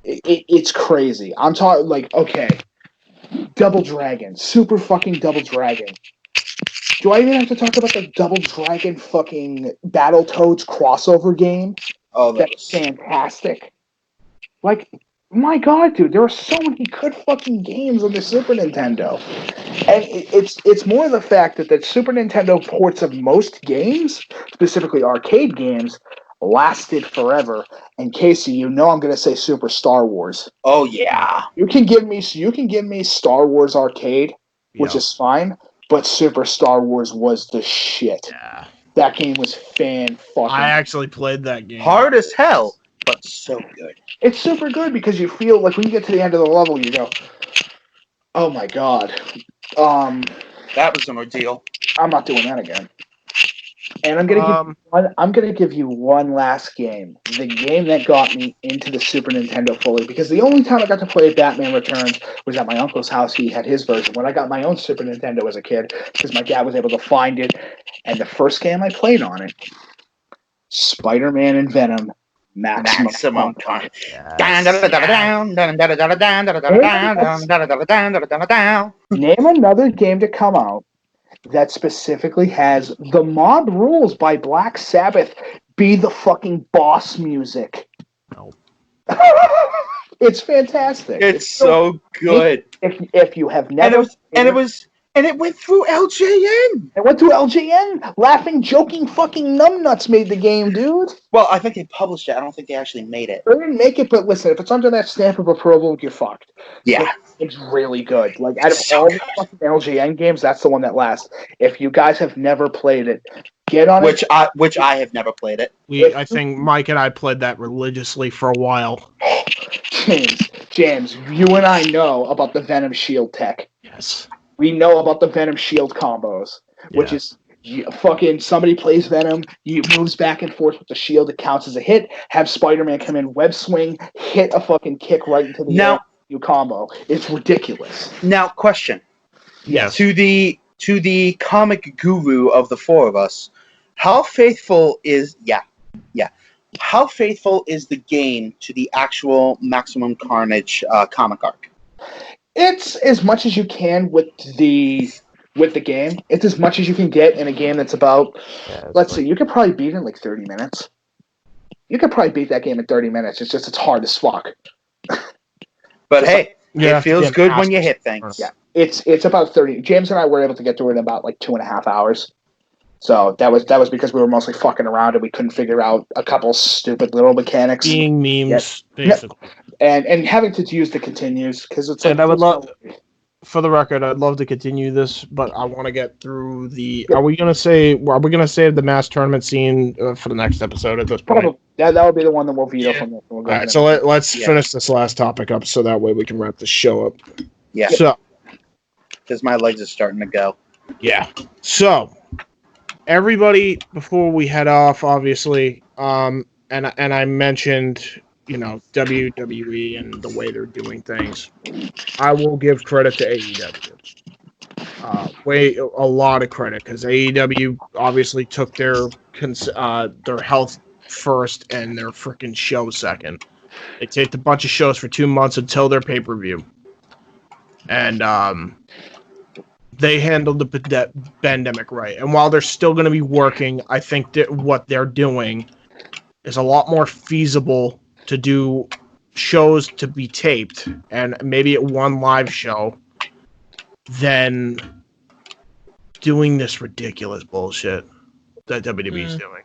Speaker 4: It's crazy. I'm talking like, okay, Double Dragon, Super fucking Double Dragon. Do I even have to talk about the Double Dragon fucking Battletoads crossover game?
Speaker 5: Oh,
Speaker 4: that's fantastic. Like, my god, dude, there are so many good fucking games on the Super Nintendo. And it's more the fact that the Super Nintendo ports of most games, specifically arcade games, lasted forever. And Casey, you know I'm going to say Super Star Wars.
Speaker 5: Oh yeah.
Speaker 4: You can give me Star Wars Arcade, which is fine, but Super Star Wars was the shit.
Speaker 3: Yeah.
Speaker 4: That game was fan-fucking.
Speaker 3: I actually played that game.
Speaker 5: Hard as hell, but so good.
Speaker 4: It's super good because you feel like when you get to the end of the level, you go, "Oh my god."
Speaker 5: That was an ordeal.
Speaker 4: I'm not doing that again. And I'm gonna give you one last game. The game that got me into the Super Nintendo fully, because the only time I got to play Batman Returns was at my uncle's house. He had his version. When I got my own Super Nintendo as a kid, because my dad was able to find it, and the first game I played on it, Spider-Man and Venom, Maximum Carnage. Name another game to come out that specifically has the Mob Rules by Black Sabbath be the fucking boss music.
Speaker 3: No.
Speaker 4: It's fantastic.
Speaker 5: It's so good.
Speaker 4: If you have never,
Speaker 5: and it went through LJN.
Speaker 4: It went through LJN. Laughing, joking, fucking numbnuts made the game, dude.
Speaker 5: Well, I think they published it. I don't think they actually made it.
Speaker 4: They didn't make it, but listen, if it's under that stamp of approval, you're fucked.
Speaker 5: Yeah.
Speaker 4: It's really good. Like, out of all the fucking LJN games, that's the one that lasts. If you guys have never played it, get on
Speaker 5: it. Which I have never played it.
Speaker 3: I think Mike and I played that religiously for a while.
Speaker 4: James, you and I know about the Venom Shield tech.
Speaker 3: Yes.
Speaker 4: We know about the Venom Shield combos, which is fucking somebody plays Venom, he moves back and forth with the shield, it counts as a hit, have Spider-Man come in, web swing, hit a fucking kick right into the air, you combo. It's ridiculous.
Speaker 5: Now, question.
Speaker 3: Yes.
Speaker 5: To the comic guru of the four of us, how faithful is how faithful is the game to the actual Maximum Carnage comic arc?
Speaker 4: It's as much as you can with the game. It's as much as you can get in a game that's about, let's see, you could probably beat it in like 30 minutes. You could probably beat that game in 30 minutes. It's hard as fuck.
Speaker 5: But hey, it feels good when you hit things.
Speaker 4: Yeah, it's about 30. James and I were able to get through it in about like 2.5 hours. So that was because we were mostly fucking around and we couldn't figure out a couple stupid little mechanics.
Speaker 3: Being memes, basically.
Speaker 4: And having to use the continues because it's like.
Speaker 3: And I would love, for the record, I'd love to continue this, but I want to get through the. Are we gonna save the mass tournament scene for the next episode at this point?
Speaker 4: Probably. Yeah, that would be the one that we'll veto from this. We'll
Speaker 3: all right, so let's finish this last topic up, so that way we can wrap the show up.
Speaker 5: Yeah.
Speaker 3: So,
Speaker 5: because my legs are starting to go.
Speaker 3: Yeah. So, everybody, before we head off, obviously, and I mentioned, WWE and the way they're doing things. I will give credit to AEW. A lot of credit, because AEW obviously took their health first and their freaking show second. They taped a bunch of shows for 2 months until their pay-per-view. And they handled the pandemic right. And while they're still going to be working, I think that what they're doing is a lot more feasible to do shows to be taped and maybe at one live show than doing this ridiculous bullshit that WWE's doing.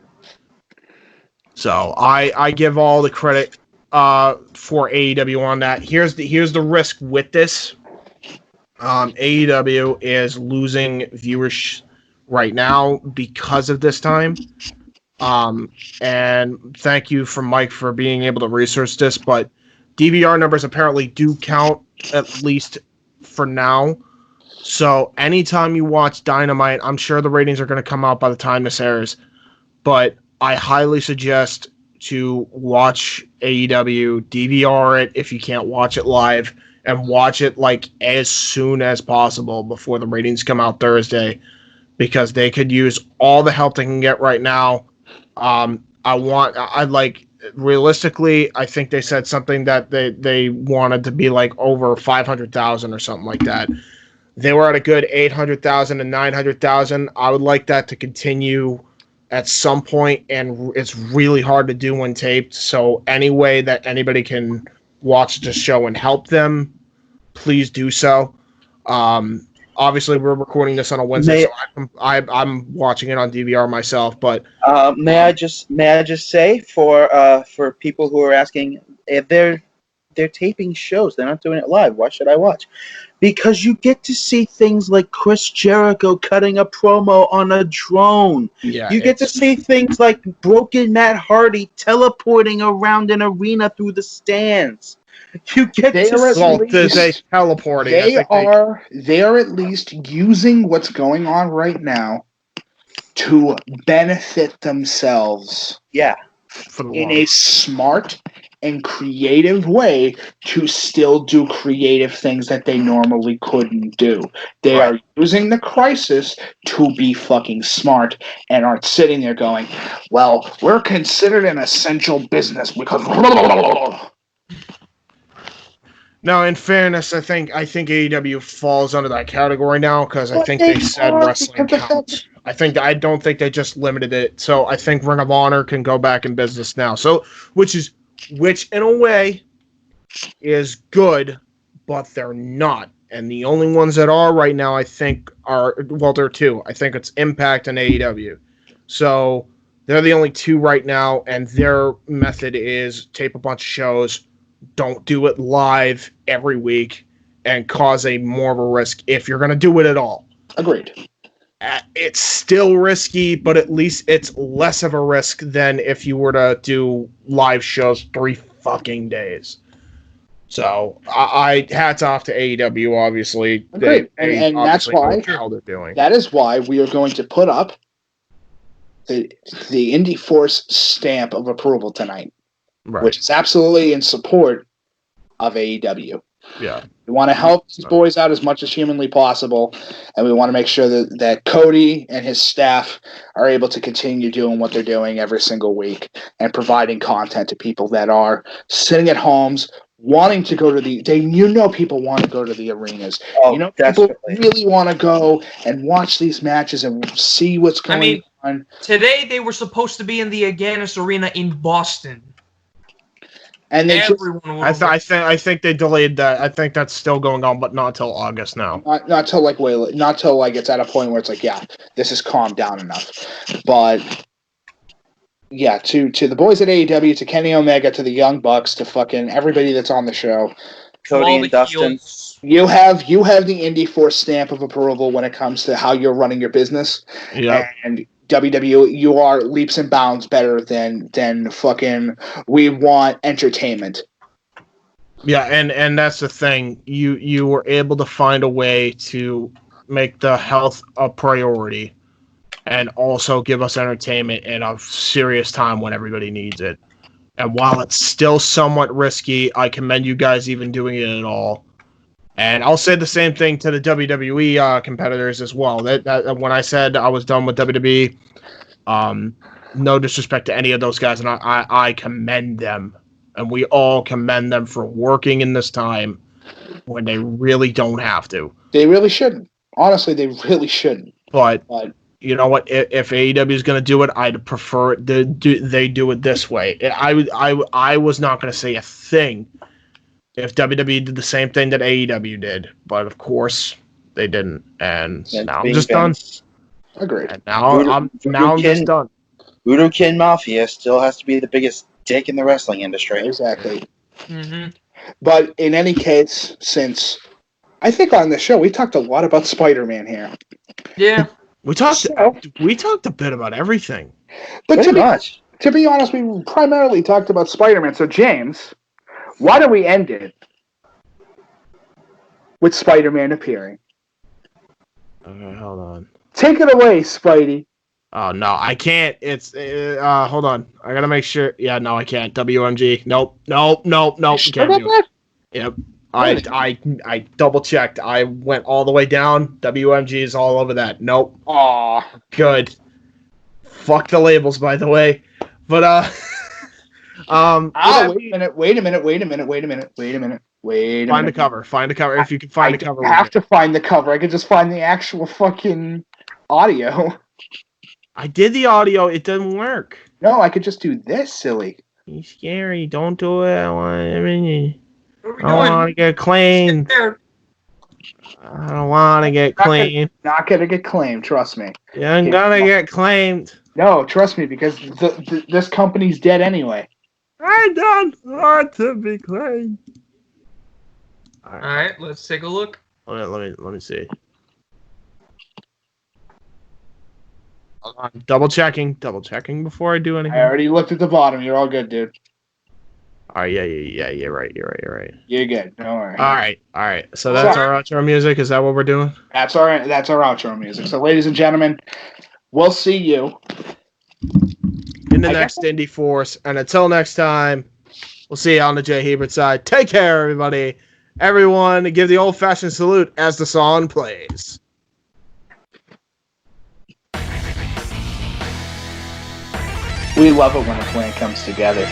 Speaker 3: So I give all the credit for AEW on that. Here's the risk with this. AEW is losing viewers right now because of this time. And thank you for Mike for being able to research this, but DVR numbers apparently do count, at least for now. So anytime you watch Dynamite, I'm sure the ratings are going to come out by the time this airs, but I highly suggest to watch AEW, DVR it if you can't watch it live, and watch it like as soon as possible before the ratings come out Thursday, because they could use all the help they can get right now. Realistically, I think they said something that they wanted to be like over 500,000 or something like that. They were at a good 800,000 and 900,000. I would like that to continue at some point, and it's really hard to do when taped. So any way that anybody can watch the show and help them, please do so. Obviously, we're recording this on a Wednesday, so I'm watching it on DVR myself. But
Speaker 5: may I just say for people who are asking, if they're taping shows, they're not doing it live. Why should I watch? Because you get to see things like Chris Jericho cutting a promo on a drone.
Speaker 3: Yeah,
Speaker 5: you get to see things like broken Matt Hardy teleporting around an arena through the stands. You get
Speaker 3: they teleporting.
Speaker 4: They are at least using what's going on right now to benefit themselves.
Speaker 5: Yeah.
Speaker 4: In a smart and creative way to still do creative things that they normally couldn't do. They are using the crisis to be fucking smart and aren't sitting there going, well, we're considered an essential business because...
Speaker 3: No, in fairness, I think AEW falls under that category now, because I think they said wrestling counts. I don't think they just limited it. So I think Ring of Honor can go back in business now. So which in a way is good, but they're not. And the only ones that are right now, I think, there are two. I think it's Impact and AEW. So they're the only two right now, and their method is tape a bunch of shows, don't do it live every week, and cause more of a risk if you're going to do it at all.
Speaker 4: Agreed.
Speaker 3: It's still risky, but at least it's less of a risk than if you were to do live shows 3 fucking days. So I hats off to AEW, obviously.
Speaker 4: Agreed. And that's why
Speaker 3: they're doing.
Speaker 4: That is why we are going to put up the Indy Force stamp of approval tonight, which is absolutely in support of AEW.
Speaker 3: Yeah.
Speaker 4: We want to help these boys out as much as humanly possible, and we want to make sure that Cody and his staff are able to continue doing what they're doing every single week and providing content to people that are sitting at homes wanting to go to people want to go to the arenas. People really want to go and watch these matches and see what's going on.
Speaker 6: Today they were supposed to be in the Agganis Arena in Boston.
Speaker 4: And they
Speaker 3: I think they delayed that. I think that's still going on, but not until August now.
Speaker 4: Not till it's at a point where it's like, yeah, this is calmed down enough. But yeah, to the boys at AEW, to Kenny Omega, to the Young Bucks, to fucking everybody that's on the show,
Speaker 5: Cody and Dustin.
Speaker 4: You have the Indy Force stamp of approval when it comes to how you're running your business.
Speaker 3: Yeah.
Speaker 4: And WWE, you are leaps and bounds better than fucking we want entertainment.
Speaker 3: Yeah, and that's the thing. You were able to find a way to make the health a priority and also give us entertainment in a serious time when everybody needs it. And while it's still somewhat risky, I commend you guys even doing it at all. And I'll say the same thing to the WWE competitors as well. That when I said I was done with WWE, no disrespect to any of those guys, and I commend them. And we all commend them for working in this time when they really don't have to.
Speaker 4: They really shouldn't. Honestly, they really shouldn't.
Speaker 3: But you know what? If AEW is going to do it, I'd prefer they do it this way. I was not going to say a thing if WWE did the same thing that AEW did, but of course they didn't, and now I'm just done.
Speaker 4: Agreed.
Speaker 3: And now I'm just done.
Speaker 5: Budokan Mafia still has to be the biggest dick in the wrestling industry.
Speaker 4: Exactly.
Speaker 6: Mm-hmm.
Speaker 4: But in any case, since I think on the show we talked a lot about Spider-Man here.
Speaker 6: Yeah.
Speaker 3: We talked a bit about everything.
Speaker 4: But to be honest, we primarily talked about Spider-Man. So James, why don't we end it with Spider-Man appearing?
Speaker 3: Okay, hold on.
Speaker 4: Take it away, Spidey.
Speaker 3: Oh no, I can't. It's hold on. I gotta make sure. Yeah, no, I can't. WMG. Nope. You can't do it. Yep. I double checked. I went all the way down. WMG is all over that. Nope. Aw, good. Fuck the labels, by the way. But
Speaker 4: wait a minute.
Speaker 3: Find the cover. Find the cover if you can find the cover.
Speaker 4: I have to find the cover. I could just find the actual fucking audio.
Speaker 3: I did the audio. It doesn't work.
Speaker 4: No, I could just do this, silly.
Speaker 3: He's scary. Don't do it. I want to get claimed. I don't want to get claimed.
Speaker 4: Not gonna get claimed. Trust me.
Speaker 3: Yeah, I'm gonna get claimed.
Speaker 4: No, trust me, because this company's dead anyway.
Speaker 3: I don't want to be claimed.
Speaker 6: All right, let's take a look.
Speaker 3: Let me see. Double checking before I do anything.
Speaker 4: I already looked at the bottom. You're all good, dude.
Speaker 3: All right, yeah. You're right.
Speaker 4: You're good. Don't worry.
Speaker 3: All right. So that's our outro music. Is that what we're doing?
Speaker 4: That's our outro music. So, ladies and gentlemen, we'll see you
Speaker 3: in the next Indy Force. And until next time, we'll see you on the J-Hebert side. Take care, everybody. Everyone, give the old-fashioned salute as the song plays.
Speaker 4: We love it when a plan comes together.